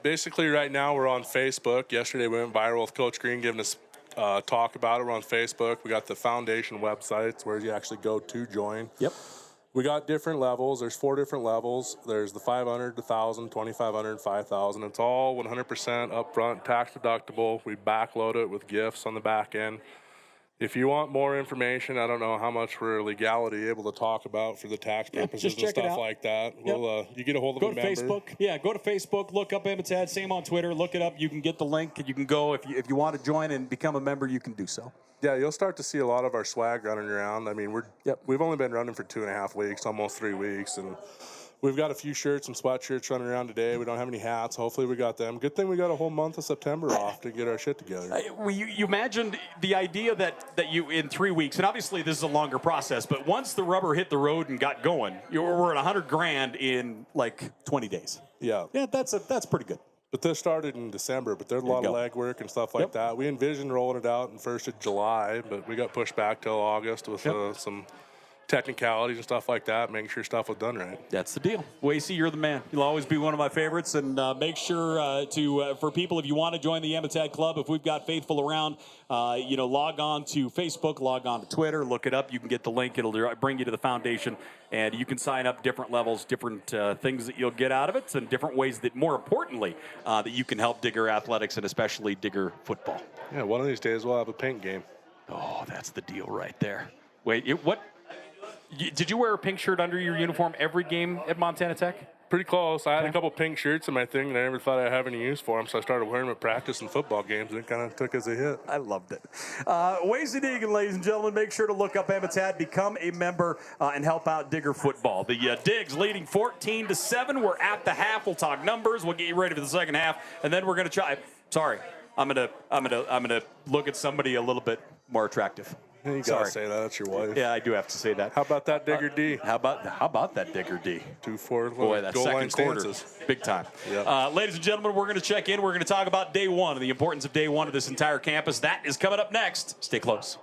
Basically, right now we're on Facebook. Yesterday we went viral with Coach Green giving us talk about it. We're on Facebook. We got the foundation websites where you actually go to join. Yep. We got different levels. There's 4 different levels. There's the 500, 1,000, 2,500, and 5,000. It's all 100% upfront, tax deductible. We backload it with gifts on the back end. If you want more information, I don't know how much we're legality able to talk about for the tax purposes and stuff like that. Yep. We'll, you get a hold of go a to member. Facebook. Yeah, go to Facebook. Look up Emetad. Same on Twitter. Look it up. You can get the link, and you can go if you want to join and become a member. You can do so. Yeah, you'll start to see a lot of our swag running around. I mean, we've only been running for 2.5 weeks, almost 3 weeks, and we've got a few shirts and sweatshirts running around today. We don't have any hats. Hopefully we got them. Good thing we got a whole month of September off to get our shit together. You imagined the idea that you, in 3 weeks, and obviously this is a longer process, but once the rubber hit the road and got going, we're at $100,000 in like 20 days. Yeah. Yeah, that's pretty good. But this started in December, but there's a lot of legwork and stuff like that. We envisioned rolling it out in 1st of July, but we got pushed back till August with some technicalities and stuff like that, making sure stuff was done right. That's the deal. Wasey, you're the man. You'll always be one of my favorites, and make sure for people, if you want to join the Emetad Club, if we've got faithful around, log on to Facebook, log on to Twitter, look it up. You can get the link. It'll bring you to the foundation, and you can sign up different levels, different things that you'll get out of it, and different ways that, more importantly, that you can help Digger athletics and especially Digger football. Yeah, one of these days we'll have a pink game. Oh, that's the deal right there. Wait, what? Did you wear a pink shirt under your uniform every game at Montana Tech? Pretty close. I had a couple pink shirts in my thing, and I never thought I'd have any use for them, so I started wearing them at practice and football games, and it kind of took as a hit. I loved it. Wasey Deegan, ladies and gentlemen, make sure to look up Emetad, become a member, and help out Digger football. The Digs leading 14-7. We're at the half. We'll talk numbers. We'll get you ready for the second half, and then we're going to try. Sorry, I'm gonna look at somebody a little bit more attractive. You gotta say that. That's your wife. Yeah, I do have to say that. How about that Digger D? How about that Digger D? 2-4. Boy, that second quarter, big time. Yep. Ladies and gentlemen, we're going to check in. We're going to talk about day one and the importance of day one of this entire campus. That is coming up next. Stay close.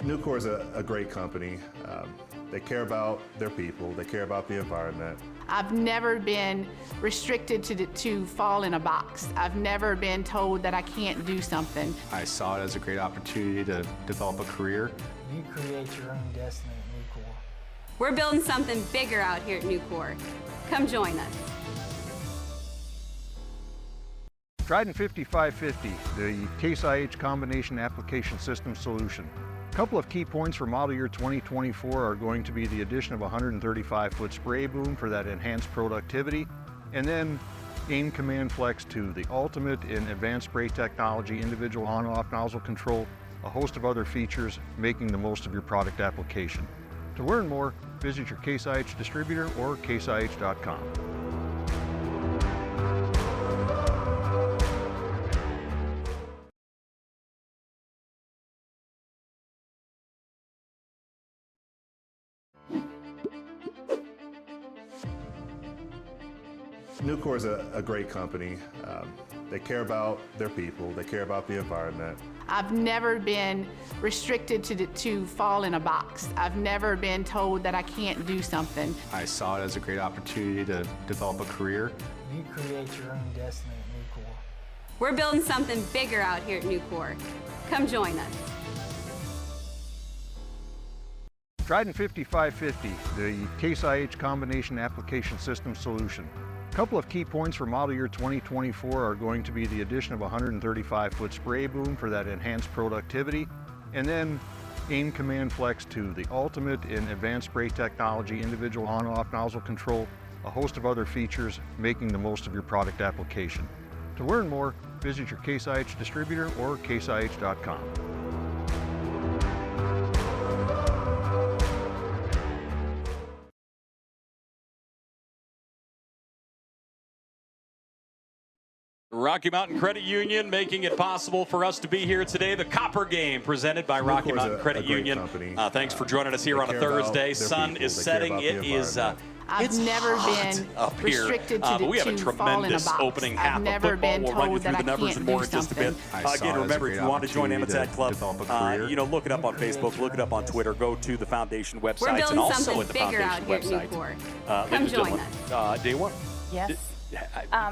Nucor is a great company. They care about their people. They care about the environment. I've never been restricted to fall in a box. I've never been told that I can't do something. I saw it as a great opportunity to develop a career. You create your own destiny at Nucor. We're building something bigger out here at Nucor. Come join us. Trident 5550, the Case IH Combination Application System Solution. A couple of key points for model year 2024 are going to be the addition of a 135-foot spray boom for that enhanced productivity, and then Aim Command Flex 2, the ultimate in advanced spray technology, individual on-off nozzle control, a host of other features, making the most of your product application. To learn more, visit your Case IH distributor or caseih.com. Nucor is a great company. They care about their people. They care about the environment. I've never been restricted to fall in a box. I've never been told that I can't do something. I saw it as a great opportunity to develop a career. You create your own destiny at Nucor. We're building something bigger out here at Nucor. Come join us. Trident 5550, the Case IH combination application system solution. A couple of key points for model year 2024 are going to be the addition of a 135-foot spray boom for that enhanced productivity, and then Aim Command Flex 2, the ultimate in advanced spray technology, individual on-off nozzle control, a host of other features, making the most of your product application. To learn more, visit your Case IH distributor or caseih.com. Rocky Mountain Credit Union making it possible for us to be here today. The Copper Game presented by Rocky Mountain Credit Union. Thanks for joining us here on a Thursday. Sun is setting. It is I've never been up here, restricted but we have a fall in a tremendous box. opening I've half of never football. been We'll run you told through that the I numbers can't and more do in just a bit. something. Again, remember, if you want to join Emmett Club, develop a career. you know, look it up on Facebook, look it up on Twitter, go to the foundation We're websites and building also something at the bigger foundation out here website. at Nucor. Ladies Come and join gentlemen, us. Day one. Yes.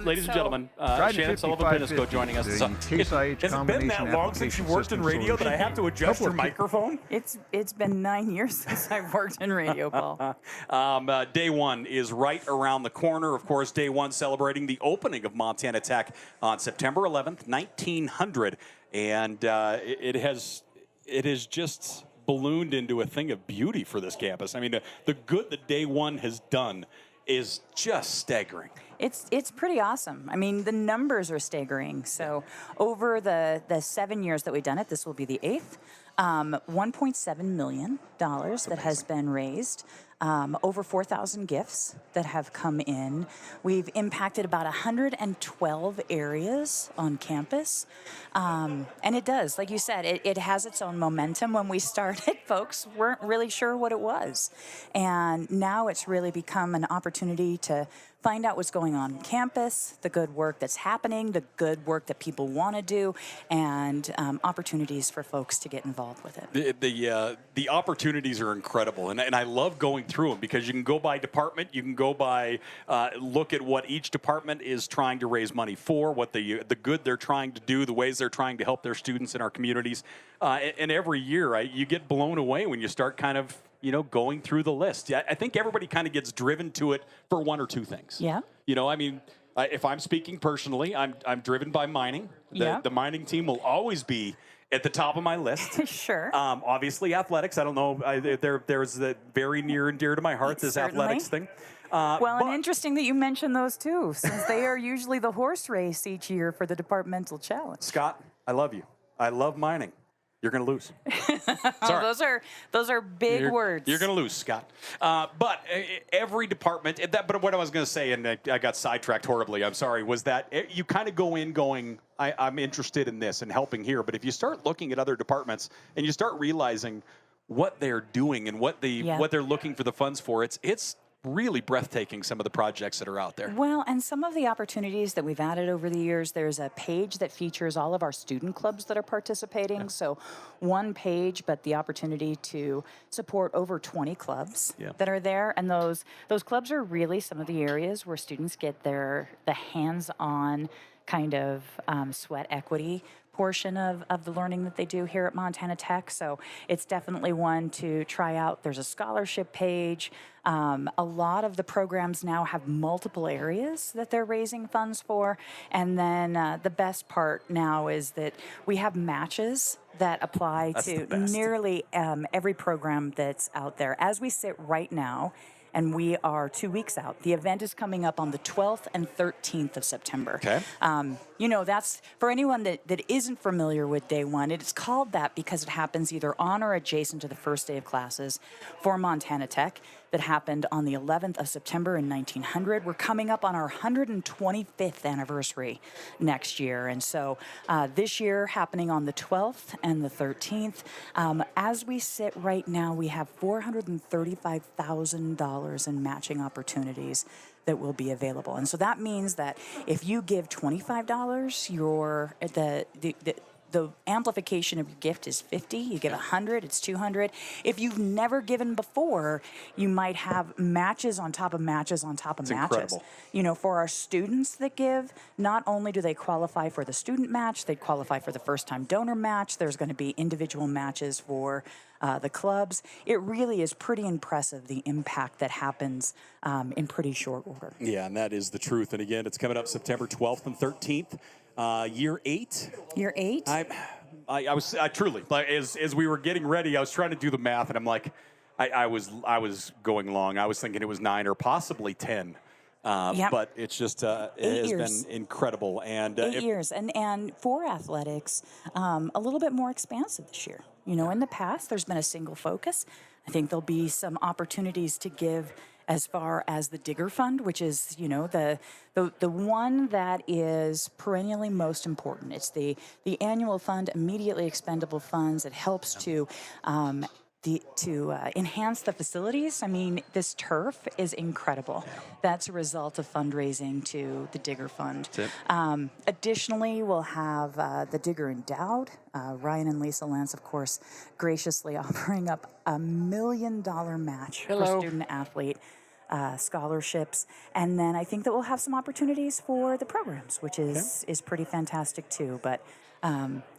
Ladies and gentlemen, Shannon Sullivan-Pinnisco joining us. The Case IH Has it been that long since you worked in radio that I have to adjust your microphone? It's been 9 years since I've worked in radio, Paul. Day one is right around the corner. Of course, day one celebrating the opening of Montana Tech on September 11th, 1900. And it has just ballooned into a thing of beauty for this campus. I mean, the good that day one has done is just staggering. It's pretty awesome. I mean, the numbers are staggering. So over the 7 years that we've done it, this will be the 8th. $1.7 million that has been raised. Over 4,000 gifts that have come in. We've impacted about 112 areas on campus. And it does, like you said, it has its own momentum. When we started, folks weren't really sure what it was. And now it's really become an opportunity to find out what's going on campus, the good work that's happening, the good work that people want to do, and opportunities for folks to get involved with it. The opportunities are incredible, and I love going through them because you can go by department, you can go by look at what each department is trying to raise money for, what the good they're trying to do, the ways they're trying to help their students in our communities, and every year you get blown away when you start kind of going through the list. I think everybody kind of gets driven to it for one or two things. Yeah. I mean, if I'm speaking personally, I'm driven by mining. The mining team will always be at the top of my list. Sure. Obviously, athletics. I don't know. There's a very near and dear to my heart, this athletics thing. And interesting that you mentioned those two, since they are usually the horse race each year for the departmental challenge. Scott, I love you. I love mining. You're going to lose. Those are big words. You're going to lose, Scott. But every department, but what I was going to say, and I got sidetracked horribly, I'm sorry, was that you kind of go in going, I'm interested in this and helping here. But if you start looking at other departments and you start realizing what they're doing and what they're looking for the funds for, it's really breathtaking, some of the projects that are out there. Well, and some of the opportunities that we've added over the years, there's a page that features all of our student clubs that are participating. Yeah. So one page, but the opportunity to support over 20 clubs that are there. And those clubs are really some of the areas where students get the hands-on kind of sweat equity portion of the learning that they do here at Montana Tech. So it's definitely one to try out. There's a scholarship page. A lot of the programs now have multiple areas that they're raising funds for. And then the best part now is that we have matches that apply to nearly every program that's out there. As we sit right now, and we are 2 weeks out. The event is coming up on the 12th and 13th of September. Okay. You know, that's for anyone that isn't familiar with Day One. It's called that because it happens either on or adjacent to the first day of classes for Montana Tech that happened on the 11th of September in 1900. We're coming up on our 125th anniversary next year. And so this year happening on the 12th and the 13th. As we sit right now, we have $435,000 in matching opportunities that will be available. And so that means that if you give $25, the amplification of your gift is 50. You give 100, it's 200. If you've never given before, you might have matches on top of matches on top of matches. Incredible. You know, for our students that give, not only do they qualify for the student match, they qualify for the first-time donor match. There's going to be individual matches for the clubs. It really is pretty impressive, the impact that happens in pretty short order. Yeah, and that is the truth. And again, it's coming up September 12th and 13th. Year 8. Year 8? I truly, like, as we were getting ready, I was trying to do the math, and I'm like, I was going long. I was thinking it was 9 or possibly 10. Yep. But it's just it has been incredible. And 8 years, and for athletics, a little bit more expansive this year. You know, in the past, there's been a single focus. I think there'll be some opportunities to give as far as the Digger Fund, which is, you know, the one that is perennially most important. It's the annual fund, immediately expendable funds. It helps to enhance the facilities. I mean, this turf is incredible. That's a result of fundraising to the Digger Fund. Additionally, we'll have the Digger Endowed. Ryan and Lisa Lance, of course, graciously offering up $1 million match for student-athlete scholarships. And then I think that we'll have some opportunities for the programs, which is pretty fantastic too. But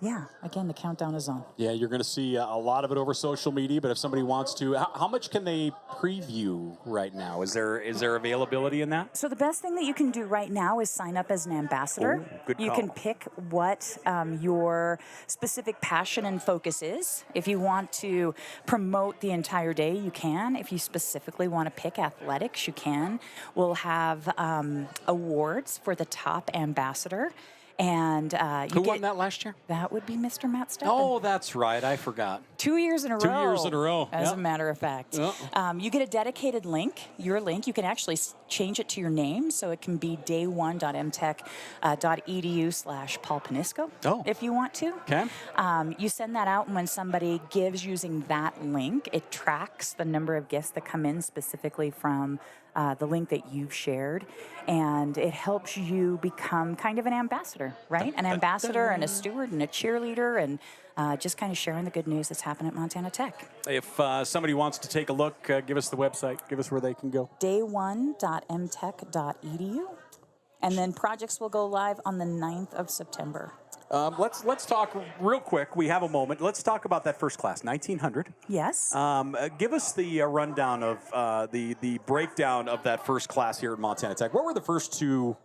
yeah, again, the countdown is on. Yeah, you're going to see a lot of it over social media, but if somebody wants to, how much can they preview right now? Is there availability in that? So the best thing that you can do right now is sign up as an ambassador. Good call. You can pick what your specific passion and focus is. If you want to promote the entire day, you can. If you specifically want to pick athletics, you can. We'll have awards for the top ambassador. And who won that last year? That would be Mr. Matt Steppen. Oh, that's right. I forgot. 2 years in a row. 2 years in a row. As a matter of fact. You get a dedicated link, your link. You can actually change it to your name, so it can be day1.mtech.edu/Paul Panisco if you want to. Okay. You send that out, and when somebody gives using that link, it tracks the number of gifts that come in specifically from the link that you've shared, and it helps you become kind of an ambassador, right? An ambassador and a steward and a cheerleader, and just kind of sharing the good news that's happening at Montana Tech. If somebody wants to take a look, give us the website. Give us where they can go. day1.mtech.edu. And then projects will go live on the 9th of September. Let's talk real quick. We have a moment. Let's talk about that first class, 1900. Yes. Give us the rundown of the breakdown of that first class here at Montana Tech. What were the first two?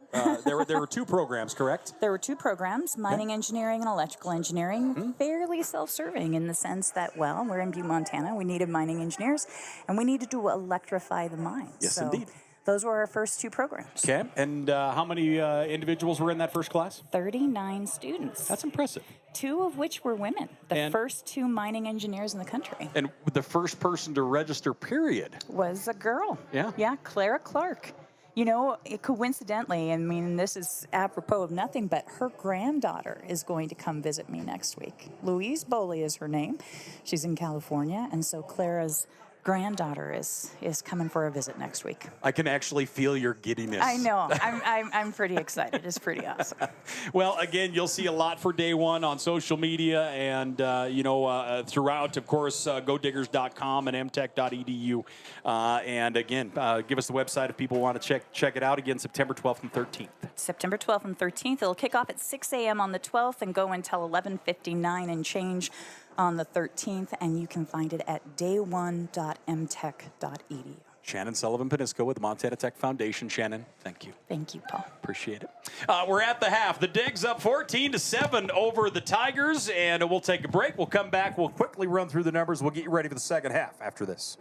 There were two programs, correct? There were two programs, mining engineering and electrical engineering, fairly self-serving in the sense that, well, we're in Butte, Montana. We needed mining engineers, and we needed to electrify the mines. Yes, indeed. Those were our first two programs. Okay, and how many individuals were in that first class? 39 students. That's impressive. 2 of which were women. The first 2 mining engineers in the country. And the first person to register, period. Was a girl. Yeah. Yeah, Clara Clark. You know, coincidentally, I mean, this is apropos of nothing, but her granddaughter is going to come visit me next week. Louise Boley is her name. She's in California, and so Clara's granddaughter is coming for a visit next week. I can actually feel your giddiness. I know. I'm pretty excited. It's pretty awesome. Well, again, you'll see a lot for day one on social media and throughout. Of course, godiggers.com and mtech.edu. And again, give us the website if people want to check it out. Again, September 12th and 13th. September 12th and 13th. It'll kick off at 6 a.m. on the 12th and go until 11:59 and change on the 13th, and you can find it at day1.mtech.edu. Shannon Sullivan Panisco with the Montana Tech Foundation. Shannon, thank you. Thank you, Paul. Appreciate it. We're at the half. The Digs up 14-7 over the Tigers, and we'll take a break. We'll come back. We'll quickly run through the numbers. We'll get you ready for the second half after this.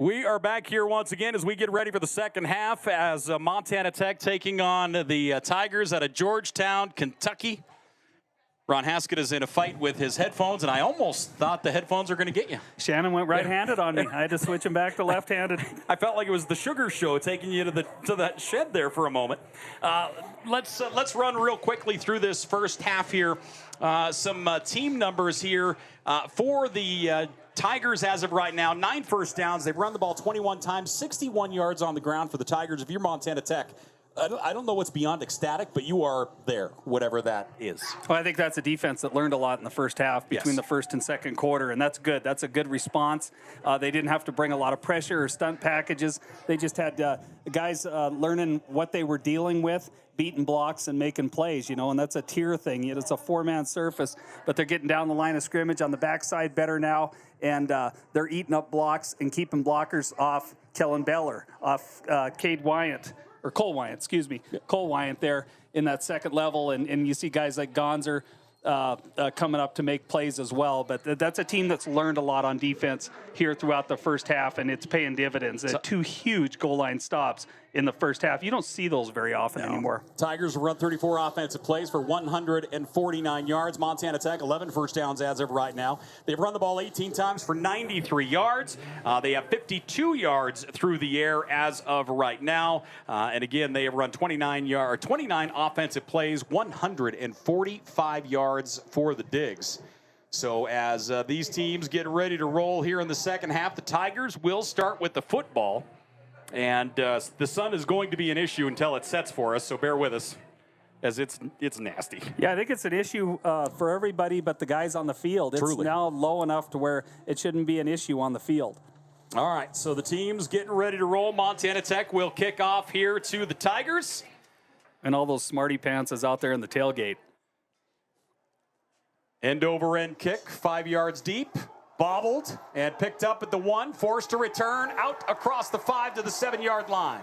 We are back here once again as we get ready for the second half as Montana Tech taking on the Tigers out of Georgetown, Kentucky. Ron Haskett is in a fight with his headphones, and I almost thought the headphones were going to get you. Shannon went right-handed on me. I had to switch him back to left-handed. I felt like it was the Sugar Show taking you to that shed there for a moment. Let's run real quickly through this first half here. Some team numbers here for the Tigers as of right now. 9 first downs. They've run the ball 21 times, 61 yards on the ground for the Tigers. If you're Montana Tech, I don't know what's beyond ecstatic, but you are there, whatever that is. Well, I think that's a defense that learned a lot in the first half between the first and second quarter, and that's good. That's a good response. They didn't have to bring a lot of pressure or stunt packages. They just had guys learning what they were dealing with, beating blocks and making plays, and that's a tier thing. It's a 4-man surface, but they're getting down the line of scrimmage on the backside better now, and they're eating up blocks and keeping blockers off Kellen Beller, off Cade Wyant. Or Cole Wyant, excuse me. Cole Wyant there in that second level, and you see guys like Gonzer coming up to make plays as well. But that's a team that's learned a lot on defense here throughout the first half, and it's paying dividends. 2 huge goal line stops in the first half. You don't see those very often anymore. Tigers run 34 offensive plays for 149 yards. Montana Tech, 11 first downs as of right now. They've run the ball 18 times for 93 yards. They have 52 yards through the air as of right now. And again, they have run 29 offensive plays, 145 yards for the Digs. So as these teams get ready to roll here in the second half, the Tigers will start with the football. And the sun is going to be an issue until it sets for us, so bear with us, as it's nasty. Yeah, I think it's an issue for everybody but the guys on the field. It's now low enough to where it shouldn't be an issue on the field. All right, so the team's getting ready to roll. Montana Tech will kick off here to the Tigers. And all those smarty pants is out there in the tailgate. End-over-end kick, 5 yards deep. Bobbled and picked up at the 1, forced to return out across the 5 to the 7-yard line.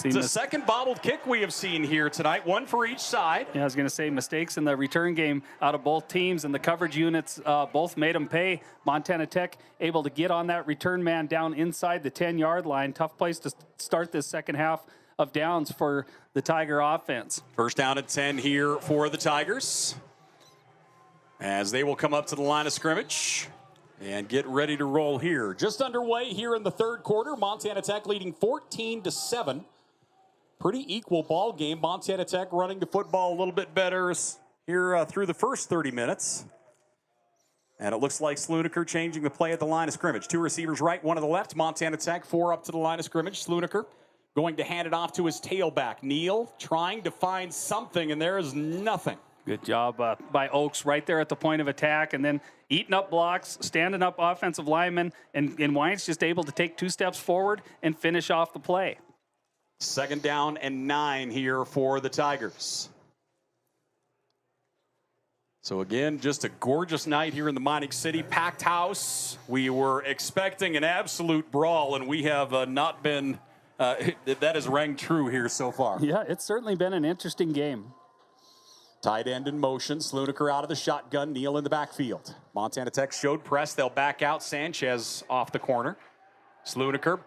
It's the second bobbled kick we have seen here tonight, 1 for each side. Yeah, I was going to say mistakes in the return game out of both teams, and the coverage units both made them pay. Montana Tech able to get on that return man down inside the 10-yard line. Tough place to start this second half of downs for the Tiger offense. First down at 10 here for the Tigers, as they will come up to the line of scrimmage and get ready to roll here. Just underway here in the third quarter. Montana Tech leading 14-7. Pretty equal ball game. Montana Tech running the football a little bit better here through the first 30 minutes. And it looks like Slunaker changing the play at the line of scrimmage. 2 receivers right, 1 to the left. Montana Tech 4 up to the line of scrimmage. Slunaker going to hand it off to his tailback. Neal trying to find something, and there is nothing. Good job by Oaks right there at the point of attack, and then eating up blocks, standing up offensive linemen, and Wyant's just able to take 2 steps forward and finish off the play. Second down and 9 here for the Tigers. So again, just a gorgeous night here in the mining city. Packed house. We were expecting an absolute brawl, and we have not been, that has rang true here so far. Yeah, it's certainly been an interesting game. Tight end in motion. Slunaker out of the shotgun. Neal in the backfield. Montana Tech showed press. They'll back out. Sanchez off the corner. Slunaker,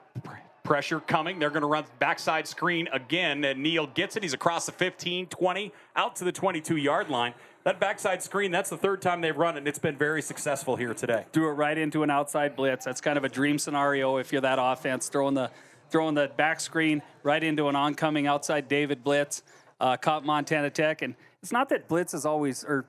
pressure coming. They're going to run backside screen again, and Neal gets it. He's across the 15, 20, out to the 22-yard line. That backside screen, that's the 3rd time they've run it, and it's been very successful here today. Threw it right into an outside blitz. That's kind of a dream scenario if you're that offense, throwing the back screen right into an oncoming outside David blitz. Caught Montana Tech, and it's not that blitz is always, or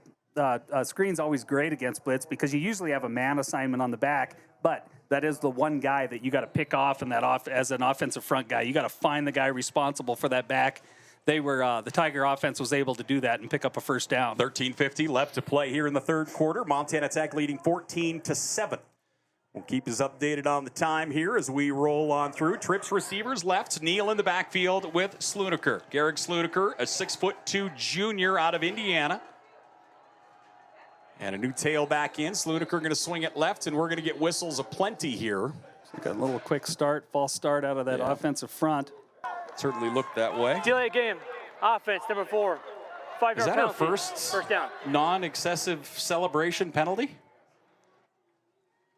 screen's always great against blitz, because you usually have a man assignment on the back, but that is the one guy that you got to pick off in that as an offensive front guy. You got to find the guy responsible for that back. They were the Tiger offense was able to do that and pick up a first down. 13:50 left to play here in the third quarter. Montana Tech leading 14-7. We'll keep us updated on the time here as we roll on through. Trips receivers left. Neal in the backfield with Slunaker. Garrick Slunaker, a 6'2" junior out of Indiana. And a new tailback in. Slunaker going to swing it left, and we're going to get whistles aplenty here. Got a little quick start, false start out of that offensive front. Certainly looked that way. Delay game. Offense, number 4. 5-yard Is that penalty. our first down. non-excessive celebration penalty?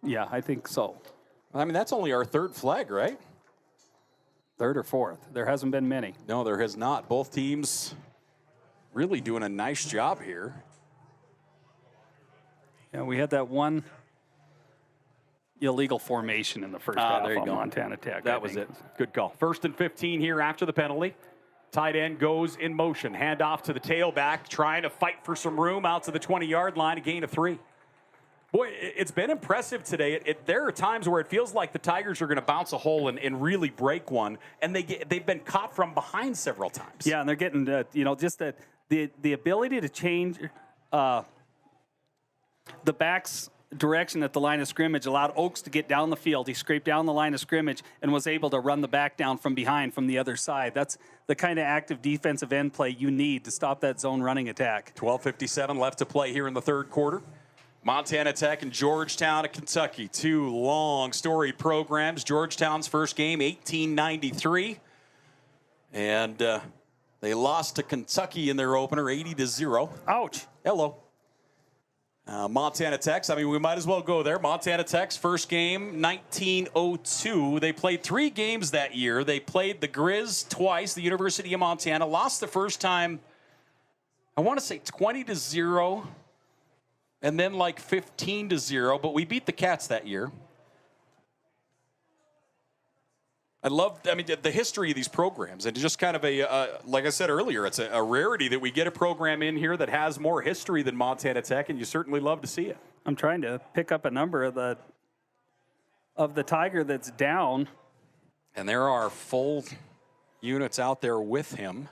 Yeah, I think so. I mean, that's only our third flag, right? Third or fourth. There hasn't been many. No, there has not. Both teams really doing a nice job here. Yeah, we had that one illegal formation in the first half there you on go. Montana Tech. That was it. Good call. 1st and 15 here after the penalty. Tight end goes in motion. Hand off to the tailback, trying to fight for some room out to the 20-yard line, a gain of 3. Boy, it's been impressive today. There are times where it feels like the Tigers are going to bounce a hole and really break one, and they've been caught from behind several times. Yeah, and they're getting, just the ability to change the back's direction at the line of scrimmage allowed Oaks to get down the field. He scraped down the line of scrimmage and was able to run the back down from behind from the other side. That's the kind of active defensive end play you need to stop that zone running attack. 12:57 left to play here in the third quarter. Montana Tech and Georgetown of Kentucky, 2 long, storied programs. Georgetown's first game, 1893. And they lost to Kentucky in their opener, 80-0. Ouch. Hello. Montana Tech's, I mean, we might as well go there. Montana Tech's first game, 1902. They played 3 games that year. They played the Grizz twice, the University of Montana. Lost the first time, I want to say 20-0. And then like 15-0, but we beat the Cats that year. I mean, the history of these programs, and just kind of like I said earlier, it's a rarity that we get a program in here that has more history than Montana Tech, and you certainly love to see it. I'm trying to pick up a number of the Tiger that's down. And there are full units out there with him.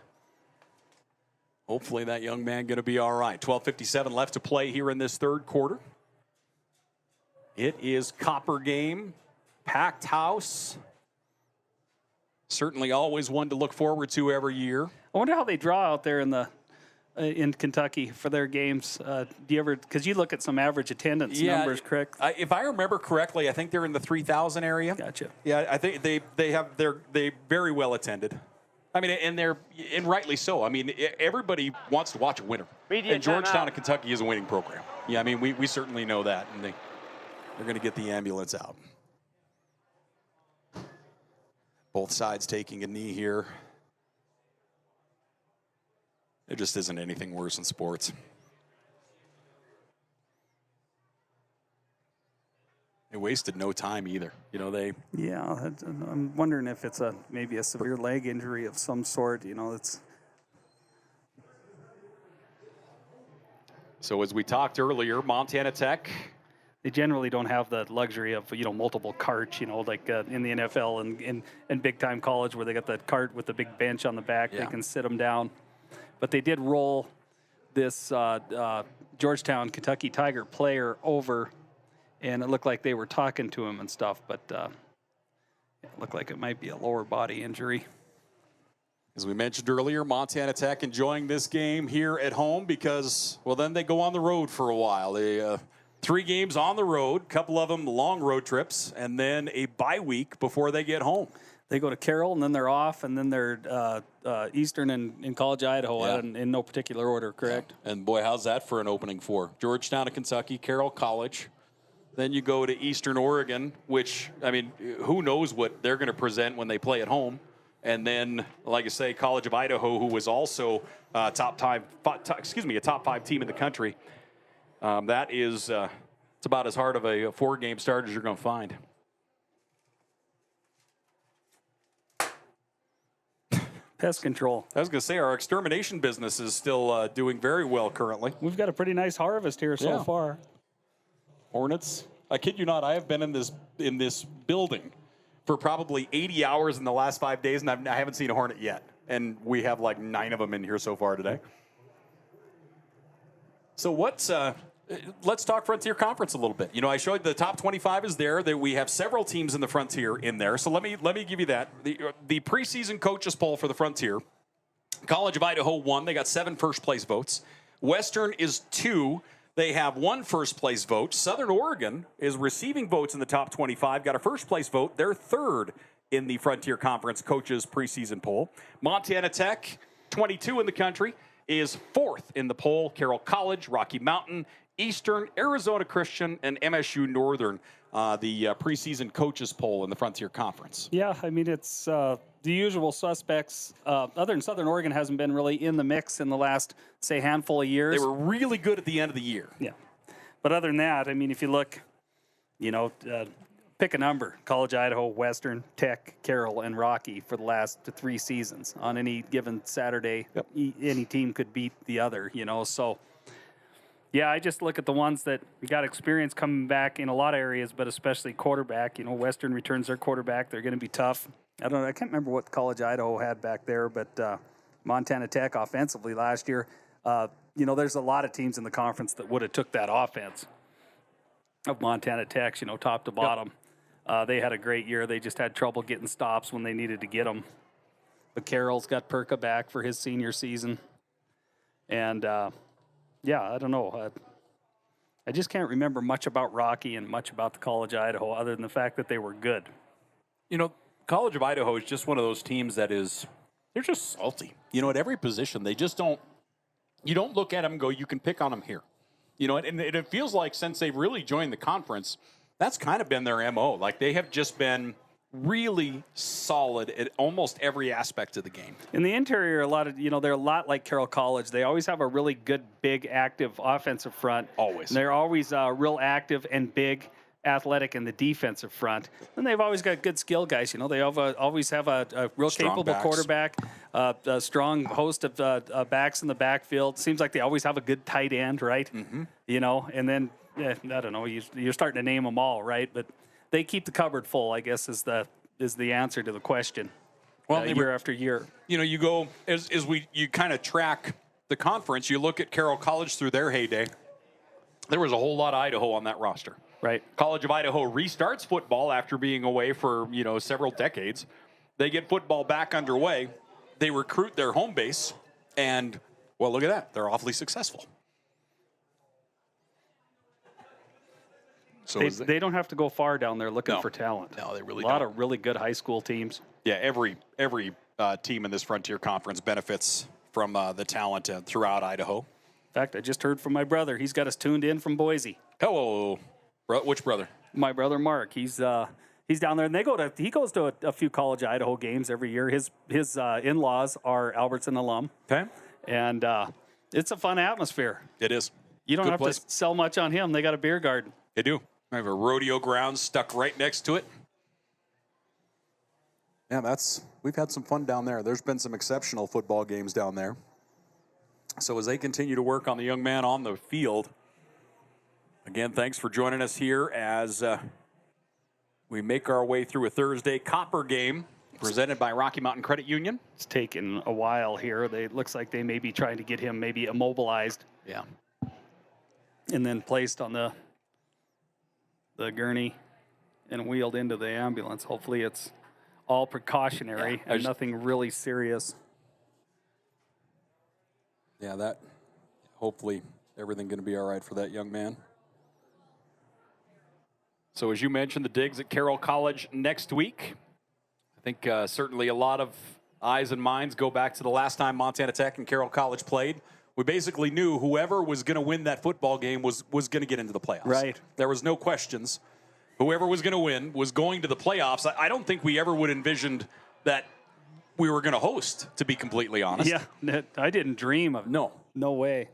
Hopefully that young man going to be all right. 12:57 left to play here in this third quarter. It is Copper game, packed house. Certainly always one to look forward to every year. I wonder how they draw out there in Kentucky for their games. Do you ever, because you look at some average attendance numbers, correct? If I remember correctly, I think they're in the 3,000 area. Gotcha. Yeah, I think they very well attended. I mean, and rightly so. I mean, everybody wants to watch a winner. And Georgetown of Kentucky is a winning program. Yeah, I mean, we certainly know that, and they're going to get the ambulance out. Both sides taking a knee here. There just isn't anything worse in sports. They wasted no time either. Yeah, I'm wondering if it's maybe a severe leg injury of some sort. So as we talked earlier, Montana Tech, they generally don't have the luxury of multiple carts. Like in the NFL and big time college where they got that cart with the big bench on the back. Yeah. They can sit them down. But they did roll this Georgetown Kentucky Tiger player over. And it looked like they were talking to him and stuff, but it looked like it might be a lower body injury. As we mentioned earlier, Montana Tech enjoying this game here at home because, well, then they go on the road for a while. They 3 games on the road, a couple of them long road trips, and then a bye week before they get home. They go to Carroll, and then they're off, and then they're Eastern and College, Idaho, in no particular order, correct? Yeah. And, boy, how's that for an opening for Georgetown of Kentucky, Carroll College. Then you go to Eastern Oregon, which, I mean, who knows what they're going to present when they play at home. And then, like I say, College of Idaho, who was also a top 5 team in the country. That is it's about as hard of a 4-game start as you're going to find. Pest control. I was going to say, our extermination business is still doing very well currently. We've got a pretty nice harvest here so far. Hornets. I kid you not, I have been in this building for probably 80 hours in the last 5 days, and I haven't seen a hornet yet. And we have like 9 of them in here so far today. So let's talk Frontier Conference a little bit. I showed the top 25 is there. That we have several teams in the Frontier in there. So let me give you that. The preseason coaches poll for the Frontier. College of Idaho 1. They got 7 first-place votes. Western is 2. They have 1 first-place vote. Southern Oregon is receiving votes in the top 25, got a first-place vote. They're 3rd in the Frontier Conference coaches preseason poll. Montana Tech, 22 in the country, is 4th in the poll. Carroll College, Rocky Mountain, Eastern, Arizona Christian, and MSU Northern, the preseason coaches poll in the Frontier Conference. Yeah, I mean, it's the usual suspects. Other than Southern Oregon hasn't been really in the mix in the last, say, handful of years. They were really good at the end of the year. Yeah. But other than that, I mean, if you look, pick a number. College Idaho, Western, Tech, Carroll, and Rocky for the last 3 seasons. On any given Saturday, any team could beat the other, So, yeah, I just look at the ones that got experience coming back in a lot of areas, but especially quarterback. Western returns their quarterback. They're going to be tough. I don't know. I can't remember what College Idaho had back there, but Montana Tech offensively last year, there's a lot of teams in the conference that would have took that offense of Montana Tech, top to bottom. They had a great year. They just had trouble getting stops when they needed to get them. But Carroll's got Perka back for his senior season. And, I don't know. I just can't remember much about Rocky and much about the College Idaho other than the fact that they were good. College of Idaho is just one of those teams that they're just salty. At every position, they just don't, you don't look at them and go, you can pick on them here. And it feels like since they've really joined the conference, that's kind of been their MO. Like they have just been really solid at almost every aspect of the game. In the interior, they're a lot like Carroll College. They always have a really good, big, active offensive front. Always. And they're always real active and big, athletic in the defensive front. And they've always got good skill guys. They always have a real Strong capable backs. quarterback, a strong host of backs in the backfield. Seems like they always have a good tight end, right? Mm-hmm. And then, I don't know, you're starting to name them all, right? But they keep the cupboard full, I guess, is the answer to the question. Well, year after year. You go, as you kind of track the conference, you look at Carroll College through their heyday. There was a whole lot of Idaho on that roster. Right. College of Idaho restarts football after being away for, several decades. They get football back underway. They recruit their home base, and, well, look at that. They're awfully successful. So they don't have to go far down there looking for talent. No, they really don't. A lot of really good high school teams. Yeah, every team in this Frontier Conference benefits from the talent throughout Idaho. In fact, I just heard from my brother. He's got us tuned in from Boise. Hello. Which brother? My brother Mark. He's down there, and he goes to a few College Idaho games every year. His in-laws are Albertson alum. Okay. And it's a fun atmosphere. It is. You don't Good have place. to sell much on him. They got a beer garden. They do. I have a rodeo ground stuck right next to it. Yeah, we've had some fun down there. There's been some exceptional football games down there. So as they continue to work on the young man on the field, again, thanks for joining us here as we make our way through a Thursday Copper game presented by Rocky Mountain Credit Union. It's taken a while here. It looks like they may be trying to get him maybe immobilized. Yeah. And then placed on the gurney and wheeled into the ambulance. Hopefully it's all precautionary and nothing really serious. Yeah, hopefully everything going to be all right for that young man. So as you mentioned, the digs at Carroll College next week. I think certainly a lot of eyes and minds go back to the last time Montana Tech and Carroll College played. We basically knew whoever was going to win that football game was going to get into the playoffs. Right. There was no questions. Whoever was going to win was going to the playoffs. I don't think we ever would have envisioned that we were going to host, to be completely honest. Yeah, I didn't dream of no way.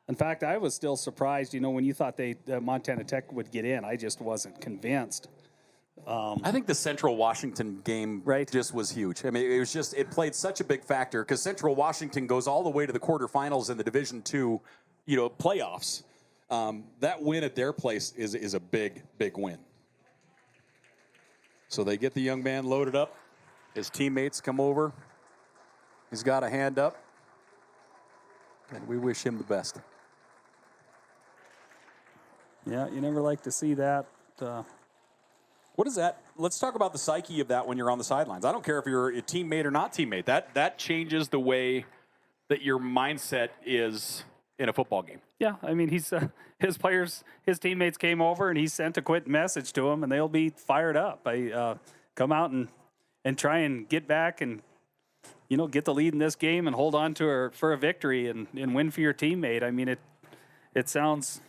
In fact, I was still surprised, when you thought Montana Tech would get in. I just wasn't convinced. I think the Central Washington game just was huge. I mean, it played such a big factor because Central Washington goes all the way to the quarterfinals in the Division II, playoffs. That win at their place is a big, big win. So they get the young man loaded up. His teammates come over. He's got a hand up. And we wish him the best. Yeah, you never like to see that. What is that? Let's talk about the psyche of that when you're on the sidelines. I don't care if you're a teammate or not teammate. That changes the way that your mindset is in a football game. Yeah, I mean, his teammates came over and he sent a quick message to them, and they'll be fired up. Come out and try and get back and get the lead in this game and hold on to her for a victory and win for your teammate. I mean, it sounds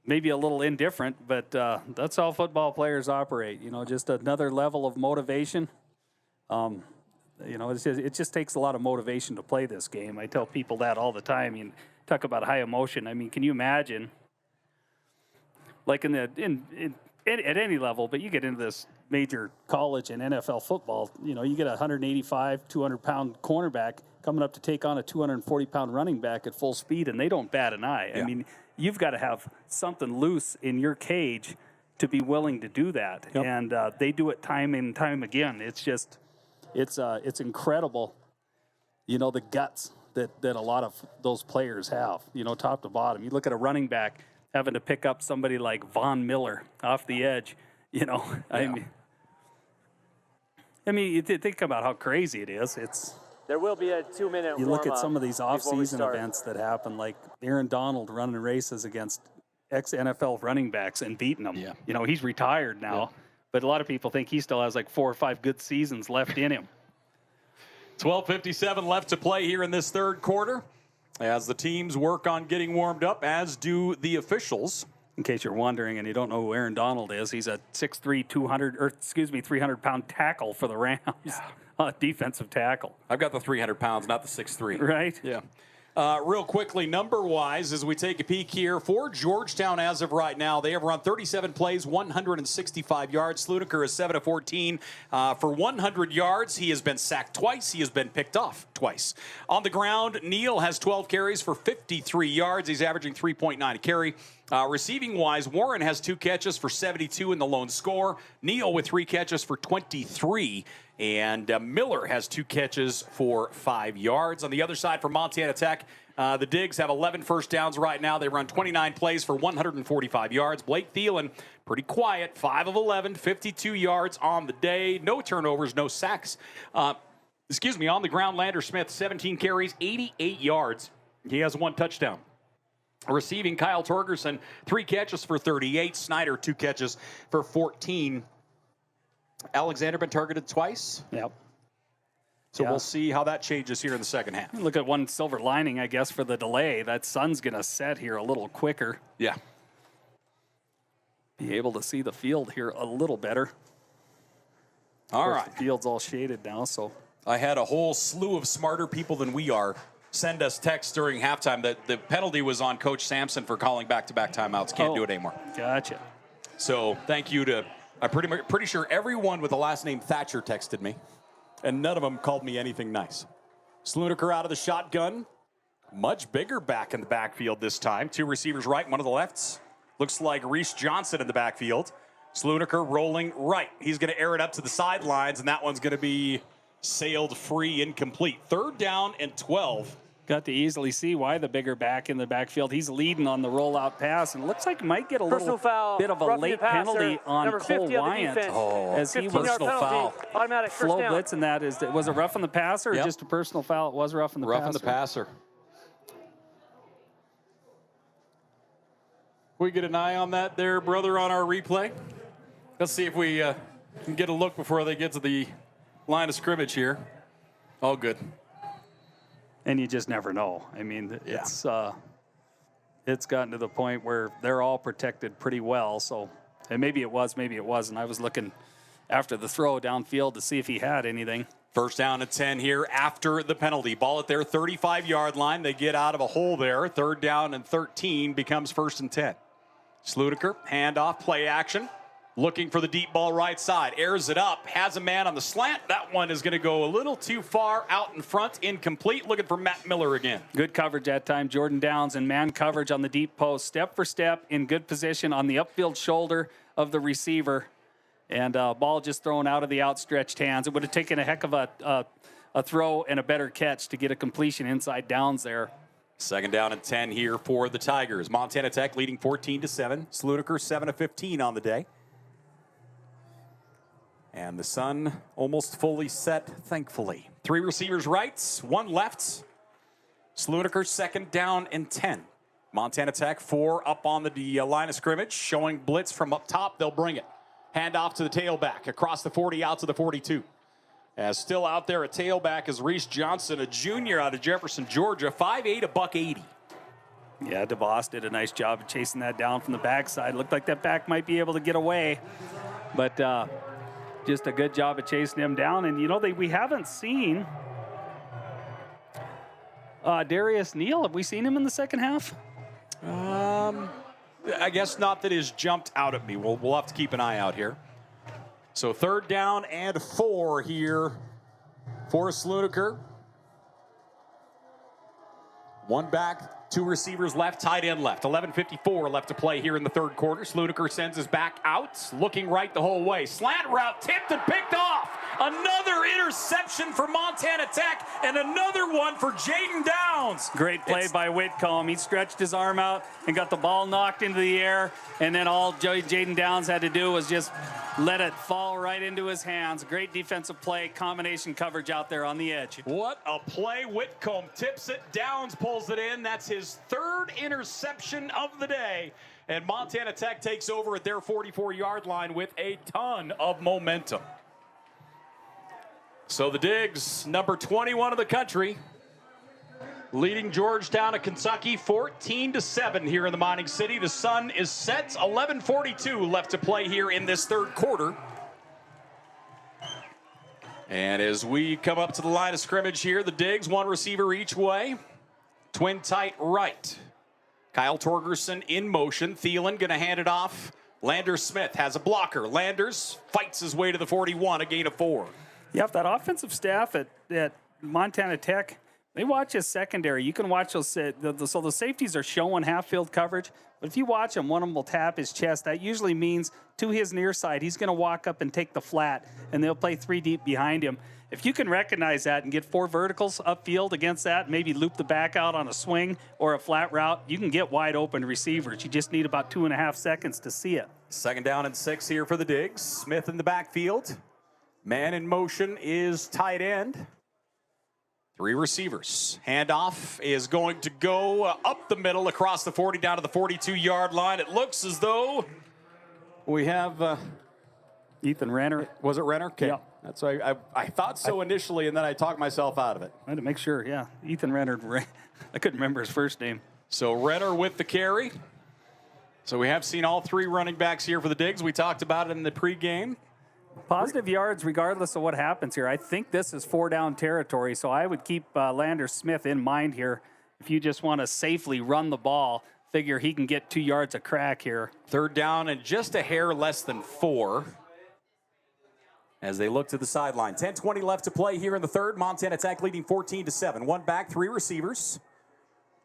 maybe a little indifferent, but that's how football players operate. You know, just another level of motivation. You know, it just takes a lot of motivation to play this game. I tell people that all the time. You talk about high emotion. I mean, can you imagine, like at any level, but you get into this major college and NFL football, you know, you get a 185, 200-pound cornerback coming up to take on a 240-pound running back at full speed, and they don't bat an eye. Yeah. I mean, you've got to have something loose in your cage to be willing to do that. Yep. And they do it time and time again. It's just, it's incredible, you know, the guts that a lot of those players have, you know, top to bottom. You look at a running back having to pick up somebody like Von Miller off the edge, you know. Yeah. I mean, you think about how crazy it is. There will be a 2-minute You look at some of these off-season events that happen, like Aaron Donald running races against ex-NFL running backs and beating them. Yeah. You know, he's retired now, but a lot of people think he still has like 4 or 5 good seasons left in him. 12:57 left to play here in this third quarter as the teams work on getting warmed up, as do the officials. In case you're wondering and you don't know who Aaron Donald is, he's a 6'3", 300-pound tackle for the Rams. Yeah. Defensive tackle. I've got the 300 pounds, not the 6'3". Right? Yeah. Real quickly, number-wise, as we take a peek here, for Georgetown as of right now, they have run 37 plays, 165 yards. Sludiker is 7 of 14 for 100 yards. He has been sacked twice. He has been picked off twice. On the ground, Neal has 12 carries for 53 yards. He's averaging 3.9 a carry. Receiving-wise, Warren has 2 catches for 72 in the lone score. Neal with 3 catches for 23. And Miller has 2 catches for 5 yards. On the other side for Montana Tech, the Digs have 11 first downs right now. They run 29 plays for 145 yards. Blake Thielen, pretty quiet, 5 of 11, 52 yards on the day. No turnovers, no sacks. On the ground, Lander Smith, 17 carries, 88 yards. He has 1 touchdown. Receiving, Kyle Torgerson, 3 catches for 38. Snyder, 2 catches for 14. Alexander been targeted twice. Yep. So we'll see how that changes here in the second half. Look at one silver lining, I guess, for the delay. That sun's going to set here a little quicker. Yeah. Be able to see the field here a little better. All right. The field's all shaded now, so. I had a whole slew of smarter people than we are send us texts during halftime that the penalty was on Coach Sampson for calling back-to-back timeouts. Can't do it anymore. Gotcha. So thank you to, I'm pretty sure everyone with the last name Thatcher texted me, and none of them called me anything nice. Sludiker out of the shotgun. Much bigger back in the backfield this time. 2 receivers right, 1 of the lefts. Looks like Reese Johnson in the backfield. Sludiker rolling right. He's going to air it up to the sidelines, and that one's going to be sailed free, incomplete. 3rd down and 12. Got to easily see why the bigger back in the backfield. He's leading on the rollout pass, and it looks like he might get a little bit of a late penalty on Cole Wyant as he was personal foul. Automatic first flow down. blitz, and that is, was it rough on the passer or just a personal foul? It was rough on the passer. Rough on the passer. We get an eye on that there, brother, on our replay. Let's see if we can get a look before they get to the line of scrimmage here. All good. And you just never know. I mean, it's gotten to the point where they're all protected pretty well. So, and maybe it was, maybe it wasn't. I was looking after the throw downfield to see if he had anything. 1st down and 10 here after the penalty. Ball at their 35-yard line. They get out of a hole there. 3rd down and 13 becomes 1st and 10. Sludiker, handoff, play action. Looking for the deep ball right side. Airs it up. Has a man on the slant. That one is going to go a little too far out in front. Incomplete. Looking for Matt Miller again. Good coverage that time. Jordan Downs in man coverage on the deep post. Step for step in good position on the upfield shoulder of the receiver. And ball just thrown out of the outstretched hands. It would have taken a heck of a throw and a better catch to get a completion inside Downs there. 2nd down and 10 here for the Tigers. Montana Tech leading 14-7. Sludiker 7 of 15 on the day. And the sun almost fully set, thankfully. 3 receivers rights, 1 left. Sludiker 2nd down and 10. Montana Tech 4 up on the line of scrimmage, showing blitz from up top. They'll bring it. Hand off to the tailback, across the 40, out to the 42. As still out there at tailback is Reese Johnson, a junior out of Jefferson, Georgia, 5'8", $180. Yeah, DeVos did a nice job of chasing that down from the backside. Looked like that back might be able to get away, but just a good job of chasing him down. And, you know, we haven't seen Darius Neal. Have we seen him in the second half? I guess not that he's jumped out at me. We'll have to keep an eye out here. So 3rd down and 4 here for Slooniker. 1 back, 2 receivers left, tight end left. 11:54 left to play here in the 3rd quarter. Slooniker sends his back out, looking right the whole way. Slant route tipped and picked off. Another interception for Montana Tech, and another one for Jaden Downs. Great play by Whitcomb. He stretched his arm out and got the ball knocked into the air, and then all Jaden Downs had to do was just let it fall right into his hands. Great defensive play, combination coverage out there on the edge. What a play. Whitcomb tips it, Downs pulls it in. That's his 3rd interception of the day. And Montana Tech takes over at their 44-yard line with a ton of momentum. So the Digs, number 21 of the country, leading Georgetown of Kentucky 14-7 here in the Mining City. The sun is set. 11:42 left to play here in this 3rd quarter. And as we come up to the line of scrimmage here, the Digs, 1 receiver each way. Twin tight right. Kyle Torgerson in motion. Thielen going to hand it off. Landers Smith has a blocker. Landers fights his way to the 41, a gain of 4. Yeah, if that offensive staff at Montana Tech, they watch his secondary. You can watch those. So the safeties are showing half-field coverage. But if you watch him, one of them will tap his chest. That usually means to his near side, he's going to walk up and take the flat, and they'll play 3 deep behind him. If you can recognize that and get 4 verticals upfield against that, maybe loop the back out on a swing or a flat route, you can get wide open receivers. You just need about 2.5 seconds to see it. 2nd down and 6 here for the Digs. Smith in the backfield. Man in motion is tight end. 3 receivers. Renner is going to go up the middle across the 40 down to the 42-yard line. It looks as though we have Ethan Renner. Was it Renner? Okay. Yeah. That's why I thought so initially, and then I talked myself out of it. I had to make sure, yeah. Ethan Renner. I couldn't remember his first name. So Renner with the carry. So we have seen all 3 running backs here for the Digs. We talked about it in the pregame. Positive yards regardless of what happens here. I think this is 4-down territory, so I would keep Landers Smith in mind here. If you just want to safely run the ball, figure he can get 2 yards a crack here. 3rd down and just a hair less than 4 as they look to the sideline. 10:20 left to play here in the 3rd. Montana Tech leading 14-7. 1 back, 3 receivers.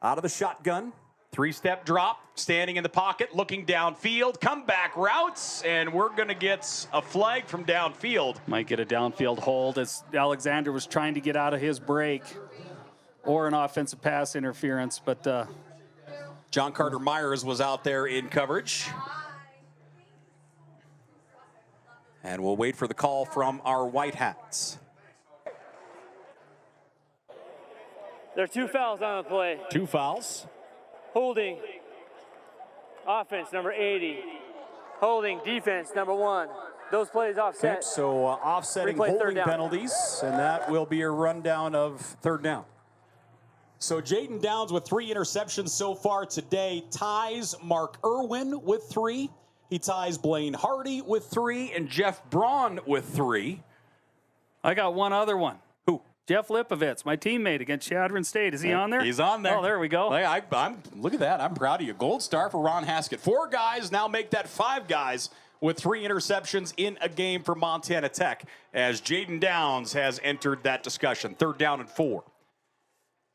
Out of the shotgun. 3-step drop, standing in the pocket, looking downfield, comeback routes, and we're going to get a flag from downfield. Might get a downfield hold as Alexander was trying to get out of his break, or an offensive pass interference, but John Carter Myers was out there in coverage. And we'll wait for the call from our White Hats. There are 2 fouls on the play. 2 fouls. Holding, offense, number 80. Holding, defense, number 1. Those plays offset. Okay, so offsetting holding penalties, and that will be a rundown of 3rd down. So Jaden Downs with 3 interceptions so far today ties Mark Irwin with 3. He ties Blaine Hardy with 3, and Jeff Braun with 3. I got one other one. Who? Jeff Lipovitz, my teammate against Chadron State. Is he on there? He's on there. Oh, there we go. Look at that. I'm proud of you. Gold star for Ron Haskett. 4 guys now make that 5 guys with 3 interceptions in a game for Montana Tech as Jaden Downs has entered that discussion. 3rd down and 4.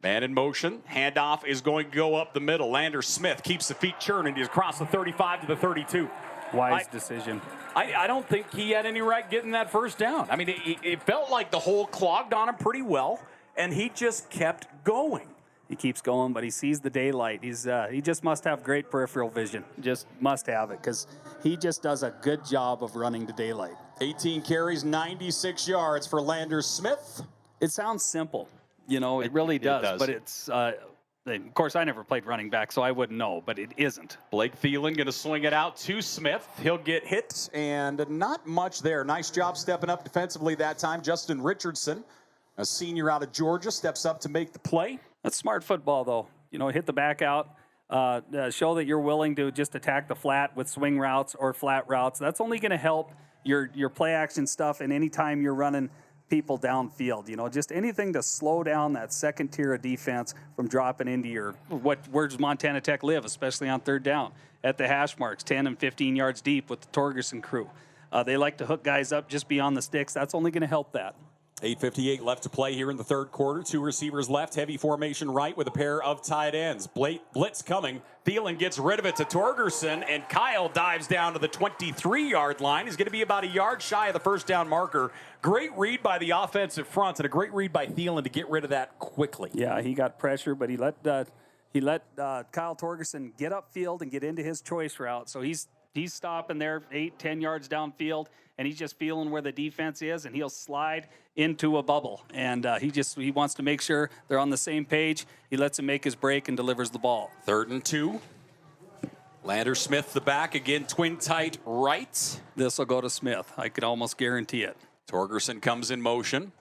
Man in motion. Handoff is going to go up the middle. Landers Smith keeps the feet churning. He's across the 35 to the 32. Wise decision. I don't think he had any right getting that 1st down. I mean, it felt like the hole clogged on him pretty well, and he just kept going. He keeps going, but he sees the daylight. He just must have great peripheral vision. Just must have it, because he just does a good job of running the daylight. 18 carries, 96 yards for Landers Smith. It sounds simple. You know, it really does. But it's, of course, I never played running back, so I wouldn't know, but it isn't. Blake Thielen going to swing it out to Smith. He'll get hit, and not much there. Nice job stepping up defensively that time. Justin Richardson, a senior out of Georgia, steps up to make the play. That's smart football, though. You know, hit the back out, Show that you're willing to just attack the flat with swing routes or flat routes. That's only going to help your play action stuff, and anytime you're running people downfield, just anything to slow down that second tier of defense from dropping into where does Montana Tech live, especially on third down, at the hash marks, 10 and 15 yards deep with the Torgerson crew. They like to hook guys up just beyond the sticks. That's only going to help that. 8:58 left to play here in the third quarter. 2 receivers left. Heavy formation right with a pair of tight ends. Blitz coming. Thielen gets rid of it to Torgerson, and Kyle dives down to the 23-yard line. He's going to be about a yard shy of the first down marker. Great read by the offensive front, and a great read by Thielen to get rid of that quickly. Yeah, he got pressure, but he let Kyle Torgerson get upfield and get into his choice route. So he's stopping there 8-10 yards downfield, and he's just feeling where the defense is, and he'll slide into a bubble. And he wants to make sure they're on the same page. He lets him make his break and delivers the ball. 3rd and 2. Lander Smith the back again, twin tight right. This will go to Smith. I could almost guarantee it. Torgerson comes in motion,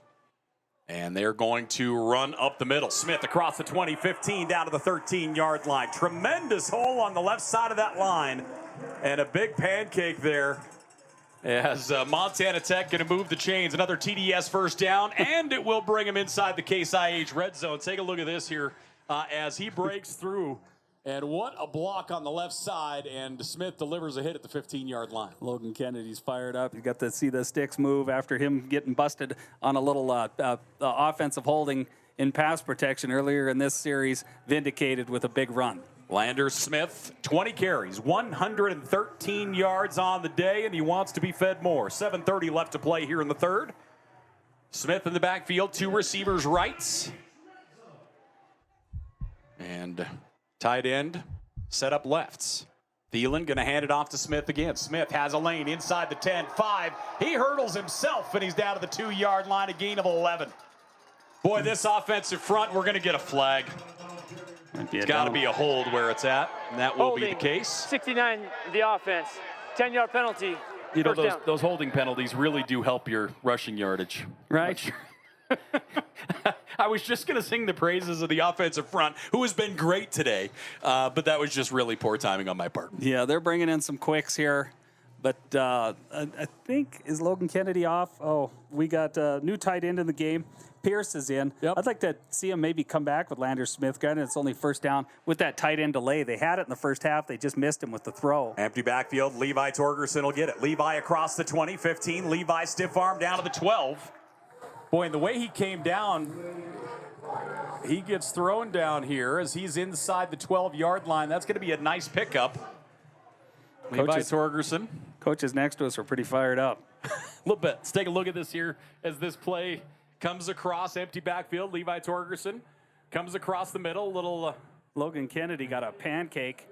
and they're going to run up the middle. Smith across the 20, 15 down to the 13-yard line. Tremendous hole on the left side of that line, and a big pancake there. As Montana Tech going to move the chains. Another TDS first down, and it will bring him inside the Case IH red zone. Take a look at this here as he breaks through. And what a block on the left side, and Smith delivers a hit at the 15-yard line. Logan Kennedy's fired up. You got to see the sticks move after him getting busted on a little offensive holding in pass protection earlier in this series, vindicated with a big run. Lander Smith, 20 carries, 113 yards on the day, and he wants to be fed more. 7:30 left to play here in the third. Smith in the backfield, 2 receivers right. And tight end set up lefts. Thielen going to hand it off to Smith again. Smith has a lane inside the 10, 5. He hurdles himself, and he's down to the 2-yard line, a gain of 11. Boy, this offensive front, we're going to get a flag. It's got to be a hold where it's at, and that will be the case. 69, the offense. 10-yard penalty. You know, those holding penalties really do help your rushing yardage. Right. I was just going to sing the praises of the offensive front, who has been great today, but that was just really poor timing on my part. Yeah, they're bringing in some quicks here, but I think, is Logan Kennedy off? Oh, we got a new tight end in the game. Pierce is in. Yep. I'd like to see him maybe come back with Lander Smith. Granted, it's only first down with that tight end delay. They had it in the first half. They just missed him with the throw. Empty backfield. Levi Torgerson will get it. Levi across the 20, 15. Levi stiff arm down to the 12. Boy, and the way he came down, he gets thrown down here as he's inside the 12-yard line. That's going to be a nice pickup. Levi Torgerson. Coaches next to us are pretty fired up. A little bit. Let's take a look at this here as this play comes across empty backfield. Levi Torgerson comes across the middle. Little Logan Kennedy got a pancake.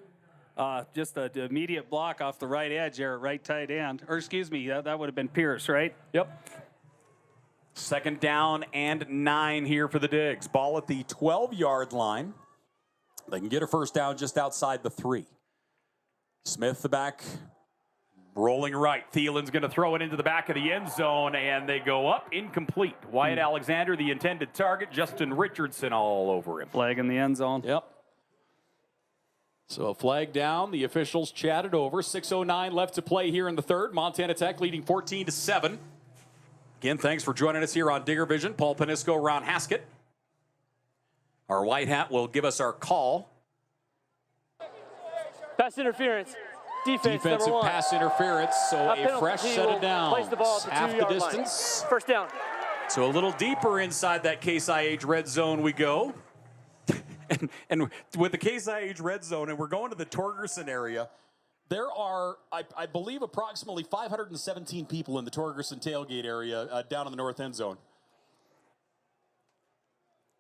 Just an immediate block off the right edge there, right tight end. Or excuse me, that would have been Pierce, right? Yep. 2nd down and 9 here for the Digs. Ball at the 12-yard line. They can get a first down just outside the 3. Smith the back, rolling right. Thielen's going to throw it into the back of the end zone, and they go up incomplete. Wyatt Alexander, the intended target. Justin Richardson all over him. Flag in the end zone. Yep. So a flag down. The officials chatted over. 6:09 left to play here in the third. Montana Tech leading 14-7. Again, thanks for joining us here on Digger Vision. Paul Panisco, Ron Haskett. Our white hat will give us our call. Pass interference. Defensive pass interference, so a fresh set of downs. Place the ball at the half the 2-yard distance. line. First down. So a little deeper inside that Case IH red zone we go. and with the Case IH red zone, and we're going to the Torgerson area, there are, I believe, approximately 517 people in the Torgerson tailgate area down in the north end zone.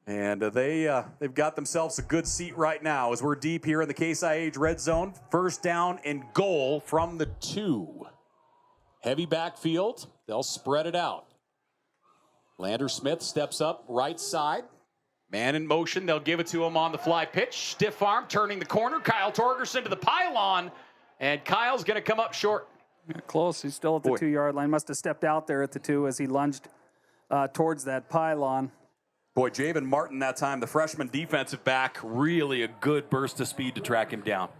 And they've got themselves a good seat right now as we're deep here in the Case IH red zone. First down and goal from the 2. Heavy backfield. They'll spread it out. Lander Smith steps up right side. Man in motion. They'll give it to him on the fly pitch. Stiff arm turning the corner. Kyle Torgerson to the pylon. And Kyle's going to come up short. Yeah, close. He's still at the 2-yard line. Must have stepped out there at the 2 as he lunged towards that pylon. Boy, Javen Martin that time, the freshman defensive back, really a good burst of speed to track him down.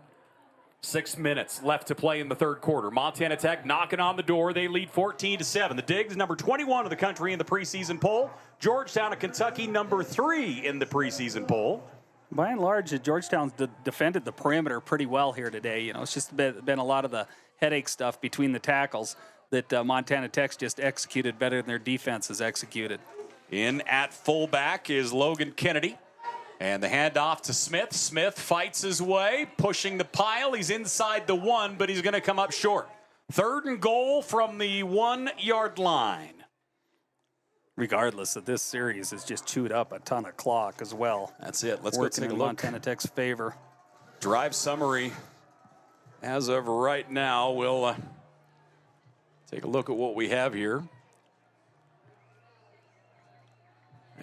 6 minutes left to play in the third quarter. Montana Tech knocking on the door. They lead 14-7. The Digs, number 21 of the country in the preseason poll. Georgetown of Kentucky, number 3 in the preseason poll. By and large, Georgetown's defended the perimeter pretty well here today. You know, it's just been a lot of the headache stuff between the tackles that Montana Tech's just executed better than their defense has executed. In at fullback is Logan Kennedy. And the handoff to Smith. Smith fights his way, pushing the pile. He's inside the 1, but he's going to come up short. 3rd and goal from the 1-yard line. Regardless of this series, has just chewed up a ton of clock as well. That's it. Let's go Working take a in look. Montana Tech's favor. Drive summary as of right now. We'll take a look at what we have here.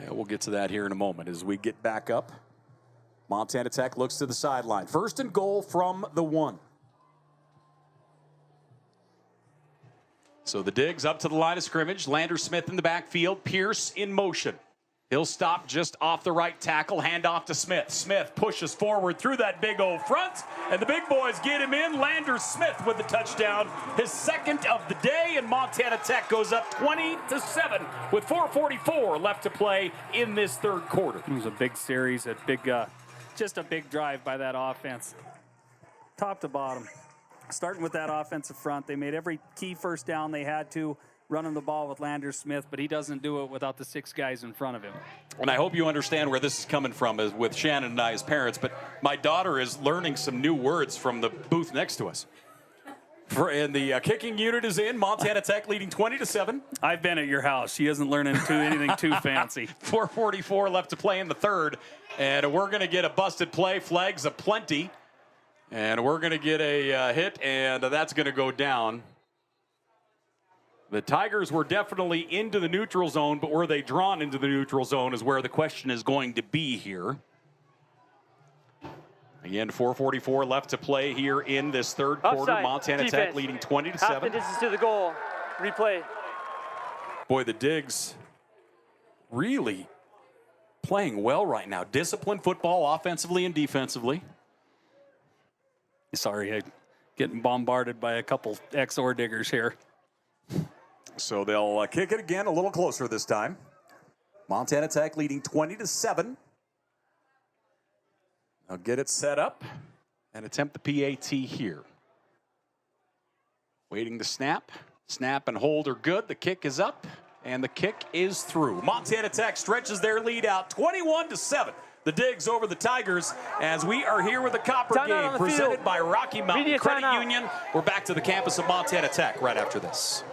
Yeah, we'll get to that here in a moment as we get back up. Montana Tech looks to the sideline. 1st and goal from the 1. So the Digs up to the line of scrimmage. Lander Smith in the backfield. Pierce in motion. He'll stop just off the right tackle. Handoff to Smith. Smith pushes forward through that big old front, and the big boys get him in. Lander Smith with the touchdown, his 2nd of the day, and Montana Tech goes up 20-7 with 4:44 left to play in this third quarter. It was a big series, just a big drive by that offense, top to bottom. Starting with that offensive front, they made every key first down they had to, running the ball with Lander Smith, but he doesn't do it without the 6 guys in front of him. And I hope you understand where this is coming from as with Shannon and I as parents, but my daughter is learning some new words from the booth next to us. And the kicking unit is in. Montana Tech leading 20-7. I've been at your house. She isn't learning anything too fancy. 4:44 left to play in the third, and we're going to get a busted play. Flags aplenty, and we're going to get a hit, and that's going to go down. The Tigers were definitely into the neutral zone, but were they drawn into the neutral zone is where the question is going to be here. Again, 4:44 left to play here in this third quarter. Offside, Montana defense. Tech leading 20-7. Half the distance to the goal. Replay. Boy, the Digs really playing well right now. Disciplined football offensively and defensively. Sorry, I'm getting bombarded by a couple XOR diggers here. So they'll kick it again a little closer this time. Montana Tech leading 20-7. They'll get it set up and attempt the PAT here. Waiting to snap. Snap and hold are good. The kick is up and the kick is through. Montana Tech stretches their lead out 21-7. The Digs over the Tigers as we are here with the Copper Game presented by Rocky Mountain Credit Union. We're back to the campus of Montana Tech right after this.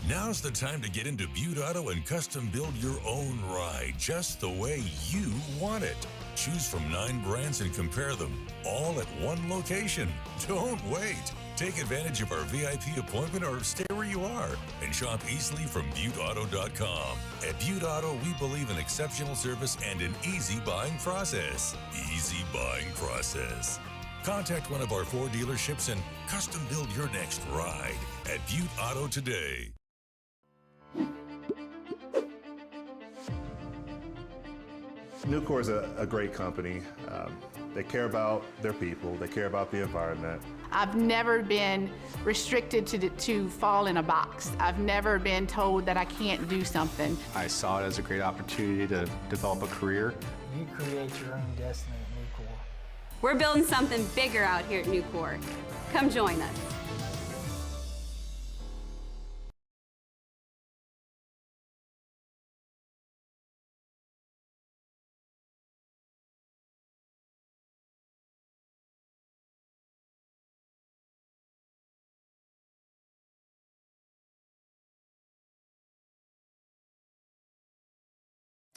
Now's the time to get into Butte Auto and custom build your own ride just the way you want it. Choose from 9 brands and compare them all at one location. Don't wait. Take advantage of our VIP appointment or stay where you are and shop easily from ButteAuto.com. At Butte Auto, we believe in exceptional service and an easy buying process. Easy buying process. Contact one of our 4 dealerships and custom build your next ride at Butte Auto today. Nucor is a great company. They care about their people. They care about the environment. I've never been restricted to fall in a box. I've never been told that I can't do something. I saw it as a great opportunity to develop a career. You create your own destiny at Nucor. We're building something bigger out here at Nucor. Come join us.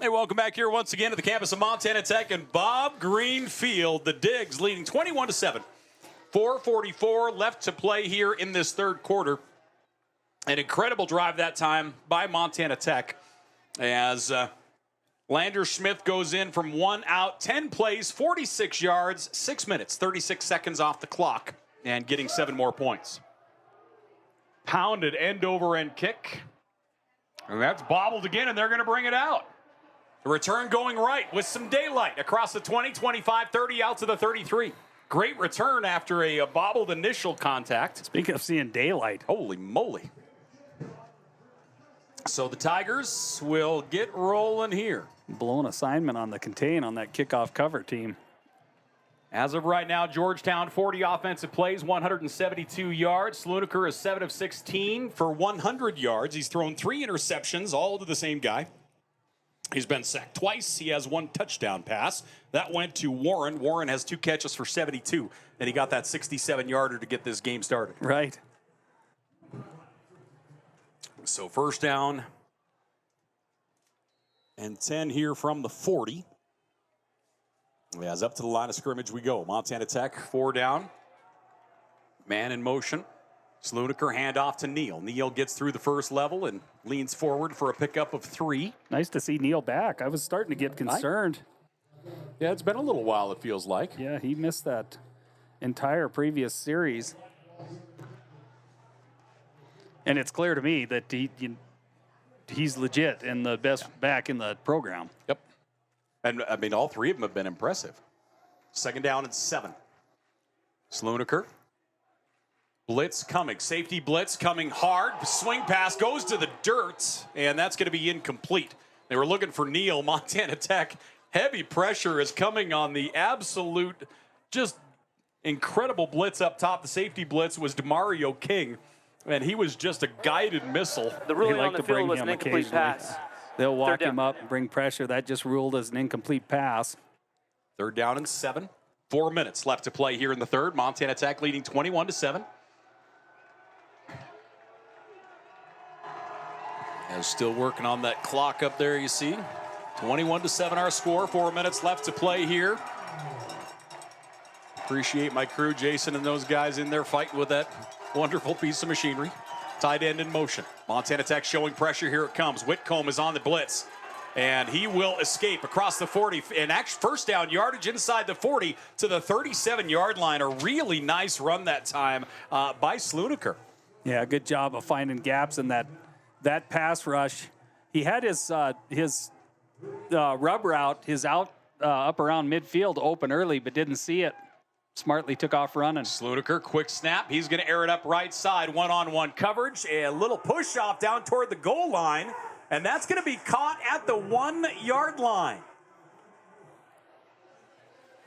Hey, welcome back here once again to the campus of Montana Tech and Bob Green Field. The Digs leading 21-7. 4:44 left to play here in this third quarter. An incredible drive that time by Montana Tech as Lander Smith goes in from 1 out, 10 plays, 46 yards, 6 minutes, 36 seconds off the clock, and getting 7 more points. Pounded end over end kick. And that's bobbled again, and they're going to bring it out. The return going right with some daylight across the 20, 25, 30 out to the 33. Great return after a bobbled initial contact. Speaking of seeing daylight. Holy moly. So the Tigers will get rolling here. Blown assignment on the contain on that kickoff cover team. As of right now, Georgetown 40 offensive plays, 172 yards. Slunaker is 7 of 16 for 100 yards. He's thrown 3 interceptions, all to the same guy. He's been sacked twice. He has 1 touchdown pass. That went to Warren. Warren has 2 catches for 72, and he got that 67-yarder to get this game started. Right. So first down and 10 here from the 40. As up to the line of scrimmage we go. Montana Tech, 4 down. Man in motion. Slunaker handoff to Neal. Neal gets through the first level and leans forward for a pickup of 3. Nice to see Neal back. I was starting to get concerned. Yeah, it's been a little while, it feels like. Yeah, he missed that entire previous series. And it's clear to me that he's legit and the best back in the program. Yep. And, I mean, all 3 of them have been impressive. Second down and 7. Slunaker. Blitz coming. Safety blitz coming hard. Swing pass goes to the dirt, and that's going to be incomplete. They were looking for Neal. Montana Tech, heavy pressure is coming on the absolute, just incredible blitz up top. The safety blitz was DeMario King, and he was just a guided missile. The ruling on the field was an incomplete pass. They'll walk him up and bring pressure. That just ruled as an incomplete pass. Third down and 7. 4 minutes left to play here in the third. Montana Tech leading 21-7. And still working on that clock up there, you see. 21-7 our score. 4 minutes left to play here. Appreciate my crew, Jason and those guys in there fighting with that wonderful piece of machinery. Tight end in motion. Montana Tech showing pressure. Here it comes. Whitcomb is on the blitz, and he will escape across the 40. And actually, first down yardage inside the 40 to the 37-yard line. A really nice run that time by Slunaker. Yeah, good job of finding gaps in that pass rush. He had his rub route, his out up around midfield open early, but didn't see it. Smartly took off running. Slunaker, quick snap. He's going to air it up right side. One-on-one coverage. A little push off down toward the goal line. And that's going to be caught at the 1-yard line.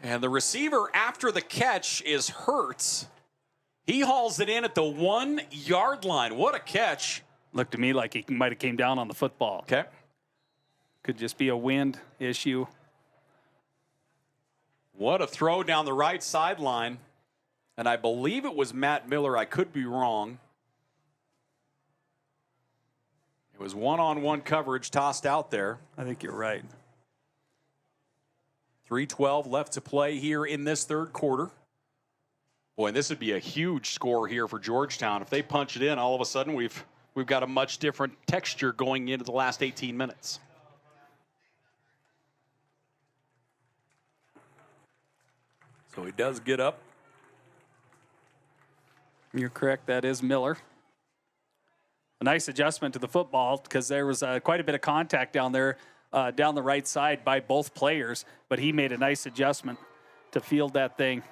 And the receiver after the catch is Hurts. He hauls it in at the 1-yard line. What a catch. Looked to me like he might have came down on the football. Okay. Could just be a wind issue. What a throw down the right sideline. And I believe it was Matt Miller. I could be wrong. It was one-on-one coverage tossed out there. I think you're right. 3:12 left to play here in this third quarter. Boy, and this would be a huge score here for Georgetown. If they punch it in, all of a sudden we've got a much different texture going into the last 18 minutes. So he does get up. You're correct. That is Miller. A nice adjustment to the football because there was quite a bit of contact down there, down the right side by both players. But he made a nice adjustment to field that thing.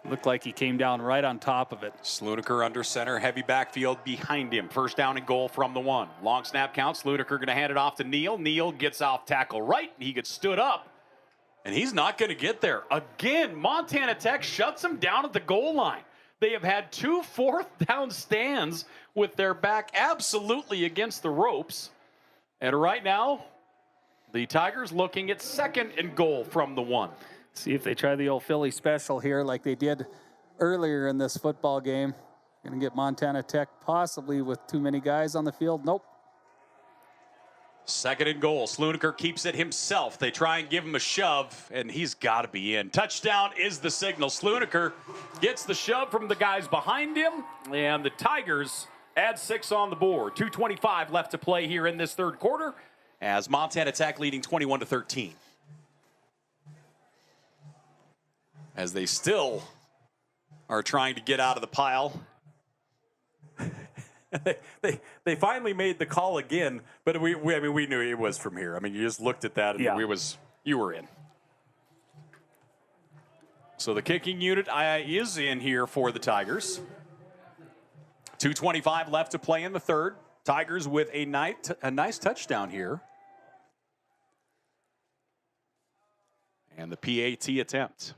Looked like he came down right on top of it. Slunaker under center, heavy backfield behind him. First down and goal from the 1. Long snap count. Slunaker going to hand it off to Neal. Neal gets off tackle right. He gets stood up. And he's not going to get there. Again, Montana Tech shuts him down at the goal line. They have had 2 fourth-down stands with their back absolutely against the ropes. And right now, the Tigers looking at 2nd and goal from the 1. See if they try the old Philly special here like they did earlier in this football game. Going to get Montana Tech possibly with too many guys on the field. Nope. 2nd and goal. Slunaker keeps it himself. They try and give him a shove, and he's got to be in. Touchdown is the signal. Slunaker gets the shove from the guys behind him, and the Tigers Add 6 on the board. 2:25 left to play here in this third quarter as Montana Tech leading 21-13. As they still are trying to get out of the pile. They finally made the call again, but we knew it was from here. I mean, you just looked at that and you were in. So the kicking unit is in here for the Tigers. 2:25 left to play in the third. Tigers with a nice touchdown here. And the PAT attempt.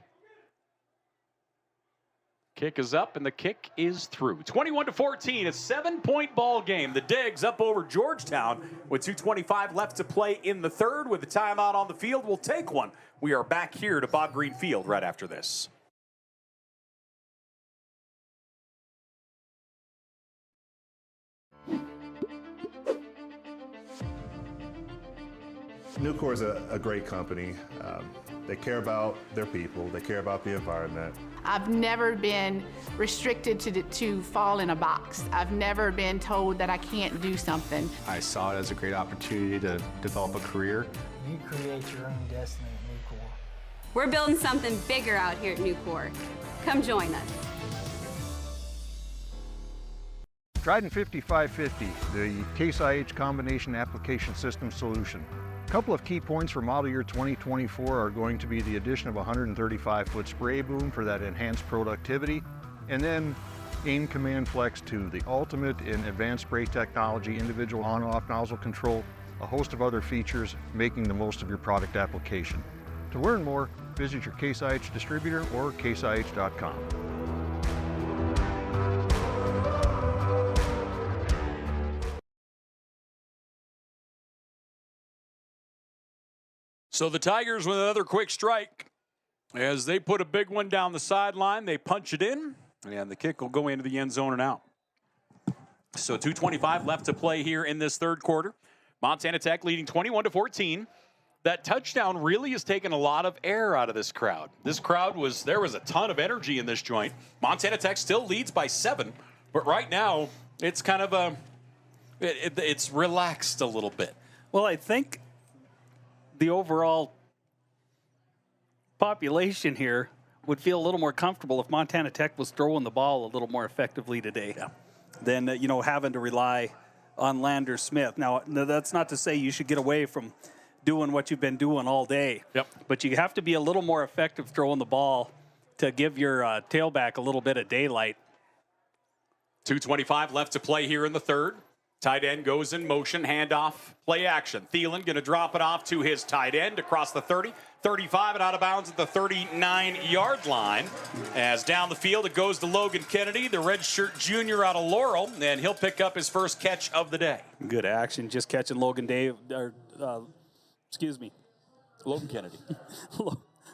Kick is up, and the kick is through. 21-14, a 7-point ball game. The Digs up over Georgetown with 2:25 left to play in the third. With the timeout on the field, we'll take one. We are back here to Bob Green Field right after this. Nucor is a great company. They care about their people. They care about the environment. I've never been restricted to fall in a box. I've never been told that I can't do something. I saw it as a great opportunity to develop a career. You create your own destiny at Nucor. We're building something bigger out here at Nucor. Come join us. Trident 5550, the Case IH Combination Application System Solution. A couple of key points for model year 2024 are going to be the addition of a 135-foot spray boom for that enhanced productivity, and then Aim Command Flex 2, the ultimate in advanced spray technology, individual on-off nozzle control, a host of other features, making the most of your product application. To learn more, visit your Case IH distributor or caseih.com. So the Tigers with another quick strike as they put a big one down the sideline. They punch it in, and the kick will go into the end zone and out. So 2:25 left to play here in this third quarter. Montana Tech leading 21-14. That touchdown really has taken a lot of air out of this crowd. There was a ton of energy in this joint. Montana Tech still leads by 7, but right now it's kind of it's relaxed a little bit. Well, I think the overall population here would feel a little more comfortable if Montana Tech was throwing the ball a little more effectively today than having to rely on Lander Smith. Now, that's not to say you should get away from doing what you've been doing all day. But you have to be a little more effective throwing the ball to give your tailback a little bit of daylight. 2:25 left to play here in the third. Tight end goes in motion, handoff, play action. Thielen going to drop it off to his tight end across the 30, 35, and out of bounds at the 39-yard line. As down the field, it goes to Logan Kennedy, the redshirt junior out of Laurel, and he'll pick up his first catch of the day. Good action, just catching Logan Kennedy.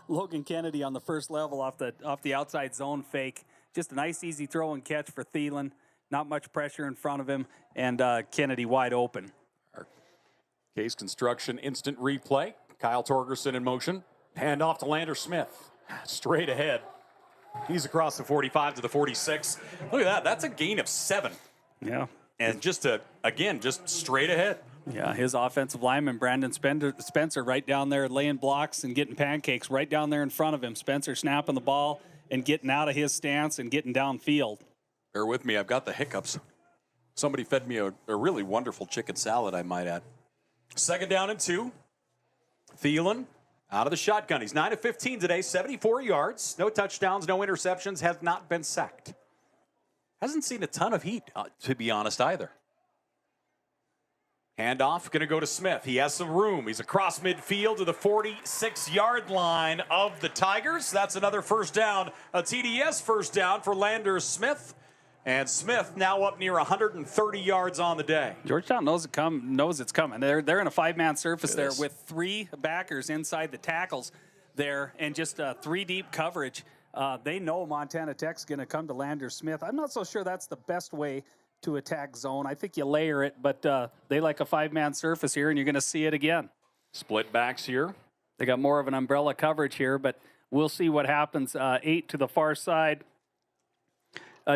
Logan Kennedy on the first level off the outside zone fake. Just a nice, easy throw and catch for Thielen. Not much pressure in front of him, and Kennedy wide open. Case Construction instant replay. Kyle Torgerson in motion. Hand off to Lander Smith. Straight ahead. He's across the 45 to the 46. Look at that. That's a gain of 7. Yeah. And just straight ahead. Yeah, his offensive lineman, Brandon Spencer, right down there laying blocks and getting pancakes right down there in front of him. Spencer snapping the ball and getting out of his stance and getting downfield. Bear with me, I've got the hiccups. Somebody fed me a really wonderful chicken salad, I might add. Second down and 2. Thielen out of the shotgun. He's 9 of 15 today, 74 yards. No touchdowns, no interceptions, has not been sacked. Hasn't seen a ton of heat, to be honest, either. Handoff, going to go to Smith. He has some room. He's across midfield to the 46-yard line of the Tigers. That's another first down, a TDS first down for Lander Smith. And Smith now up near 130 yards on the day. Georgetown knows it's coming. They're in a 5-man surface there with 3 backers inside the tackles there and just 3 deep coverage. They know Montana Tech's going to come to Lander Smith. I'm not so sure that's the best way to attack zone. I think you layer it, but they like a 5-man surface here, and you're going to see it again. Split backs here. They got more of an umbrella coverage here, but we'll see what happens. 8 to the far side.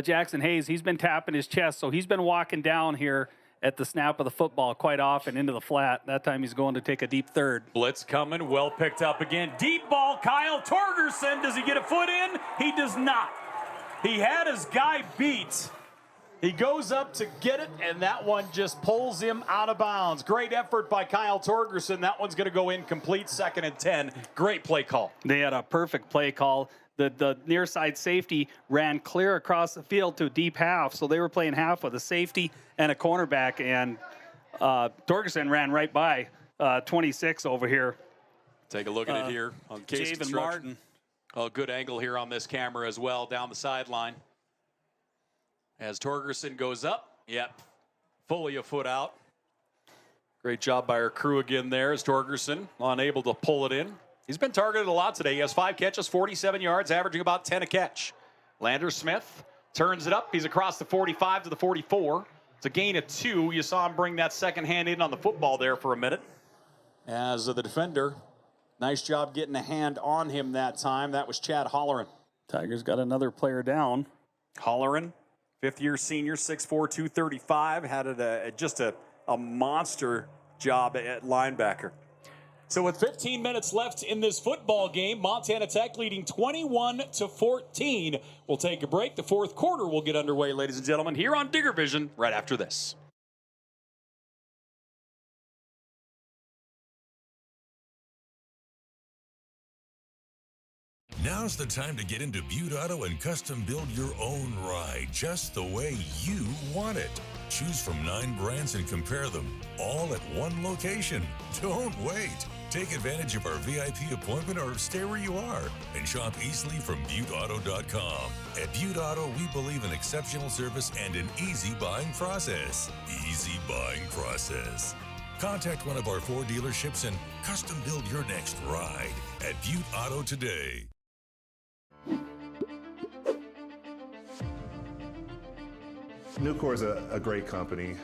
Jackson Hayes, he's been tapping his chest, so he's been walking down here at the snap of the football quite often into the flat. That time he's going to take a deep third. Blitz coming, well picked up again. Deep ball, Kyle Torgerson. Does he get a foot in? He does not. He had his guy beat. He goes up to get it, and that one just pulls him out of bounds. Great effort by Kyle Torgerson. That one's going to go incomplete, 2nd and 10. Great play call. They had a perfect play call. The near side safety ran clear across the field to a deep half, so they were playing half with a safety and a cornerback, and Torgerson ran right by 26 over here. Take a look at it here on Case Javen Construction. Martin. Oh, good angle here on this camera as well, down the sideline. As Torgerson goes up, yep, fully a foot out. Great job by our crew again there as Torgerson unable to pull it in. He's been targeted a lot today. He has 5 catches, 47 yards, averaging about 10 a catch. Lander Smith turns it up. He's across the 45 to the 44. It's a gain of 2. You saw him bring that second hand in on the football there for a minute. As the defender, nice job getting a hand on him that time. That was Chad Holleran. Tigers got another player down. Holleran, 5th-year senior, 6'4", 235. Had just a monster job at linebacker. So with 15 minutes left in this football game, Montana Tech leading 21-14. We'll take a break. The 4th quarter will get underway, ladies and gentlemen, here on Digger Vision right after this. Now's the time to get into Butte Auto and custom build your own ride just the way you want it. Choose from 9 brands and compare them all at one location. Don't wait. Take advantage of our VIP appointment or stay where you are and shop easily from ButteAuto.com. At Butte Auto, we believe in exceptional service and an easy buying process. Easy buying process. Contact one of our 4 dealerships and custom build your next ride at Butte Auto today. Nucor is a great company.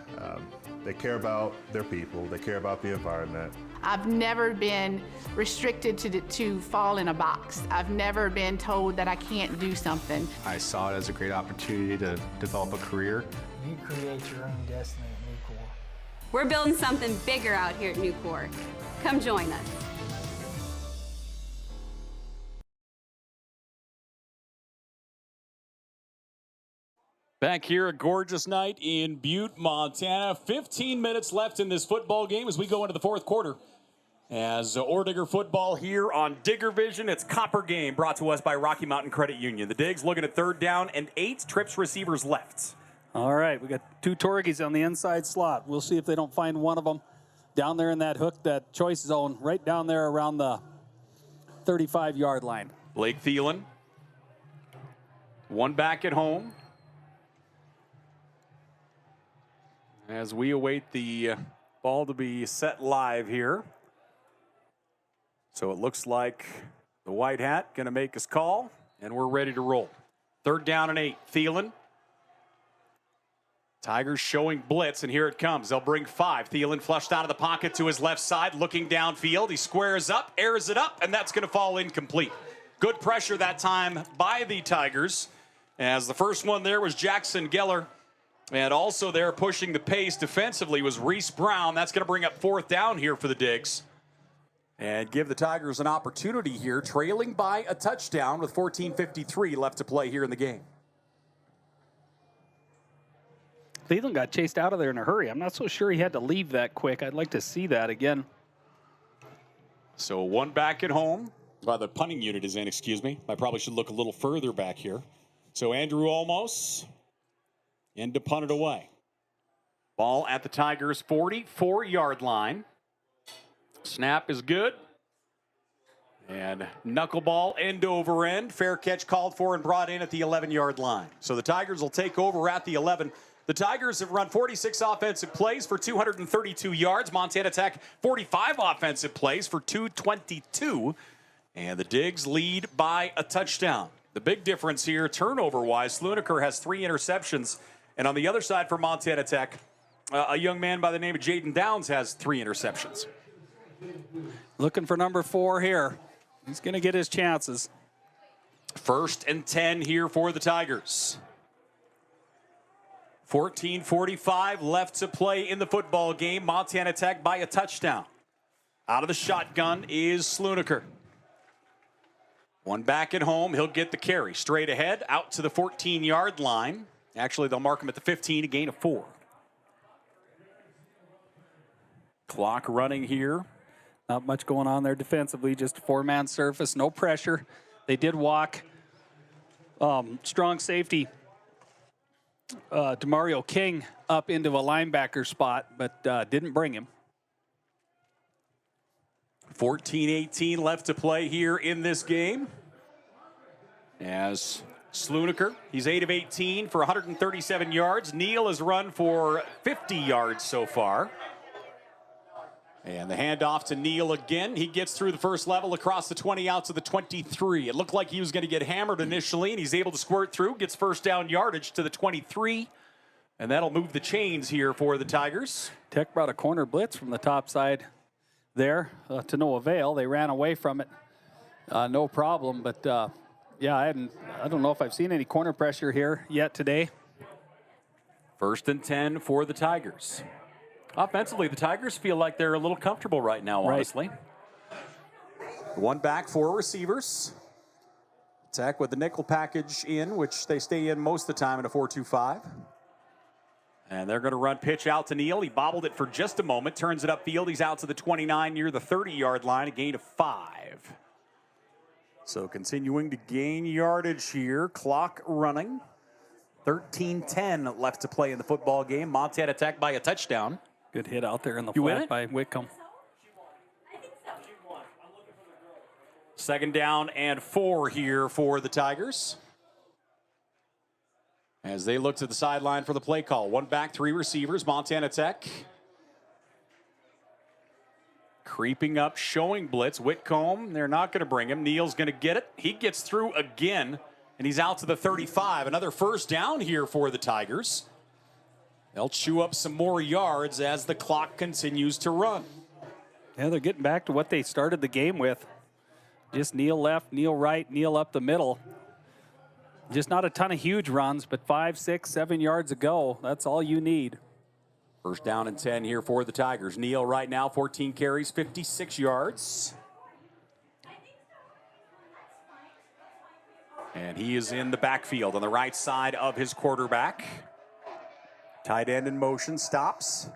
They care about their people. They care about the environment. I've never been restricted to fall in a box. I've never been told that I can't do something. I saw it as a great opportunity to develop a career. You create your own destiny at Nucor. We're building something bigger out here at Nucor. Come join us. Back here, a gorgeous night in Butte, Montana. 15 minutes left in this football game as we go into the 4th quarter. As Digger football here on Digger Vision, it's Copper Game brought to us by Rocky Mountain Credit Union. The Digs looking at 3rd down and 8 trips receivers left. All right, we got 2 Torgies on the inside slot. We'll see if they don't find one of them down there in that hook, that choice zone, right down there around the 35-yard line. Blake Thielen, 1 back at home. As we await the ball to be set live here. So it looks like the white hat going to make his call, and we're ready to roll. 3rd down and 8. Thielen. Tigers showing blitz, and here it comes. They'll bring 5. Thielen flushed out of the pocket to his left side, looking downfield. He squares up, airs it up, and that's going to fall incomplete. Good pressure that time by the Tigers, as the first one there was Jackson Geller. And also there pushing the pace defensively was Reese Brown. That's going to bring up 4th down here for the Digs. And give the Tigers an opportunity here, trailing by a touchdown with 14:53 left to play here in the game. Cleveland got chased out of there in a hurry. I'm not so sure he had to leave that quick. I'd like to see that again. So 1 back at home. Well, the punting unit is in, excuse me. I probably should look a little further back here. So Andrew Olmos in to punt it away. Ball at the Tigers' 44-yard line. Snap is good. And knuckleball end over end. Fair catch called for and brought in at the 11-yard line. So the Tigers will take over at the 11. The Tigers have run 46 offensive plays for 232 yards. Montana Tech 45 offensive plays for 222. And the Digs lead by a touchdown. The big difference here, turnover-wise, Slunaker has 3 interceptions. And on the other side for Montana Tech, a young man by the name of Jaden Downs has 3 interceptions. Looking for number 4 here. He's going to get his chances. 1st and 10 here for the Tigers. 14:45 left to play in the football game. Montana Tech by a touchdown. Out of the shotgun is Slunaker. One back at home. He'll get the carry. Straight ahead, out to the 14-yard line. Actually, they'll mark him at the 15, a gain of 4. Clock running here. Not much going on there defensively, just a 4-man surface, no pressure. They did walk strong safety DeMario King up into a linebacker spot, but didn't bring him. 14:18 left to play here in this game. As Slunaker, he's 8 of 18 for 137 yards. Neal has run for 50 yards so far. And the handoff to Neal again. He gets through the first level across the 20 out to the 23. It looked like he was going to get hammered initially, and he's able to squirt through, gets first down yardage to the 23. And that'll move the chains here for the Tigers. Tech brought a corner blitz from the top side there to no avail. They ran away from it, no problem. But yeah, I don't know if I've seen any corner pressure here yet today. 1st and 10 for the Tigers. Offensively, the Tigers feel like they're a little comfortable right now, honestly. One back, 4 receivers. Tech with the nickel package in, which they stay in most of the time in a 4-2-5. And they're going to run pitch out to Neal. He bobbled it for just a moment, turns it upfield. He's out to the 29 near the 30-yard line, a gain of 5. So continuing to gain yardage here. Clock running. 13:10 left to play in the football game. Montana Tech by a touchdown. Good hit out there in the flat by Whitcomb. 2nd down and 4 here for the Tigers. As they look to the sideline for the play call. 1 back, 3 receivers. Montana Tech creeping up, showing blitz. Whitcomb, they're not going to bring him. Neal's going to get it. He gets through again, and he's out to the 35. Another 1st down here for the Tigers. They'll chew up some more yards as the clock continues to run. Yeah, they're getting back to what they started the game with. Just Neal left, Neal right, Neal up the middle. Just not a ton of huge runs, but 5, 6, 7 yards ago. That's all you need. 1st down and 10 here for the Tigers. Neal right now, 14 carries, 56 yards. And he is in the backfield on the right side of his quarterback. Tight end in motion, stops.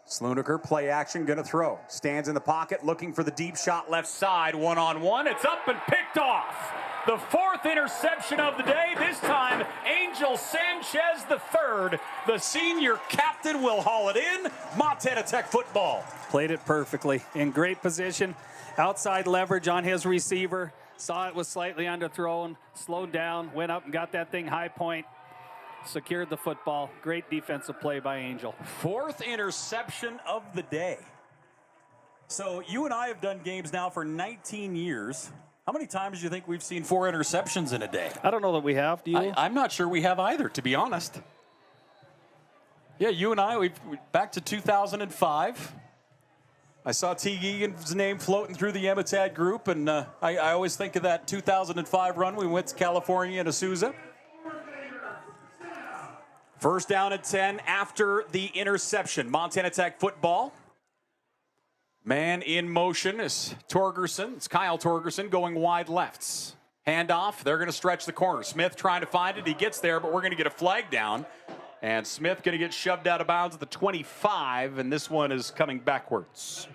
Slunaker, play action, gonna throw. Stands in the pocket, looking for the deep shot left side, one-on-one. It's up and picked off. The 4th interception of the day. This time, Angel Sanchez III, the senior captain, will haul it in. Montana Tech football. Played it perfectly. In great position. Outside leverage on his receiver. Saw it was slightly underthrown. Slowed down. Went up and got that thing high point. Secured the football. Great defensive play by Angel. 4th interception of the day. So you and I have done games now for 19 years. How many times do you think we've seen 4 interceptions in a day? I don't know that we have. Do you? I'm not sure we have either, to be honest. Yeah, you and I, we back to 2005. I saw T. Egan's name floating through the Emitad group, and I always think of that 2005 run. We went to California and Azusa. 1st down and 10 after the interception. Montana Tech football. Man in motion is Torgerson. It's Kyle Torgerson going wide lefts. Handoff. They're going to stretch the corner. Smith trying to find it. He gets there, but we're going to get a flag down. And Smith going to get shoved out of bounds at the 25, and this one is coming backwards.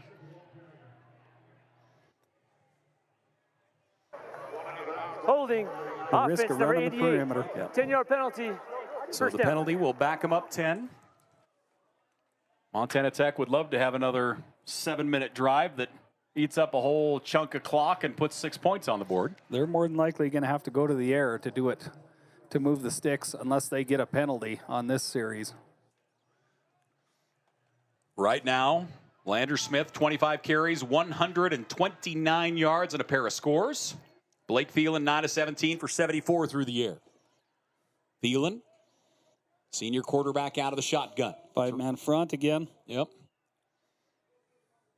Holding. Offense number 88. 10-yard penalty. So the penalty will back him up 10. Montana Tech would love to have another 7-minute drive that eats up a whole chunk of clock and puts 6 points on the board. They're more than likely going to have to go to the air to do it, to move the sticks, unless they get a penalty on this series. Right now, Lander Smith, 25 carries, 129 yards, and a pair of scores. Blake Thielen, 9 of 17 for 74 through the air. Thielen, senior quarterback out of the shotgun. 5-man front again. Yep.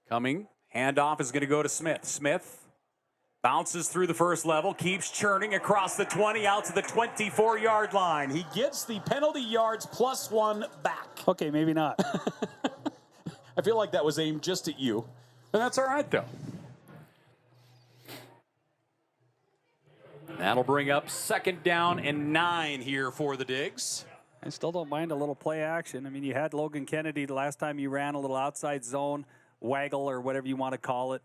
Coming. Handoff is going to go to Smith. Smith Bounces through the first level, keeps churning across the 20 out to the 24-yard line. He gets the penalty yards +1 back. Okay, maybe not. I feel like that was aimed just at you. And that's all right, though. That'll bring up 2nd down and 9 here for the Digs. I still don't mind a little play action. I mean, you had Logan Kennedy the last time you ran a little outside zone, waggle or whatever you want to call it,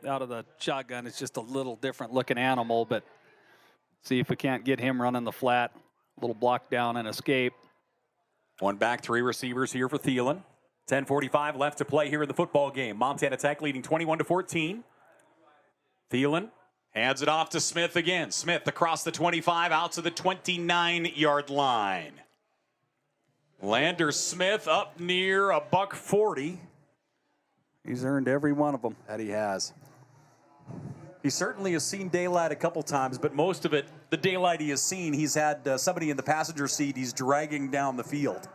out of the shotgun. It's just a little different looking animal, but see if we can't get him running the flat. A little block down and escape. 1 back, 3 receivers here for Thielen. 10:45 left to play here in the football game. Montana Tech leading 21-14. Thielen hands it off to Smith again. Smith across the 25 out to the 29-yard line. Lander Smith up near a $140. He's earned every one of them. That he has. He certainly has seen daylight a couple times, but most of it, the daylight he has seen, he's had somebody in the passenger seat he's dragging down the field.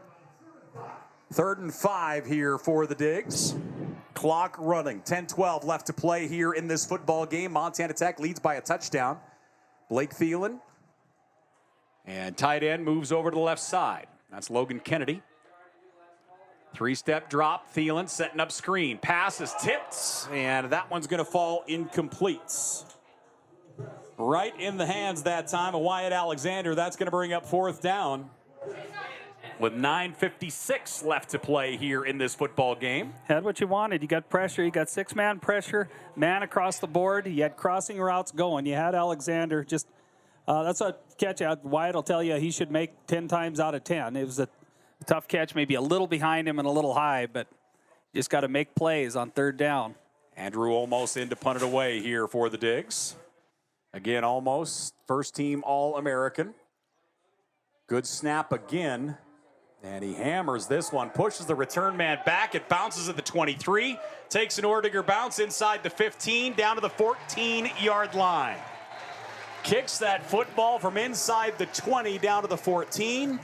3rd and 5 here for the Digs. Clock running. 10-12 left to play here in this football game. Montana Tech leads by a touchdown. Blake Thielen. And tight end moves over to the left side. That's Logan Kennedy. 3-step drop. Thielen setting up screen. Pass is tipped, and that one's going to fall incomplete. Right in the hands that time of Wyatt Alexander. That's going to bring up 4th down. With 9:56 left to play here in this football game. Had what you wanted. You got pressure. You got 6-man pressure, man across the board. You had crossing routes going. You had Alexander. Just that's a catch out. Wyatt will tell you he should make 10 times out of 10. It was a tough catch, maybe a little behind him and a little high, but you just got to make plays on 3rd down. Andrew almost in to punt it away here for the Digs. Again, almost first-team All-American. Good snap again. And he hammers this one, pushes the return man back. It bounces at the 23, takes an Ordiger bounce inside the 15, down to the 14-yard line. Kicks that football from inside the 20 down to the 14.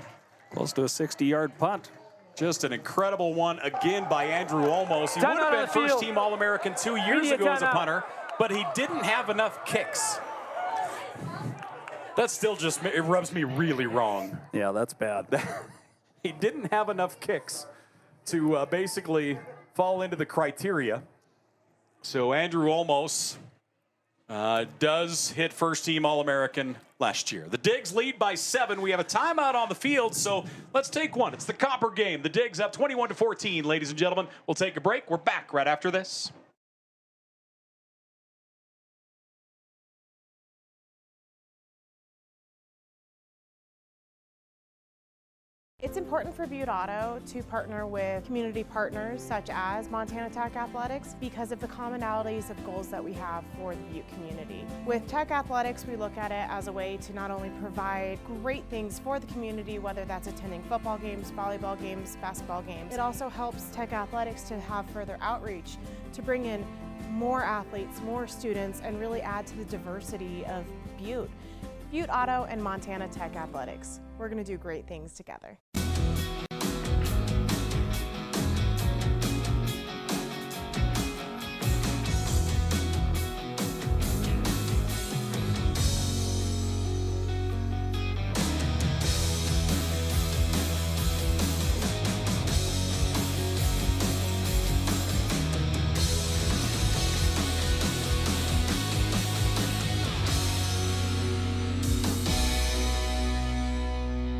Close to a 60-yard punt. Just an incredible one again by Andrew Olmos. He would have been first-team All-American 2 years ago as a punter, but he didn't have enough kicks. That still just, it rubs me really wrong. Yeah, that's bad. He didn't have enough kicks to basically fall into the criteria. So Andrew Olmos does hit first-team All-American last year. The Digs lead by 7. We have a timeout on the field, so let's take one. It's the Copper game. The Digs up 21-14, ladies and gentlemen. We'll take a break. We're back right after this. It's important for Butte Auto to partner with community partners such as Montana Tech Athletics because of the commonalities of goals that we have for the Butte community. With Tech Athletics, we look at it as a way to not only provide great things for the community, whether that's attending football games, volleyball games, basketball games. It also helps Tech Athletics to have further outreach, to bring in more athletes, more students, and really add to the diversity of Butte. Butte Auto and Montana Tech Athletics. We're going to do great things together.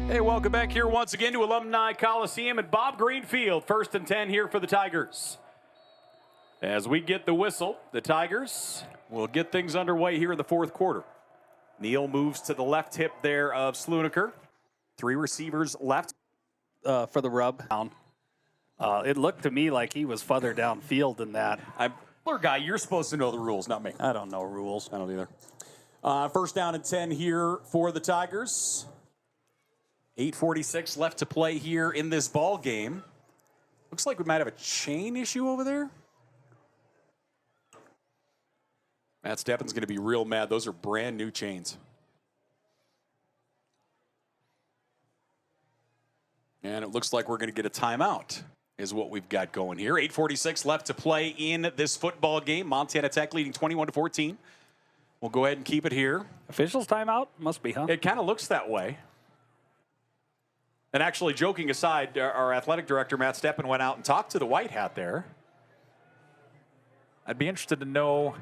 Hey, welcome back here once again to Alumni Coliseum at Bob Green Field. 1st and 10 here for the Tigers. As we get the whistle, the Tigers will get things underway here in the 4th quarter. Neal moves to the left hip there of Slunaker. 3 receivers left. For the rub. It looked to me like he was further downfield than that. Poor guy, you're supposed to know the rules, not me. I don't know rules. I don't either. 1st down and 10 here for the Tigers. 8:46 left to play here in this ball game. Looks like we might have a chain issue over there. Matt Steppin's going to be real mad. Those are brand new chains. And it looks like we're going to get a timeout is what we've got going here. 8:46 left to play in this football game. Montana Tech leading 21-14. We'll go ahead and keep it here. Officials timeout? Must be, huh? It kind of looks that way. And actually, joking aside, our athletic director, Matt Steppen, went out and talked to the white hat there. I'd be interested to know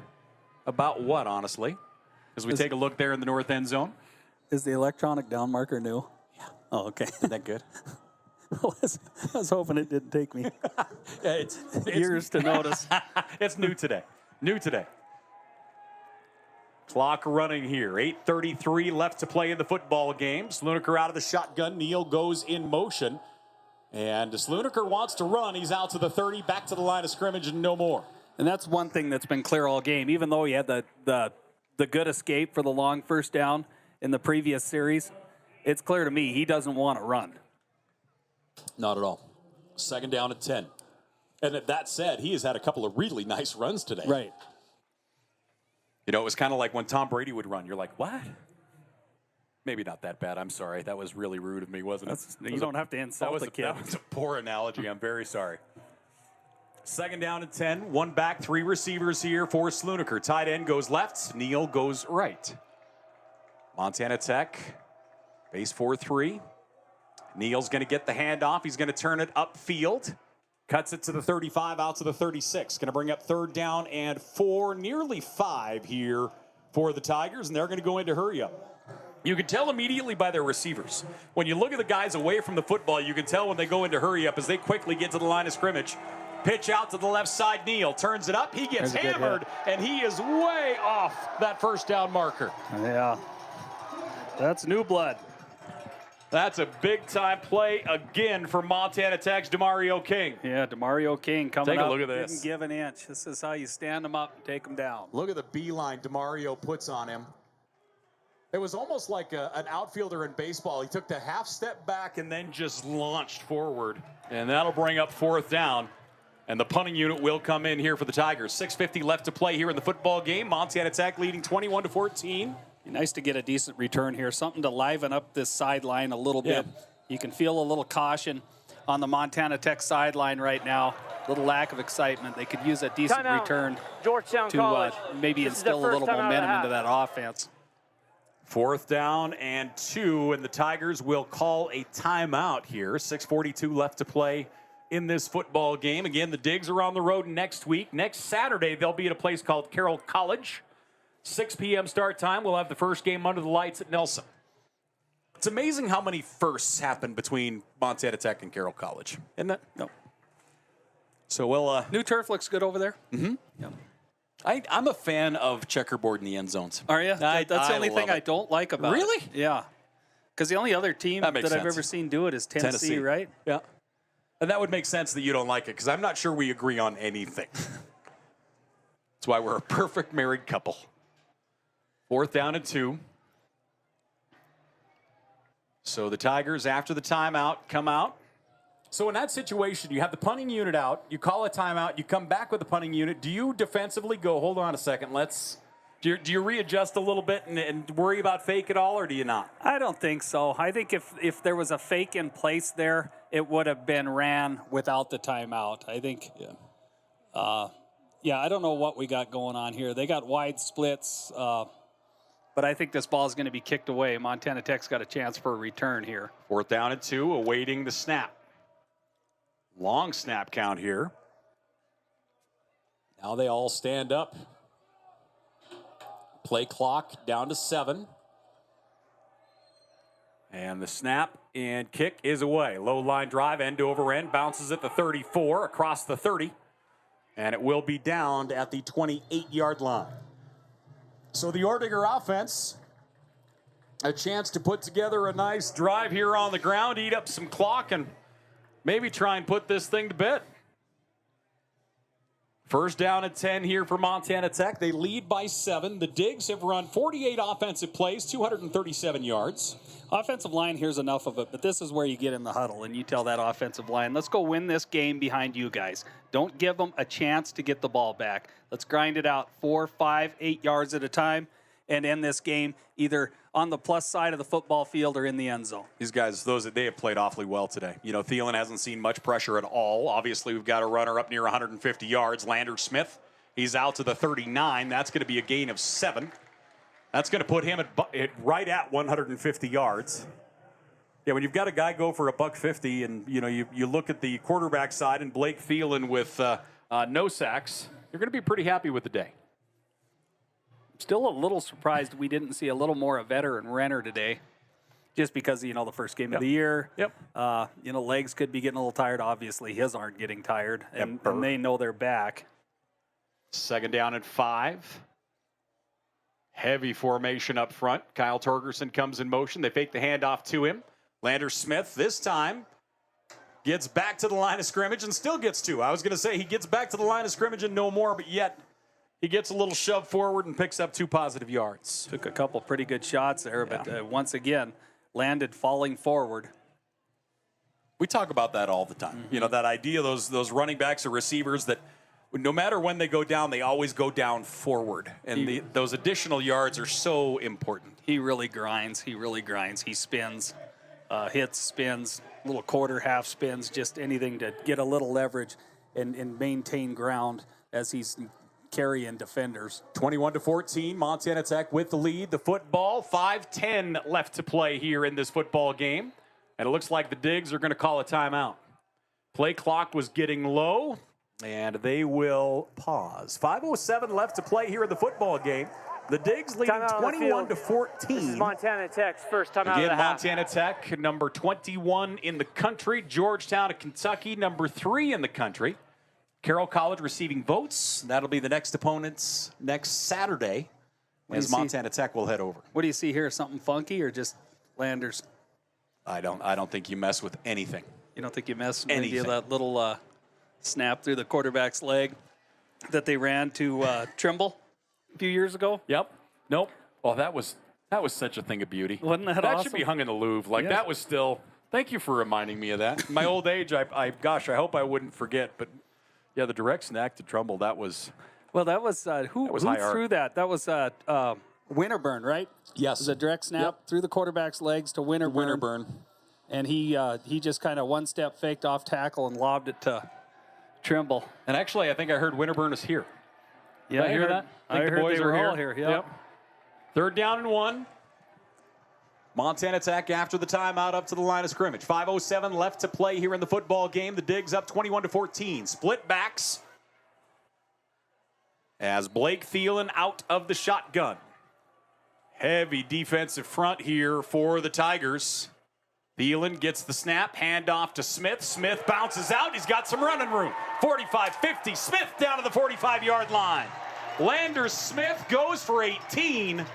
about what, honestly, as we take a look there in the north end zone. Is the electronic down marker new? Yeah. Oh, okay. Isn't that good? I was hoping it didn't take me Yeah, it's years to notice. It's new today. New today. Clock running here. 8:33 left to play in the football game. Sluniker out of the shotgun. Neal goes in motion. And Sluniker wants to run. He's out to the 30, back to the line of scrimmage, and no more. And that's one thing that's been clear all game. Even though he had the good escape for the long first down in the previous series, it's clear to me he doesn't want to run. Not at all. Second down at 10. And that said, he has had a couple of really nice runs today. Right. You know, it was kind of like when Tom Brady would run. You're like, what? Maybe not that bad. I'm sorry. That was really rude of me, wasn't it? You don't have to insult the kid. That was a poor analogy. I'm very sorry. Second down and 10. One back, three receivers here for Sluniker. Tight end goes left. Neal goes right. Montana Tech, base 4-3. Neal's going to get the handoff. He's going to turn it upfield. Cuts it to the 35, out to the 36. Going to bring up third down and 4, nearly 5 here for the Tigers, and they're going to go into hurry up. You can tell immediately by their receivers. When you look at the guys away from the football, you can tell when they go into hurry up as they quickly get to the line of scrimmage. Pitch out to the left side. Neal turns it up. He gets hammered, and he is way off that first down marker. Yeah. That's new blood. That's a big-time play again for Montana Tech's DeMario King. Yeah, DeMario King coming up. Take a look at this. Didn't give an inch. This is how you stand them up and take them down. Look at the beeline DeMario puts on him. It was almost like an outfielder in baseball. He took the half step back and then just launched forward. And that'll bring up fourth down. And the punting unit will come in here for the Tigers. 6:50 left to play here in the football game. Montana Tech leading 21-14. Be nice to get a decent return here, something to liven up this sideline a little bit. You can feel a little caution on the Montana Tech sideline right now. A little lack of excitement. They could use a decent return Georgetown to maybe instill a little momentum into that offense. Fourth down and 2, and the Tigers will call a timeout here. 6:42 left to play in this football game. Again, the Digs are on the road next week. Next Saturday, they'll be at a place called Carroll College. 6 p.m. start time. We'll have the first game under the lights at Nelson. It's amazing how many firsts happen between Montana Tech and Carroll College, isn't it? No. So we'll... New turf looks good over there. Mm-hmm. Yeah. I'm a fan of checkerboard in the end zones. Are you? That's the only thing I don't like about it. Really? Yeah. Because the only other team that I've ever seen do it is Tennessee, right? Yeah. And that would make sense that you don't like it, because I'm not sure we agree on anything. That's why we're a perfect married couple. Fourth down and 2. So the Tigers, after the timeout, come out. So in that situation, you have the punting unit out. You call a timeout. You come back with the punting unit. Do you defensively go, hold on a second, do you readjust a little bit and worry about fake at all, or do you not? I don't think so. I think if there was a fake in place there, it would have been ran without the timeout. I think, I don't know what we got going on here. They got wide splits, but I think this ball is going to be kicked away. Montana Tech's got a chance for a return here. Fourth down and 2, awaiting the snap. Long snap count here. Now they all stand up. Play clock down to 7. And the snap and kick is away. Low line drive, end over end, bounces at the 34, across the 30. And it will be downed at the 28-yard line. So the Ordinger offense, a chance to put together a nice drive here on the ground, eat up some clock, and maybe try and put this thing to bed. First down at 10 here for Montana Tech. They lead by 7. The Digs have run 48 offensive plays, 237 yards. Offensive line, here's enough of it, but this is where you get in the huddle and you tell that offensive line, let's go win this game behind you guys. Don't give them a chance to get the ball back. Let's grind it out 4, 5, 8 yards at a time and end this game either on the plus side of the football field or in the end zone. These guys, they have played awfully well today. You know, Thielen hasn't seen much pressure at all. Obviously, we've got a runner up near 150 yards. Lander Smith, he's out to the 39. That's going to be a gain of 7. That's going to put him right at 150 yards. Yeah, when you've got a guy go for $150, and you look at the quarterback side and Blake Thielen with no sacks, you're going to be pretty happy with the day. Still a little surprised we didn't see a little more of veteran Renner today, just because the first game of the year. Yep. Legs could be getting a little tired. Obviously, his aren't getting tired, and they know they're back. 2nd down and 5. Heavy formation up front. Kyle Torgerson comes in motion. They fake the handoff to him. Landers Smith this time gets back to the line of scrimmage and still gets 2. I was going to say he gets back to the line of scrimmage and no more, but yet he gets a little shove forward and picks up 2 positive yards. Took a couple pretty good shots there, but once again, landed falling forward. We talk about that all the time. That idea, those running backs or receivers that no matter when they go down, they always go down forward. And those additional yards are so important. He really grinds. He spins. Hits, spins, little quarter, half spins, just anything to get a little leverage and maintain ground as he's carrying defenders. 21-14, Montana Tech with the lead. The football, 5:10 left to play here in this football game. And it looks like the Digs are going to call a timeout. Play clock was getting low, and they will pause. 5:07 left to play here in the football game. The Digs leading 21-14. This is Montana Tech's first time out of Again, the half. Montana Tech, number 21 in the country. Georgetown of Kentucky, number 3 in the country. Carroll College receiving votes. That'll be the next opponents next Saturday as Montana Tech will head over. What do you see here? Something funky or just Landers? I don't think you mess with anything. You don't think you mess anything? Maybe that little snap through the quarterback's leg that they ran to Trimble a few years ago? Yep. Nope. Oh, that was such a thing of beauty. Wasn't that That awesome? should be hung in the Louvre. That was still. Thank you for reminding me of that. In my old age, I hope I wouldn't forget. But yeah, the direct snack to Trumbull. That was. Well, that was who high art. threw that? That was Winterburn, right? Yes. It was a direct snap through the quarterback's legs to Winterburn. And he just kind of one step faked off tackle and lobbed it to Trimble. And actually, I think I heard Winterburn is here. Yeah, Did I hear that? I heard the boys they are were all here. Yep. 3rd down and 1. Montana Tech after the timeout up to the line of scrimmage. 5:07 left to play here in the football game. The Digs up 21-14. Split backs as Blake Thielen out of the shotgun. Heavy defensive front here for the Tigers. Thielen gets the snap, handoff to Smith. Smith bounces out. He's got some running room. 45-50. Smith down to the 45-yard line. Landers Smith goes for 18.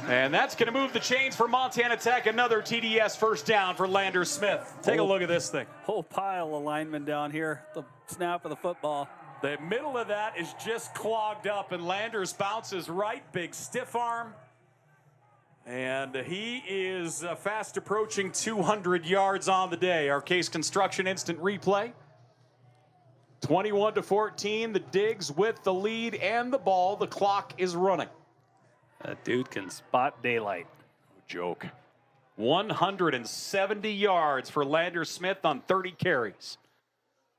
And that's going to move the chains for Montana Tech. Another TDS first down for Landers Smith. Take a look at this thing. Whole pile of linemen down here. The snap of the football. The middle of that is just clogged up, and Landers bounces right. Big stiff arm. And he is fast approaching 200 yards on the day. Our Case Construction instant replay. 21-14. The Digs with the lead and the ball. The clock is running. That dude can spot daylight. No joke. 170 yards for Landers Smith on 30 carries.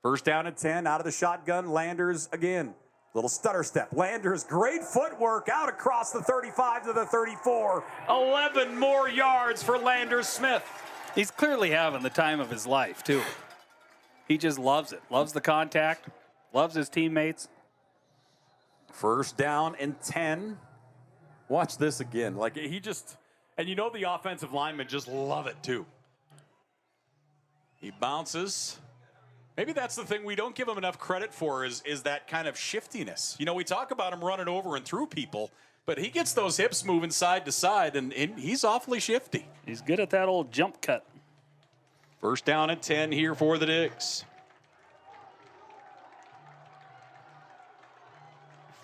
First down and 10 out of the shotgun. Landers again. Little stutter step. Landers, great footwork out across the 35 to the 34. 11 more yards for Landers Smith. He's clearly having the time of his life, too. He just loves it. Loves the contact. Loves his teammates. First down and 10. Watch this again. And the offensive linemen just love it, too. He bounces. Maybe that's the thing we don't give him enough credit for is that kind of shiftiness. We talk about him running over and through people, but he gets those hips moving side to side, and he's awfully shifty. He's good at that old jump cut. First down and 10 here for the Digs.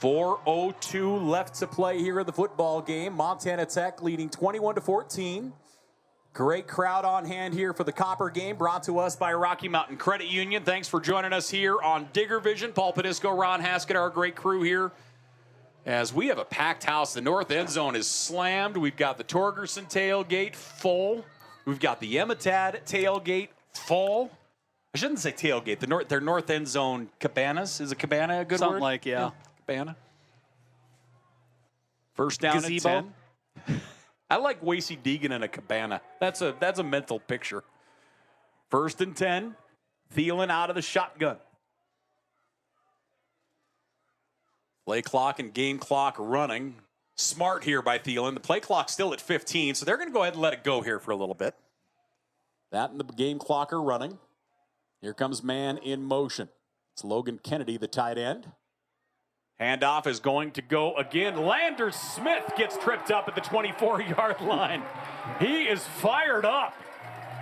4:02 left to play here in the football game. Montana Tech leading 21-14. Great crowd on hand here for the Copper game, brought to us by Rocky Mountain Credit Union. Thanks for joining us here on Digger Vision. Paul Padisco, Ron Haskett, our great crew here. As we have a packed house, the north end zone is slammed. We've got the Torgerson tailgate full. We've got the Emetad tailgate full. I shouldn't say tailgate. Their north end zone cabanas. Is a cabana a good word? Something like, yeah. Cabana. First down Gazebo. and 10. I like Wasey Deegan in a cabana. That's a mental picture. 1st and 10. Thielen out of the shotgun. Play clock and game clock running. Smart here by Thielen. The play clock's still at 15, so they're going to go ahead and let it go here for a little bit. That and the game clock are running. Here comes man in motion. It's Logan Kennedy, the tight end. Handoff is going to go again. Landers Smith gets tripped up at the 24-yard line. He is fired up.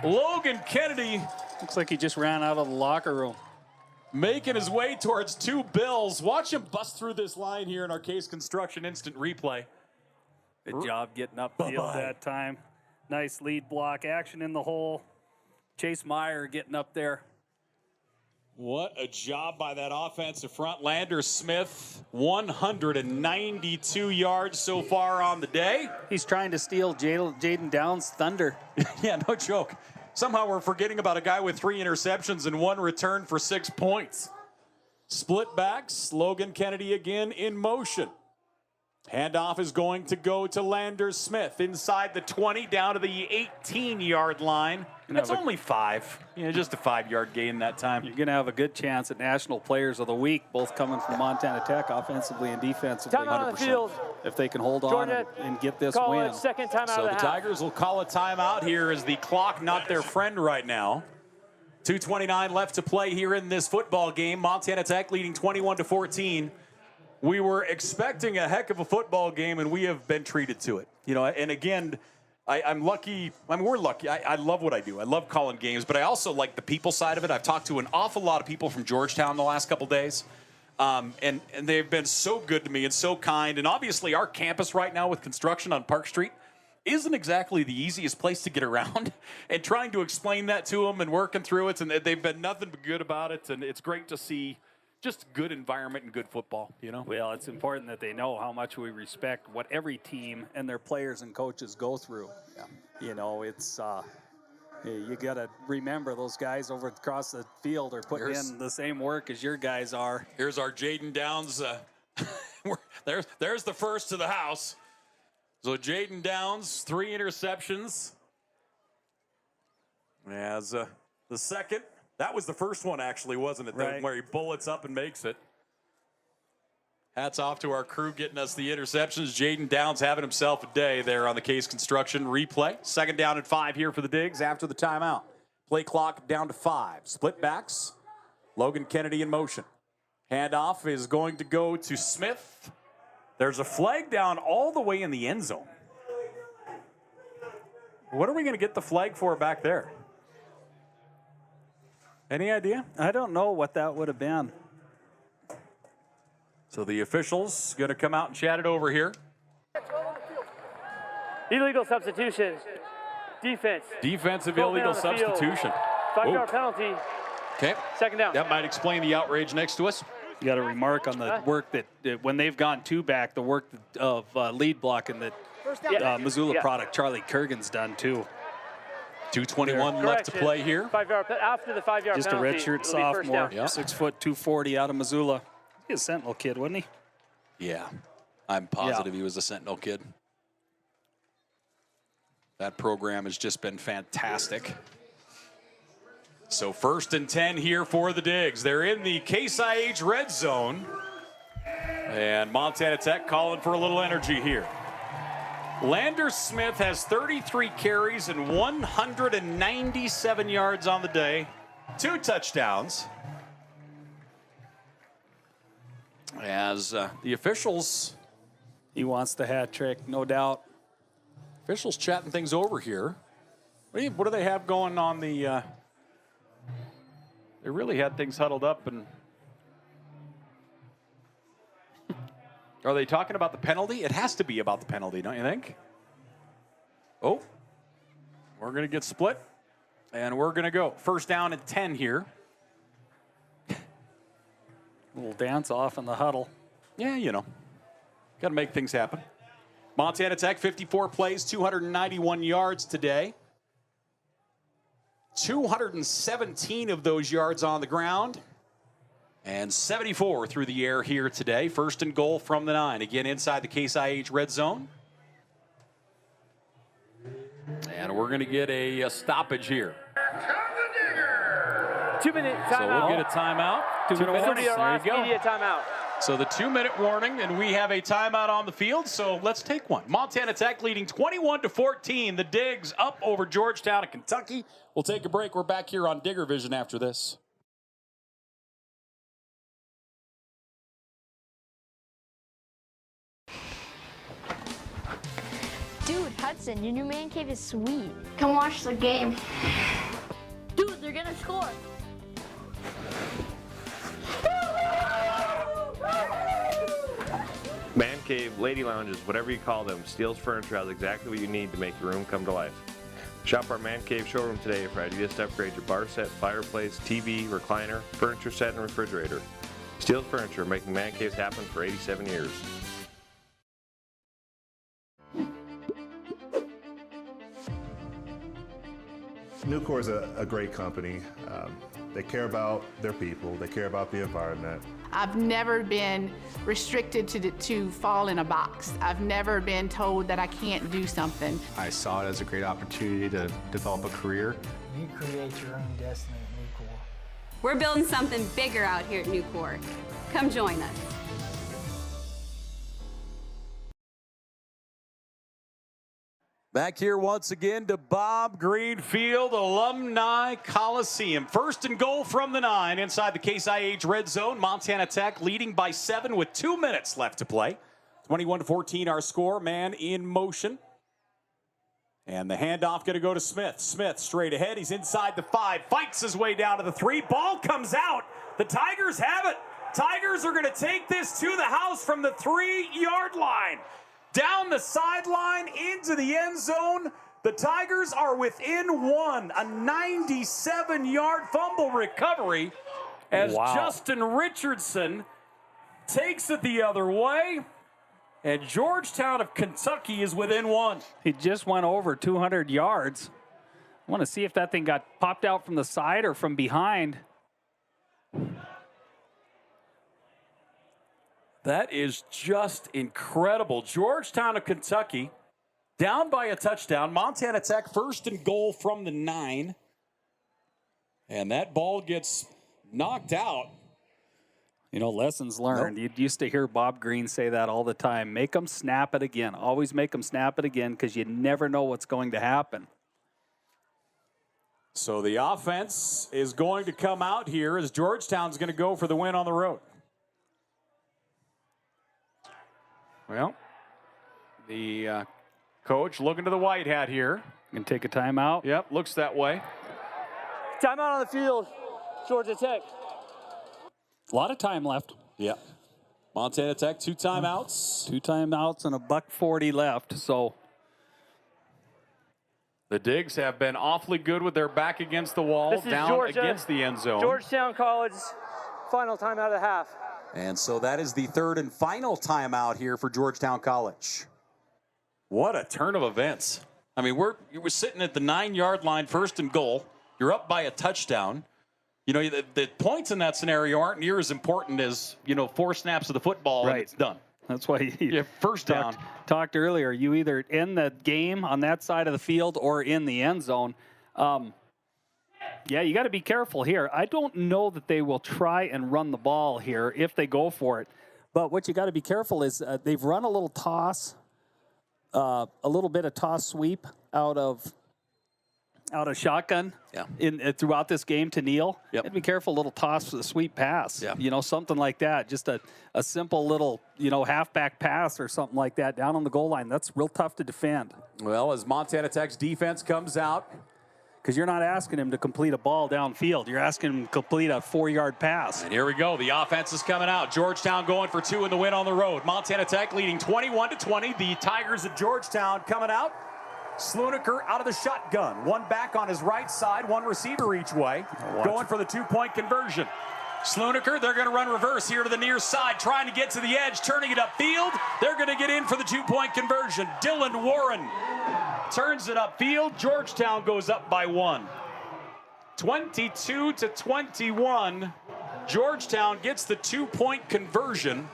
Logan Kennedy. Looks like he just ran out of the locker room. Making his way towards 2 Bills. Watch him bust through this line here in our Case Construction instant replay. Good job getting upfield that time. Nice lead block action in the hole. Chase Meyer getting up there. What a job by that offensive front. Landers Smith, 192 yards so far on the day. He's trying to steal Jaden Downs' thunder. Yeah, no joke. Somehow we're forgetting about a guy with 3 interceptions and 1 return for 6 points. Split backs, Logan Kennedy again in motion. Handoff is going to go to Landers Smith inside the 20 down to the 18-yard line. That's only 5. Just a 5-yard gain that time. You're going to have a good chance at National Players of the Week, both coming from Montana Tech offensively and defensively. Time out on the field. If they can hold on and get this call win. It second time out So of the half. Tigers will call a timeout here as the clock not their friend right now. 2:29 left to play here in this football game. Montana Tech leading 21-14. We were expecting a heck of a football game, and we have been treated to it. And again, I'm lucky. We're lucky. I love what I do. I love calling games, but I also like the people side of it. I've talked to an awful lot of people from Georgetown the last couple days, and they've been so good to me and so kind. And obviously, our campus right now with construction on Park Street isn't exactly the easiest place to get around. And trying to explain that to them and working through it, and they've been nothing but good about it. And it's great to see just good environment and good football, Well, it's important that they know how much we respect what every team and their players and coaches go through. Yeah. It's you got to remember those guys over across the field are putting in the same work as your guys are. Here's our Jaden Downs. There's the first to the house. So Jaden Downs, 3 interceptions. As the second. That was the first one, actually, wasn't it? Right. Where he bullets up and makes it. Hats off to our crew getting us the interceptions. Jaden Downs having himself a day there on the Case Construction replay. 2nd down and 5 here for the Digs after the timeout. Play clock down to 5. Split backs. Logan Kennedy in motion. Handoff is going to go to Smith. There's a flag down all the way in the end zone. What are we going to get the flag for back there? Any idea? I don't know what that would have been. So the officials going to come out and chat it over here. Illegal substitution. Defense. Defensive illegal substitution. 5-yard penalty. Okay. 2nd down. That might explain the outrage next to us. You got to remark on the work that when they've gone 2 back, the work of lead blocking that Missoula product Charlie Kurgan's done too. 2:21 left to play here. 5-yard after the 5-yard Just penalty. Just a redshirt sophomore, 6 foot 240 out of Missoula. He's a Sentinel kid, wasn't he? Yeah, I'm positive he was a Sentinel kid. That program has just been fantastic. So 1st and 10 here for the Digs. They're in the Case IH red zone. And Montana Tech calling for a little energy here. Landers Smith has 33 carries and 197 yards on the day. 2 touchdowns. As the officials... He wants the hat trick, no doubt. Officials chatting things over here. What do they have going on the... They really had things huddled up and... Are they talking about the penalty? It has to be about the penalty, don't you think? Oh, we're going to get split, and we're going to go. 1st down and 10 here. Little dance off in the huddle. Yeah, got to make things happen. Montana Tech, 54 plays, 291 yards today. 217 of those yards on the ground. And 74 through the air here today. 1st and goal from the 9. Again, inside the Case IH red zone. And we're going to get a stoppage here. 2-minute timeout. So we'll get a timeout. 2-minute warning. There you go. Media timeout. So the 2-minute warning, and we have a timeout on the field, so let's take one. Montana Tech leading 21-14. The Digs up over Georgetown and Kentucky. We'll take a break. We're back here on Digger Vision after this. Dude, Hudson, your new man cave is sweet. Come watch the game. Dude, they're gonna score. Man cave, lady lounges, whatever you call them, Steele's Furniture has exactly what you need to make your room come to life. Shop our Man Cave showroom today for ideas to upgrade your bar set, fireplace, TV, recliner, furniture set, and refrigerator. Steele's Furniture, making man caves happen for 87 years. Nucor is a great company. They care about their people. They care about the environment. I've never been restricted to fall in a box. I've never been told that I can't do something. I saw it as a great opportunity to develop a career. You create your own destiny at Nucor. We're building something bigger out here at Nucor. Come join us. Back here once again to Bob Greenfield Alumni Coliseum. First and goal from the 9 inside the Case IH red zone. Montana Tech leading by 7 with 2 minutes left to play. 21-14 our score. Man in motion. And the handoff going to go to Smith. Smith straight ahead. He's inside the 5. Fights his way down to the 3. Ball comes out. The Tigers have it. Tigers are going to take this to the house from the 3-yard line. Down the sideline into the end zone. The Tigers are within 1. A 97-yard fumble recovery as Justin Richardson takes it the other way. And Georgetown of Kentucky is within 1. He just went over 200 yards. I want to see if that thing got popped out from the side or from behind. That is just incredible. Georgetown of Kentucky down by a touchdown. Montana Tech first and goal from the 9. And that ball gets knocked out. You know, lessons learned. You used to hear Bob Green say that all the time. Make them snap it again. Always make them snap it again because you never know what's going to happen. So the offense is going to come out here as Georgetown's going to go for the win on the road. Well, the coach looking to the white hat here. Going to take a timeout. Yep, looks that way. Timeout on the field, Georgia Tech. A lot of time left. Yep. Montana Tech, 2 timeouts. 2 timeouts and a $1:40 left, so. The Digs have been awfully good with their back against the wall, down Georgia, against the end zone. Georgetown College's final timeout of the half. And so that is the 3rd and final timeout here for Georgetown College. What a turn of events. I mean, we're sitting at the 9-yard line, first and goal. You're up by a touchdown. You know, the points in that scenario aren't near as important as, 4 snaps of the football and it's done. That's why you first down. Talked earlier, you either end the game on that side of the field or in the end zone. Yeah, you got to be careful here. I don't know that they will try and run the ball here if they go for it. But what you got to be careful is they've run a little toss, a little bit of toss sweep out of shotgun throughout this game to Neal. Yep. And be careful, a little toss for the sweep pass. Yep. Something like that. Just a simple little, halfback pass or something like that down on the goal line. That's real tough to defend. Well, as Montana Tech's defense comes out. Because you're not asking him to complete a ball downfield. You're asking him to complete a 4-yard pass. And here we go. The offense is coming out. Georgetown going for 2 in the win on the road. Montana Tech leading 21-20. The Tigers of Georgetown coming out. Slunaker out of the shotgun. 1 back on his right side, 1 receiver each way. Going for the 2-point conversion. Slunaker, they're going to run reverse here to the near side, trying to get to the edge, turning it upfield. They're going to get in for the 2-point conversion. Dylan Warren turns it upfield. Georgetown goes up by 1. 22-21. Georgetown gets the 2-point conversion.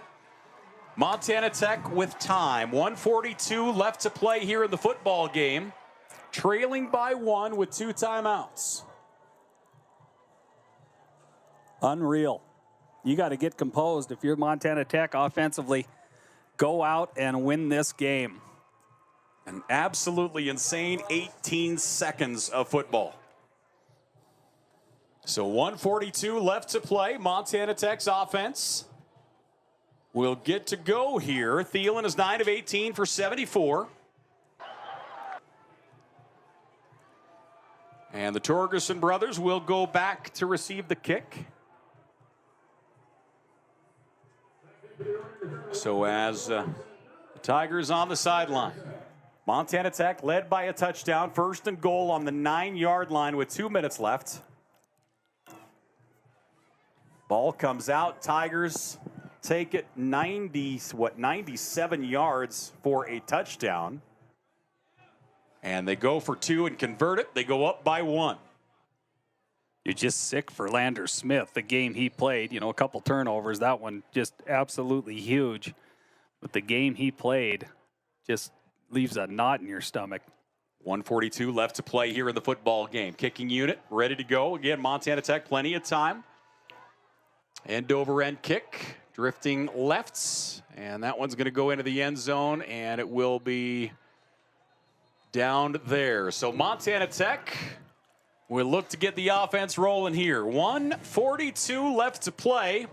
Montana Tech with time. 1:42 left to play here in the football game. trailing by 1 with 2 timeouts. Unreal. You got to get composed if you're Montana Tech offensively. Go out and win this game. An absolutely insane 18 seconds of football. So 1:42 left to play. Montana Tech's offense will get to go here. Thielen is 9 of 18 for 74. And the Torgerson brothers will go back to receive the kick. So as the Tigers on the sideline, Montana Tech led by a touchdown, 1st and goal on the 9-yard line with 2 minutes left. Ball comes out. Tigers take it 97 yards for a touchdown. And they go for 2 and convert it. They go up by 1. You're just sick for Lander Smith, the game he played. You know, a couple turnovers. That one just absolutely huge. But the game he played just leaves a knot in your stomach. 1:42 left to play here in the football game. Kicking unit ready to go. Again, Montana Tech, plenty of time. End over end kick, drifting lefts. And that one's going to go into the end zone, and it will be down there. So Montana Tech will look to get the offense rolling here. 1:42 left to play.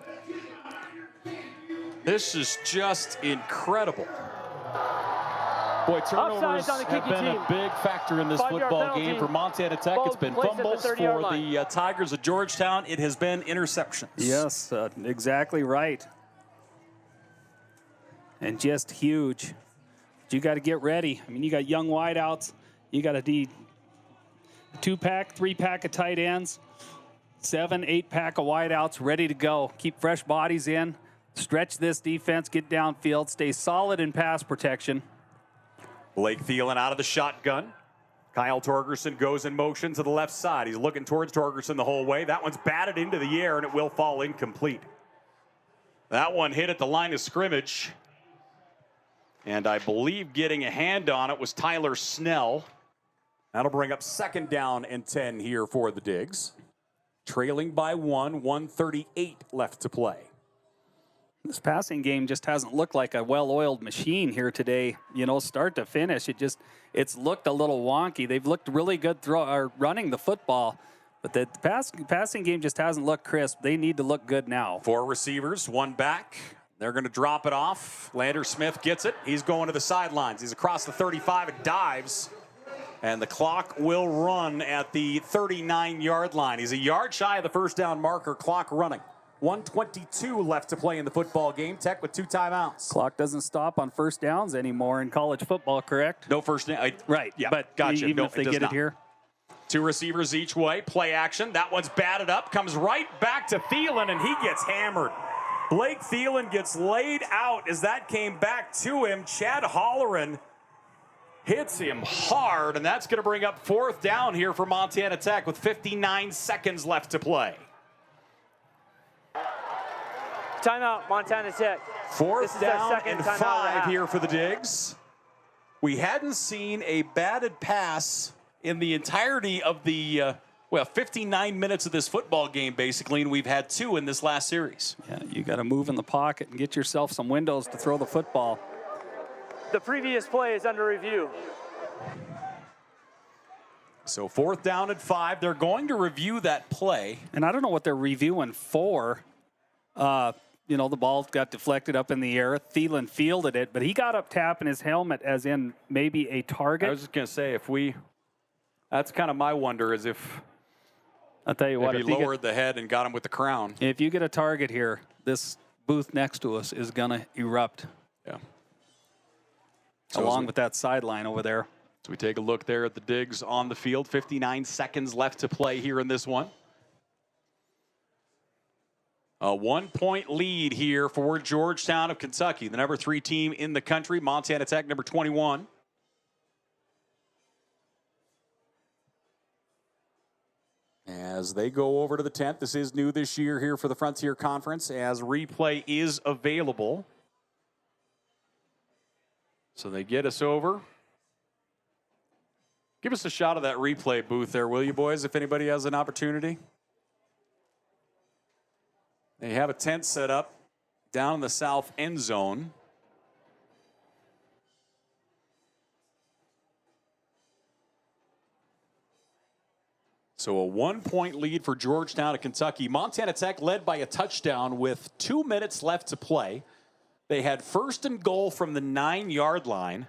This is just incredible. Boy, turnovers have been a big factor in this football game for Montana Tech. It's been fumbles for the Tigers of Georgetown. It has been interceptions. Yes, exactly right. And just huge. But you got to get ready. I mean, you got young wideouts. You got a 2-pack, 3-pack of tight ends, 7, 8-pack of wideouts ready to go. Keep fresh bodies in. Stretch this defense. Get downfield. Stay solid in pass protection. Blake Thielen out of the shotgun. Kyle Torgerson goes in motion to the left side. He's looking towards Torgerson the whole way. That one's batted into the air, and it will fall incomplete. That one hit at the line of scrimmage. And I believe getting a hand on it was Tyler Snell. That'll bring up 2nd down and 10 here for the Digs. Trailing by 1, 1:38 left to play. This passing game just hasn't looked like a well-oiled machine here today. You know, start to finish, it's looked a little wonky. They've looked really good running the football, but the passing game just hasn't looked crisp. They need to look good now. 4 receivers, 1 back. They're going to drop it off. Lander Smith gets it. He's going to the sidelines. He's across the 35 and dives. And the clock will run at the 39-yard line. He's a yard shy of the 1st down marker. Clock running. 1:22 left to play in the football game. Tech with 2 timeouts. Clock doesn't stop on 1st downs anymore in college football, correct? No first down. Right. Yeah, but gotcha. Even if they get it here. 2 receivers each way. Play action. That one's batted up. Comes right back to Thielen, and he gets hammered. Blake Thielen gets laid out as that came back to him. Chad Holleran hits him hard, and that's going to bring up 4th down here for Montana Tech with 59 seconds left to play. Timeout, Montana Tech. 4th down and 5 here for the Digs. We hadn't seen a batted pass in the entirety of the 59 minutes of this football game, basically, and we've had 2 in this last series. Yeah, you got to move in the pocket and get yourself some windows to throw the football. The previous play is under review. So 4th down and 5. They're going to review that play. And I don't know what they're reviewing for. You know, the ball got deflected up in the air. Thielen fielded it, but he got up tapping his helmet as in maybe a target. I was just going to say, that's kind of my wonder, is if I'll tell you what, if he lowered the head and got him with the crown. If you get a target here, this booth next to us is going to erupt. Yeah. Along with that sideline over there. So we take a look there at the Digs on the field. 59 seconds left to play here in this one. A 1-point lead here for Georgetown of Kentucky, the number 3 team in the country. Montana Tech, number 21. As they go over to the 10th, this is new this year here for the Frontier Conference, as replay is available. So they get us over Give us a shot of that replay booth there, will you, boys, if anybody has an opportunity? They have a tent set up down in the south end zone. So a 1-point lead for Georgetown of Kentucky. Montana Tech led by a touchdown with 2 minutes left to play. They had 1st and goal from the 9-yard line.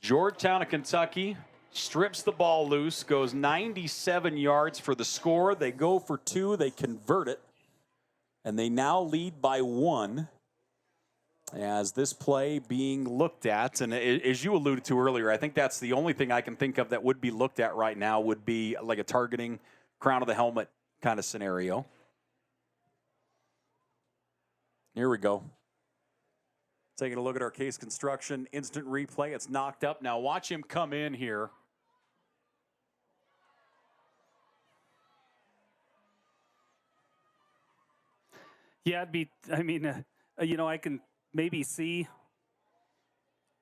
Georgetown of Kentucky strips the ball loose, goes 97 yards for the score. They go for 2, they convert it, and they now lead by 1 as this play being looked at. And as you alluded to earlier, I think that's the only thing I can think of that would be looked at right now would be like a targeting, crown of the helmet kind of scenario. Here we go. Taking a look at our case construction instant replay. It's knocked up. Now watch him come in here. Yeah, I can maybe see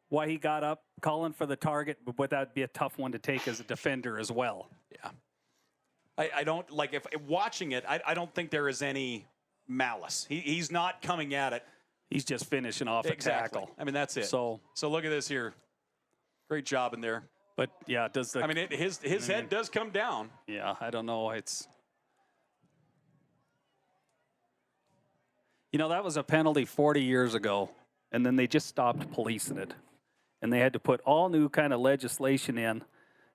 why he got up calling for the target, but that'd be a tough one to take as a defender as well. Yeah. I don't, like, if watching it, I don't think there is any malice. He's not coming at it. He's just finishing off a tackle. I mean, that's it. So look at this here. Great job in there. But, yeah, does the... I mean, his head does come down. Yeah, I don't know. It's... You know, that was a penalty 40 years ago, and then they just stopped policing it. And they had to put all new kind of legislation in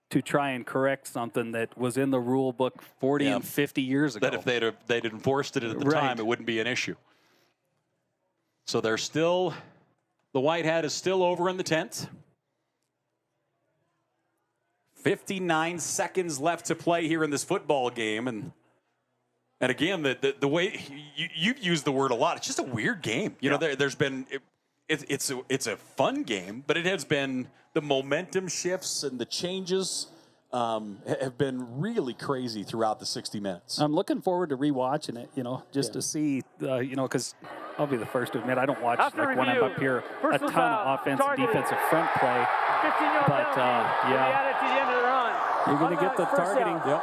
to try and correct something that was in the rule book 40 and 50 years ago. That if they'd enforced it at the time, it wouldn't be an issue. So they're still, the white hat is still over in the tent. 59 seconds left to play here in this football game. And again, the way you've used the word a lot, it's just a weird game. You know, there's been, it's a fun game, but it has been, the momentum shifts and the changes have been really crazy throughout the 60 minutes. I'm looking forward to rewatching it, just to see, because I'll be the first to admit I don't watch like when I'm up here a ton of offensive defensive front play. But you're going to get the targeting. Yep.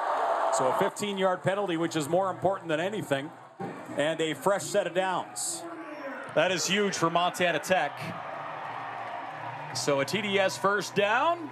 So a 15-yard penalty, which is more important than anything, and a fresh set of downs. That is huge for Montana Tech. So a TDS first down.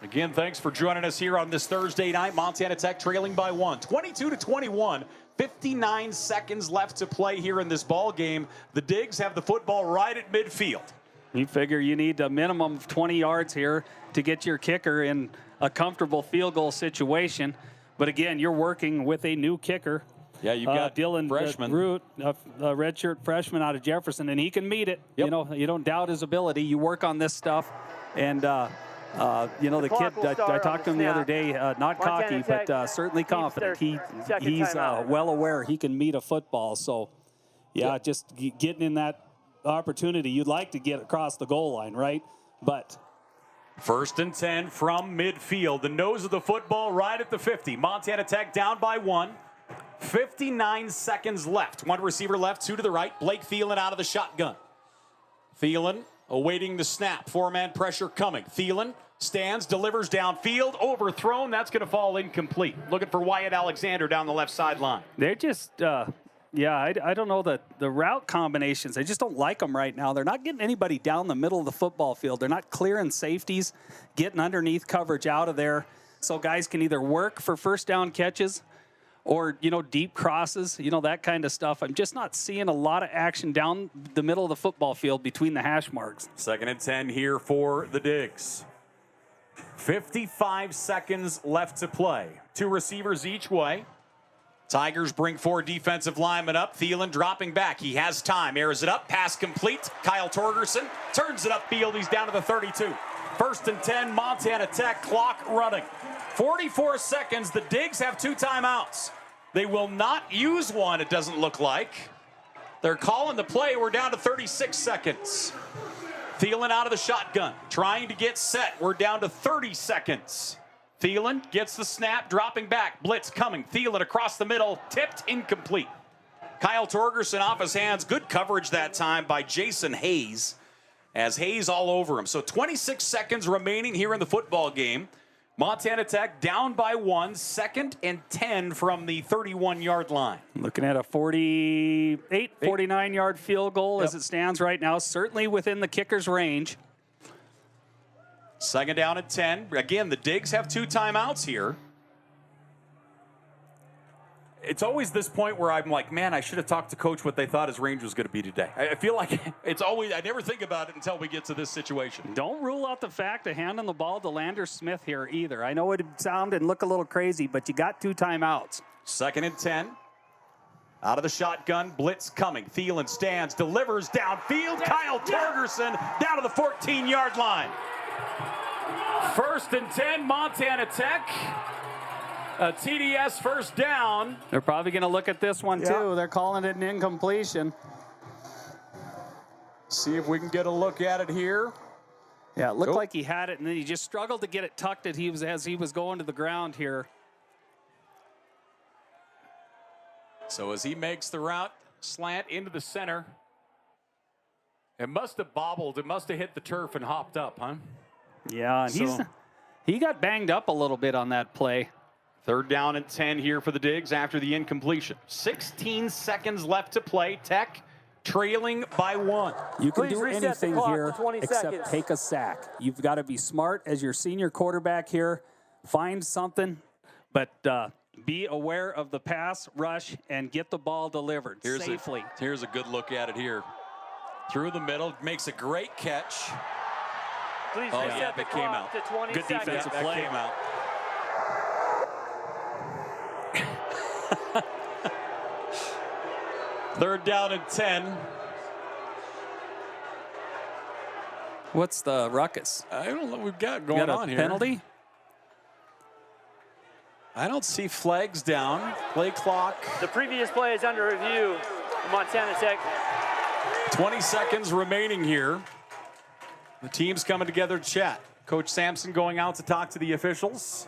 Again, thanks for joining us here on this Thursday night. Montana Tech trailing by 1, 22-21. 59 seconds left to play here in this ball game. The Digs have the football right at midfield. You figure you need a minimum of 20 yards here to get your kicker in a comfortable field goal situation. But again, you're working with a new kicker. Yeah, you've got Dylan freshman. Root, a redshirt freshman out of Jefferson, and he can meet it. Yep. You don't doubt his ability. You work on this stuff, and the kid. I talked to him the other day. Not cocky, but certainly confident. He's well aware he can meet a football. So, just getting in that opportunity, you'd like to get across the goal line, right? But 1st and 10 from midfield. The nose of the football right at the 50. Montana Tech down by 1. 59 seconds left. One receiver left, 2 to the right. Blake Thielen out of the shotgun. Thielen awaiting the snap. 4-man pressure coming. Thielen stands, delivers downfield, overthrown. That's going to fall incomplete. Looking for Wyatt Alexander down the left sideline. They're just, I don't know the route combinations. I just don't like them right now. They're not getting anybody down the middle of the football field. They're not clearing safeties, getting underneath coverage out of there. So guys can either work for first down catches or, deep crosses, that kind of stuff. I'm just not seeing a lot of action down the middle of the football field between the hash marks. 2nd and 10 here for the Digs. 55 seconds left to play. 2 receivers each way. Tigers bring 4 defensive linemen up. Thielen dropping back. He has time. Airs it up. Pass complete. Kyle Torgerson turns it upfield. He's down to the 32. 1st and 10, Montana Tech, clock running. 44 seconds. The Digs have 2 timeouts. They will not use one, it doesn't look like. They're calling the play. We're down to 36 seconds. Thielen out of the shotgun, trying to get set. We're down to 30 seconds. Thielen gets the snap, dropping back. Blitz coming. Thielen across the middle, tipped, incomplete. Kyle Torgerson off his hands. Good coverage that time by Jason Hayes. as Hayes all over him. So 26 seconds remaining here in the football game. Montana Tech down by 1, 2nd and 10 from the 31-yard line. Looking at a 48, 49-yard field goal as it stands right now, certainly within the kicker's range. 2nd down and 10. Again, the Digs have 2 timeouts here. It's always this point where I'm like, man, I should have talked to Coach what they thought his range was going to be today. I feel like it's always, I never think about it until we get to this situation. Don't rule out the fact of handing the ball to Lander Smith here either. I know it'd sound and look a little crazy, but you got 2 timeouts. 2nd and 10. Out of the shotgun, blitz coming. Thielen stands, delivers downfield. Kyle Torgerson down to the 14-yard line. 1st and 10, Montana Tech. A TDS first down. They're probably going to look at this one, too. They're calling it an incompletion. See if we can get a look at it here. Yeah, it looked like he had it, and then he just struggled to get it tucked as he was going to the ground here. So as he makes the route, slant into the center. It must have bobbled. It must have hit the turf and hopped up, huh? Yeah, and he got banged up a little bit on that play. 3rd down and 10 here for the Digs after the incompletion. 16 seconds left to play. Tech trailing by 1. You can do anything here except take a sack. You've got to be smart as your senior quarterback here. Find something, but be aware of the pass rush and get the ball delivered safely. Here's a good look at it here. Through the middle, makes a great catch. Please reset the clock to 20 Good seconds. defensive play. That came out. 3rd down and 10. What's the ruckus? I don't know what we've got going on here. Penalty? I don't see flags down. Play clock. The previous play is under review. Montana Tech. 20 seconds remaining here. The team's coming together to chat. Coach Sampson going out to talk to the officials.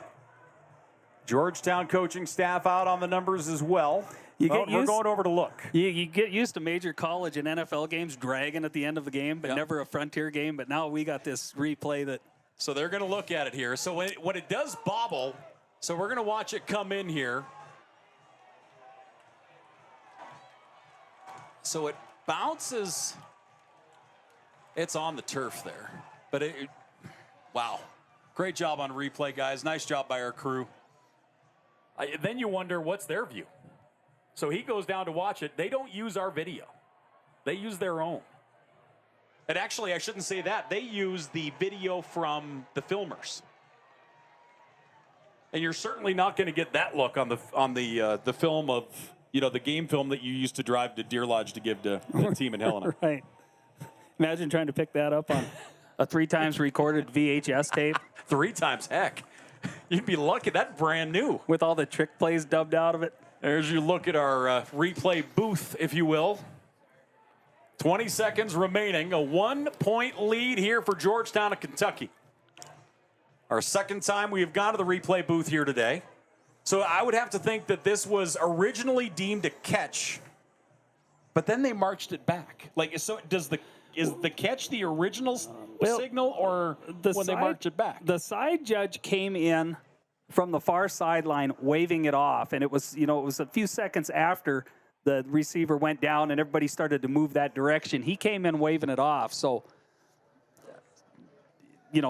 Georgetown coaching staff out on the numbers as well. We're going over to look. You get used to major college and NFL games dragging at the end of the game, but never a Frontier game. But now we got this replay that. So they're going to look at it here. So when it does bobble, so we're going to watch it come in here. So it bounces. It's on the turf there. But wow. Great job on replay, guys. Nice job by our crew. Then you wonder, what's their view? So he goes down to watch it. They don't use our video. They use their own. And actually, I shouldn't say that. They use the video from the filmers. And you're certainly not going to get that look on the film of, the game film that you used to drive to Deer Lodge to give to the team in Helena. Right. Imagine trying to pick that up on a 3 times recorded VHS tape. 3 times, heck. You'd be lucky. That's brand new. With all the trick plays dubbed out of it. There's your look at our replay booth, if you will. 20 seconds remaining. A 1-point lead here for Georgetown of Kentucky. Our 2nd time we have gone to the replay booth here today. So I would have to think that this was originally deemed a catch, but then they marched it back. So is the catch the original signal, or when they marched it back? The side judge came in from the far sideline waving it off, and it was a few seconds after the receiver went down and everybody started to move that direction. He came in waving it off. So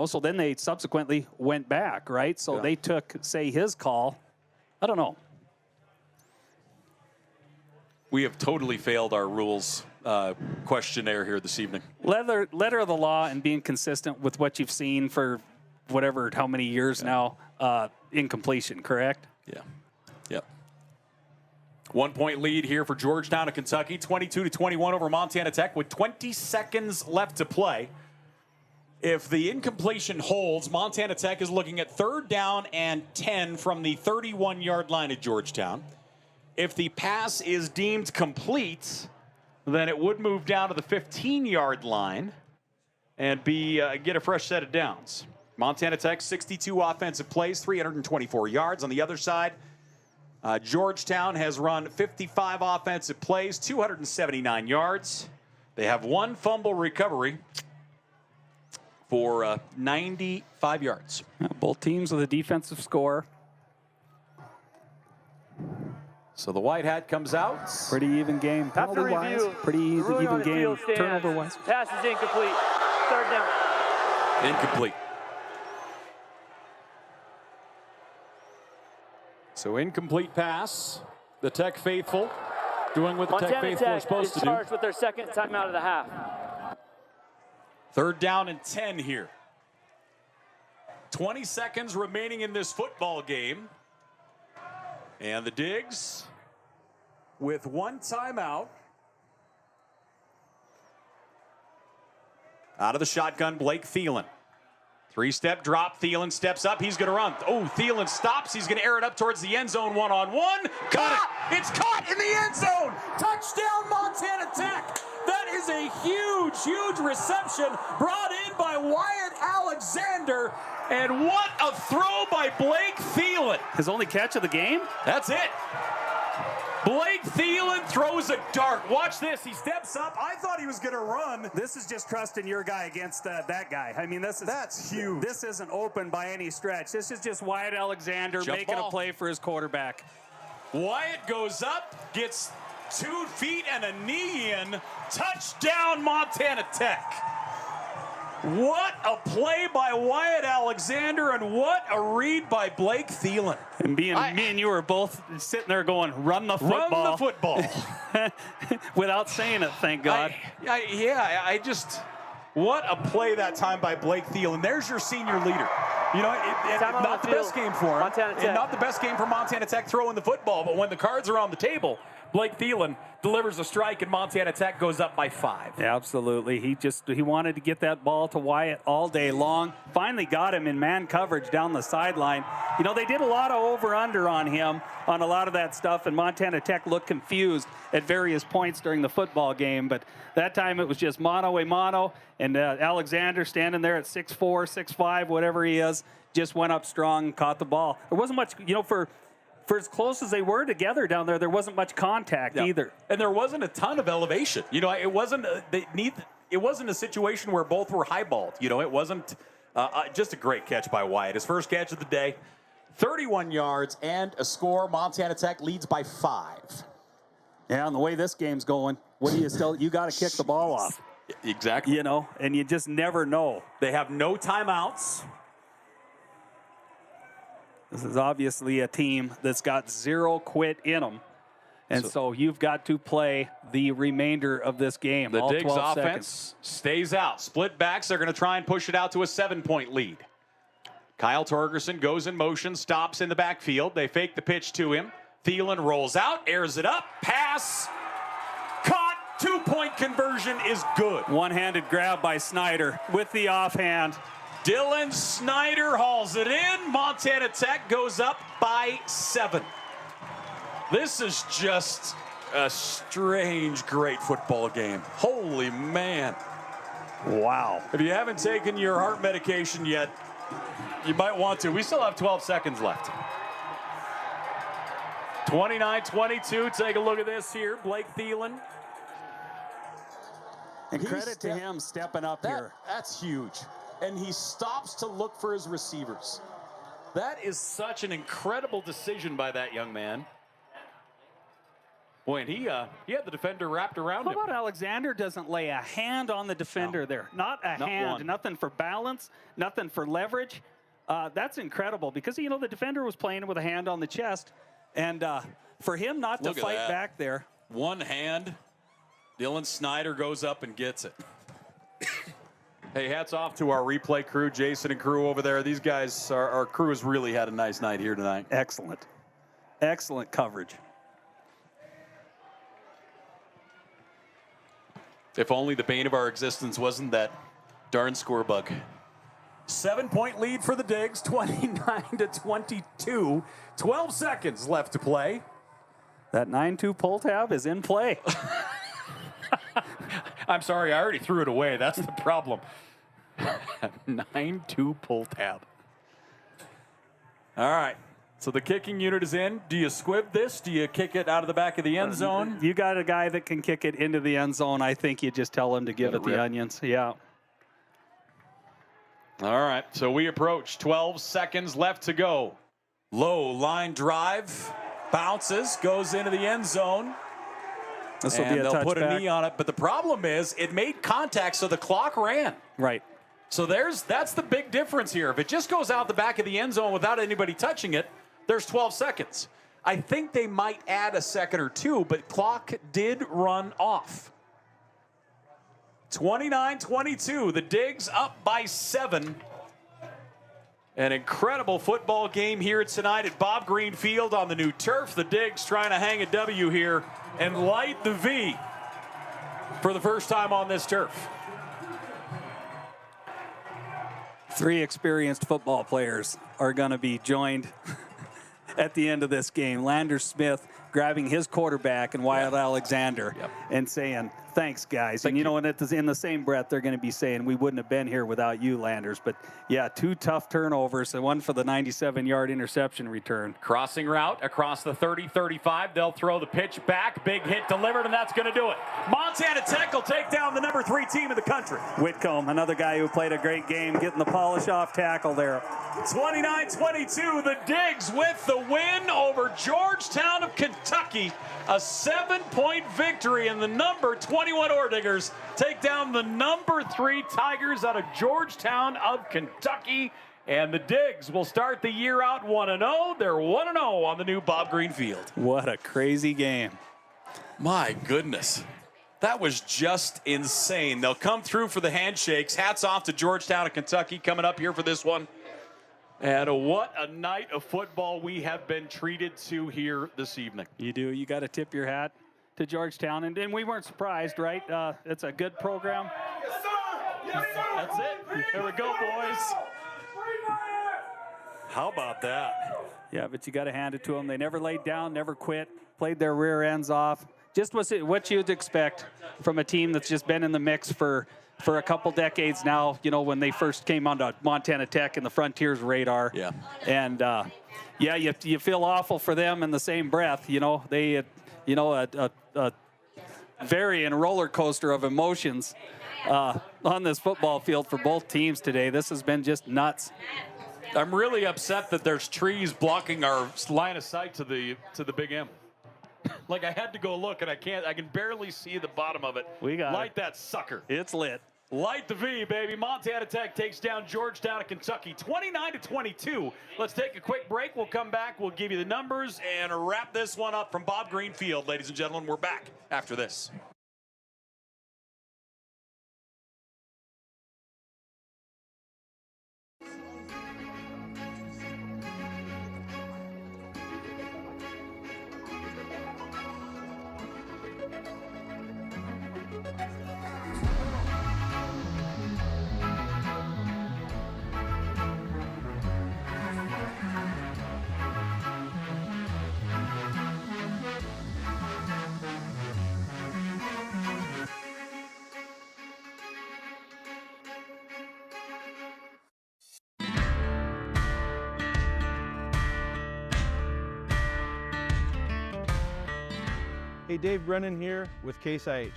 so then they subsequently went back, right? So they took, say, his call. I don't know. We have totally failed our rules questionnaire here this evening. Letter of the law and being consistent with what you've seen for how many years now, incompletion, correct? Yeah. Yep. 1-point lead here for Georgetown of Kentucky, 22-21 over Montana Tech with 20 seconds left to play. If the incompletion holds, Montana Tech is looking at 3rd down and 10 from the 31-yard line at Georgetown. If the pass is deemed complete, then it would move down to the 15-yard line and get a fresh set of downs. Montana Tech, 62 offensive plays, 324 yards. On the other side, Georgetown has run 55 offensive plays, 279 yards. They have 1 fumble recovery. for 95 yards. Yeah, both teams with a defensive score. So the white hat comes out. Pretty even game. Penalty-wise, pretty even game. Turnover-wise. Pass is incomplete. 3rd down. Incomplete. So incomplete pass. The Tech faithful doing what the Tech Montana faithful are Tech supposed is to do. charged with their 2nd timeout of the half. 3rd down and 10 here. 20 seconds remaining in this football game. And the Digs with 1 timeout. Out of the shotgun, Blake Thielen. 3-step drop. Thielen steps up. He's going to run. Oh, Thielen stops. He's going to air it up towards the end zone one-on-one. Got it. It's caught in the end zone. Touchdown, Montana Tech. That is a huge, huge reception brought in by Wyatt Alexander. And what a throw by Blake Thielen. His only catch of the game? That's it. Blake Thielen throws a dart. Watch this. He steps up. I thought he was going to run. This is just trusting your guy against that guy. I mean, that's huge. This isn't open by any stretch. This is just Wyatt Alexander making a play for his quarterback. Wyatt goes up, gets 2 feet and a knee in. Touchdown, Montana Tech. What a play by Wyatt Alexander, and what a read by Blake Thielen. And me and you were both sitting there going, run the football. Run the football. Without saying it, thank God. I just, what a play that time by Blake Thielen. There's your senior leader. You know, not the best game for him. And not the best game for Montana Tech throwing the football, but when the cards are on the table, Blake Thielen delivers a strike and Montana Tech goes up by 5. Yeah, absolutely. He wanted to get that ball to Wyatt all day long. Finally got him in man coverage down the sideline. You know, they did a lot of over-under on him on a lot of that stuff, and Montana Tech looked confused at various points during the football game, but that time it was just mano-a-mano, and Alexander standing there at 6'4", 6'5", whatever he is, just went up strong and caught the ball. There wasn't much, you know, for as close as they were together down there, there wasn't much contact either. And there wasn't a ton of elevation. You know, it wasn't a situation where both were highballed. You know, it wasn't just a great catch by Wyatt. His first catch of the day, 31 yards and a score. Montana Tech leads by 5. Yeah, and the way this game's going, what do you still? You got to kick the ball off. Exactly. You know, and you just never know. They have no timeouts. This is obviously a team that's got 0 quit in them. And so you've got to play the remainder of this game. The all Digs 12 offense seconds. stays out. Split backs. They're going to try and push it out to a 7-point lead. Kyle Torgerson goes in motion, stops in the backfield. They fake the pitch to him. Thielen rolls out, airs it up, pass, caught. 2-point conversion is good. One-handed grab by Snyder with the offhand. Dylan Snyder hauls it in. Montana Tech goes up by 7. This is just a strange, great football game. Holy man. Wow. If you haven't taken your heart medication yet, you might want to. We still have 12 seconds left. 29-22. Take a look at this here. Blake Thielen. And credit to him stepping up here. That's huge. And he stops to look for his receivers. That is such an incredible decision by that young man. Boy, and he had the defender wrapped around him. How about Alexander doesn't lay a hand on the defender there? Not a hand, nothing for balance, nothing for leverage. That's incredible because, you know, the defender was playing with a hand on the chest. And for him not to fight back there. One hand, Dylan Snyder goes up and gets it. Hey, hats off to our replay crew, Jason and crew over there. These guys, our crew has really had a nice night here tonight. Excellent. Excellent coverage. If only the bane of our existence wasn't that darn score bug. 7-point lead for the Digs, 29-22. 12 seconds left to play. That 9-2 pull tab is in play. I'm sorry, I already threw it away. That's the problem. 9-2 pull tab. All right. So the kicking unit is in. Do you squib this? Do you kick it out of the back of the end zone? You got a guy that can kick it into the end zone. I think you just tell him to give it the onions. Yeah. All right, so we approach 12 seconds left to go. Low line drive, bounces, goes into the end zone. This will be a they'll put a touchback. knee on it, but the problem is it made contact, so the clock ran. Right. So that's the big difference here. If it just goes out the back of the end zone without anybody touching it, there's 12 seconds. I think they might add a second or two, but clock did run off. 29-22, the Digs up by 7. An incredible football game here tonight at Bob Green Field on the new turf. The Digs trying to hang a W here and light the V for the first time on this turf. 3 experienced football players are going to be joined at the end of this game. Landers Smith grabbing his quarterback and Wyatt Alexander and saying, thanks, guys. And you know, and in the same breath, they're going to be saying, we wouldn't have been here without you, Landers. But, yeah, 2 tough turnovers, and one for the 97-yard interception return. Crossing route across the 30-35. They'll throw the pitch back. Big hit delivered, and that's going to do it. Montana Tech will take down the number 3 team in the country. Whitcomb, another guy who played a great game, getting the polish off tackle there. 29-22, the Digs with the win over Georgetown of Kentucky. A 7-point victory, and the number 21 Ordigers take down the number 3 Tigers out of Georgetown of Kentucky. And the Digs will start the year out 1-0. They're 1-0 on the new Bob Green Field. What a crazy game. My goodness. That was just insane. They'll come through for the handshakes. Hats off to Georgetown of Kentucky coming up here for this one. And what a night of football we have been treated to here this evening. You do. You got to tip your hat to Georgetown. And we weren't surprised, right? It's a good program. Yes, sir. Yes, sir. That's it. Here we go, boys. How about that? Yeah, but you got to hand it to them. They never laid down, never quit, played their rear ends off. Just what you'd expect from a team that's just been in the mix for a couple decades now, you know, when they first came onto Montana Tech and the Frontiers radar. Yeah. And, you feel awful for them in the same breath. You know, they, a varying roller coaster of emotions on this football field for both teams today. This has been just nuts. I'm really upset that there's trees blocking our line of sight to the Big M. Like, I had to go look, and I can barely see the bottom of it. We got Light that sucker. It's lit. Light the V, baby. Montana Tech takes down Georgetown of Kentucky, 29-22. Let's take a quick break. We'll come back. We'll give you the numbers and wrap this one up from Bob Green Field. Ladies and gentlemen, we're back after this. Hey, Dave Brennan here with Case IH.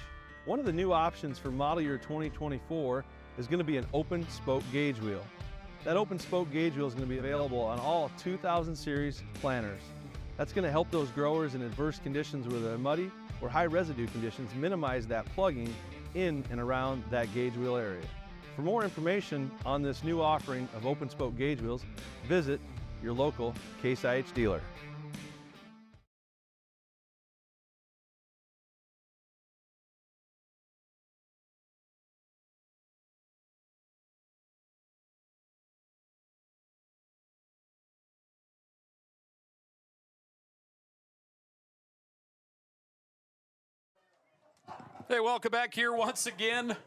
One of the new options for model year 2024 is going to be an open spoke gauge wheel. That open spoke gauge wheel is going to be available on all 2000 series planters. That's going to help those growers in adverse conditions where they're muddy or high residue conditions minimize that plugging in and around that gauge wheel area. For more information on this new offering of open spoke gauge wheels, visit your local Case IH dealer. Hey, welcome back here once again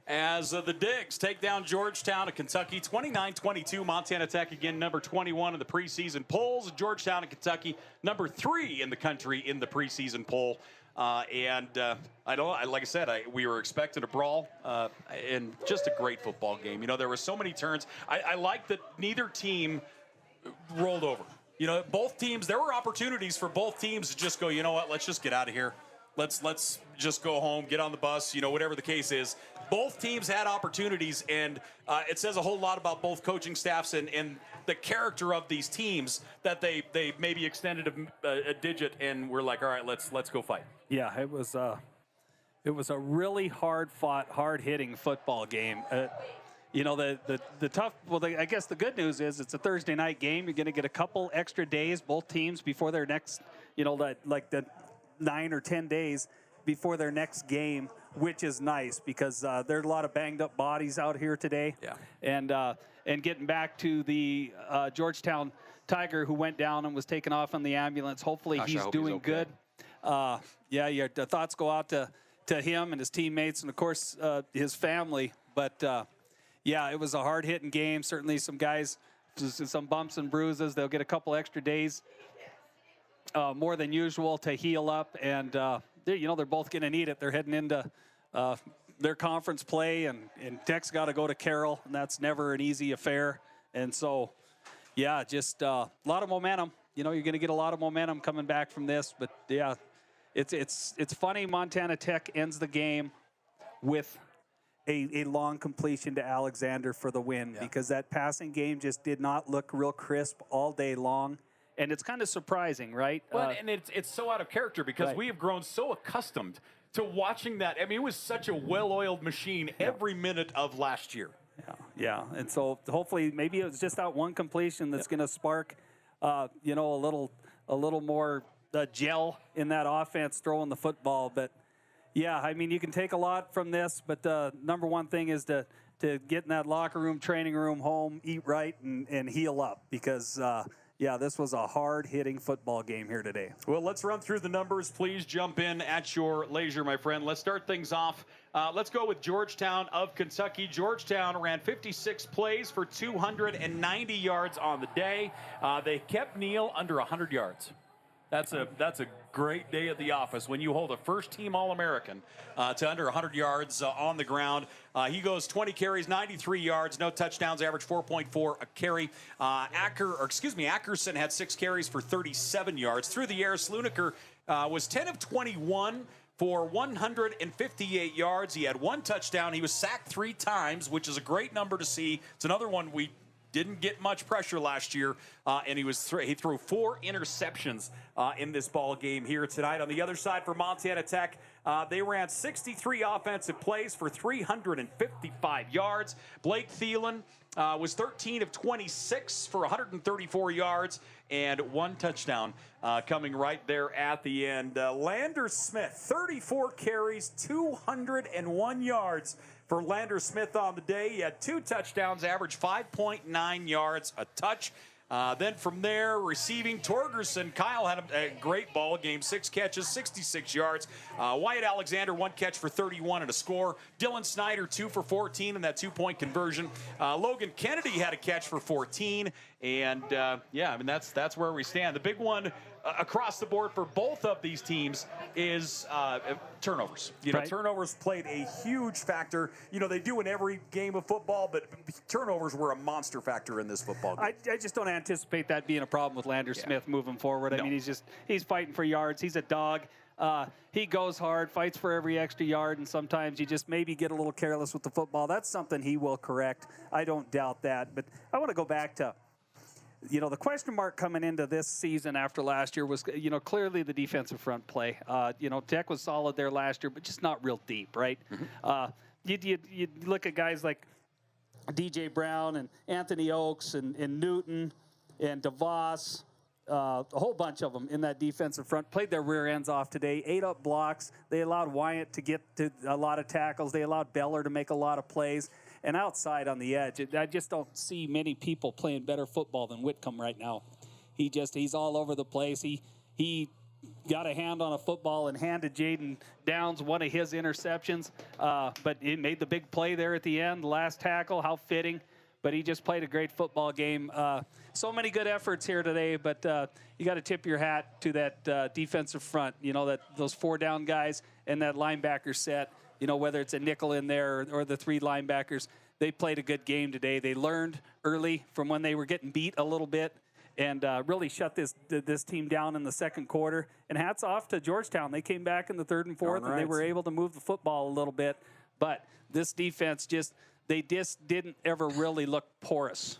as the Digs take down Georgetown of Kentucky, 29-22. Montana Tech again, number 21 in the preseason polls. Georgetown of Kentucky, number 3 in the country in the preseason poll. Like I said, we were expecting a brawl and just a great football game. You know, there were so many turns. I like that neither team rolled over. You know, both teams, there were opportunities for both teams to just go, you know what, let's just get out of here. let's just go home, get on the bus, whatever the case is. Both teams had opportunities, and it says a whole lot about both coaching staffs and the character of these teams that they maybe extended a digit and were like, all right, let's go fight. Yeah, it was a really hard-fought, hard-hitting football game. The tough. Well, I guess the good news is it's a Thursday night game. You're going to get a couple extra days, both teams, before their next. The 9 or 10 days before their next game, which is nice because there are a lot of banged up bodies out here today. Yeah. And getting back to the Georgetown Tiger who went down and was taken off on the ambulance. Hopefully he's doing good. The thoughts go out to him and his teammates and of course his family. But it was a hard hitting game. Certainly some guys, some bumps and bruises. They'll get a couple extra days. More than usual to heal up, and they're both going to need it. They're heading into their conference play, and Tech's got to go to Carroll, and that's never an easy affair. And so, just a lot of momentum. You're going to get a lot of momentum coming back from this. But it's funny. Montana Tech ends the game with a long completion to Alexander for the win because that passing game just did not look real crisp all day long. And it's kind of surprising, right? Well, and it's so out of character because we have grown so accustomed to watching that. I mean, it was such a well-oiled machine every minute of last year. Yeah. And so hopefully maybe it was just that one completion that's going to spark, a little more gel in that offense throwing the football. But, you can take a lot from this. But the number one thing is to get in that locker room, training room, home, eat right, and heal up because this was a hard-hitting football game here today. Well, let's run through the numbers. Please jump in at your leisure, my friend. Let's start things off. Let's go with Georgetown of Kentucky. Georgetown ran 56 plays for 290 yards on the day. They kept Neal under 100 yards. That's a great day at the office when you hold a first-team All-American to under 100 yards on the ground. He goes 20 carries, 93 yards, no touchdowns, average 4.4 a carry. Ackerson had 6 carries for 37 yards. Through the air, Sluniker was 10 of 21 for 158 yards. He had 1 touchdown. He was sacked 3 times, which is a great number to see. It's another one we didn't get much pressure last year, and he threw 4 interceptions in this ball game here tonight. On the other side for Montana Tech, they ran 63 offensive plays for 355 yards. Blake Thielen was 13 of 26 for 134 yards and 1 touchdown coming right there at the end. Lander Smith, 34 carries, 201 yards for Lander Smith on the day. He had 2 touchdowns, average 5.9 yards a touch. Then from there, receiving Torgerson. Kyle had a great ball game, 6 catches, 66 yards. Wyatt Alexander, 1 catch for 31 and a score. Dylan Snyder, 2 for 14 and that 2-point conversion. Logan Kennedy had a catch for 14. And that's where we stand. The big one across the board for both of these teams is turnovers. Turnovers played a huge factor. They do in every game of football, but turnovers were a monster factor in this football game. I just don't anticipate that being a problem with Lander Smith moving forward. I mean, he's fighting for yards. He's a dog. He goes hard, fights for every extra yard, and sometimes you just maybe get a little careless with the football. That's something he will correct. I don't doubt that. But I want to go back to the question mark coming into this season after last year was, clearly the defensive front play. Tech was solid there last year, but just not real deep, right? Mm-hmm. You look at guys like DJ Brown and Anthony Oakes and Newton and DeVos, a whole bunch of them in that defensive front, played their rear ends off today, ate up blocks. They allowed Wyatt to get to a lot of tackles. They allowed Beller to make a lot of plays. And outside on the edge, I just don't see many people playing better football than Whitcomb right now. He's all over the place. He got a hand on a football and handed Jaden Downs one of his interceptions. But he made the big play there at the end, the last tackle, how fitting. But he just played a great football game. So many good efforts here today, but you got to tip your hat to that defensive front, those 4 down guys and that linebacker set. Whether it's a nickel in there or the 3 linebackers, they played a good game today. They learned early from when they were getting beat a little bit, and really shut this team down in the second quarter. And hats off to Georgetown. They came back in the third and fourth, and they were able to move the football a little bit. But this defense they just didn't ever really look porous.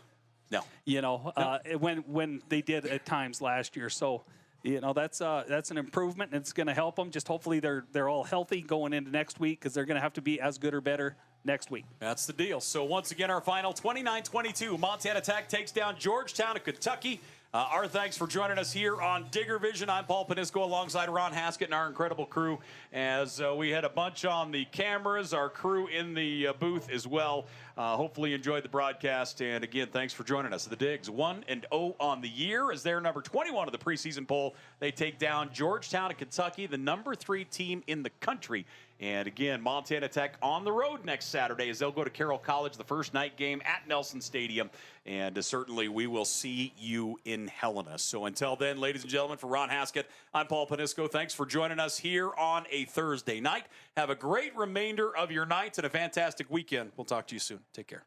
No. You know, when they did at times last year. So, you know, that's an improvement, and it's going to help them. Just hopefully they're all healthy going into next week, because they're going to have to be as good or better next week. That's the deal. So once again, our final 29-22. Montana Tech takes down Georgetown of Kentucky. Our thanks for joining us here on Digger Vision. I'm Paul Panisco alongside Ron Haskett and our incredible crew, as we had a bunch on the cameras, our crew in the booth as well. Hopefully you enjoyed the broadcast. And again, thanks for joining us. The Digs 1-0 on the year as they're number 21 of the preseason poll. They take down Georgetown of Kentucky, the number 3 team in the country. And again, Montana Tech on the road next Saturday as they'll go to Carroll College, the first night game at Nelson Stadium. And certainly we will see you in Helena. So until then, ladies and gentlemen, for Ron Haskett, I'm Paul Panisco. Thanks for joining us here on a Thursday night. Have a great remainder of your night and a fantastic weekend. We'll talk to you soon. Take care.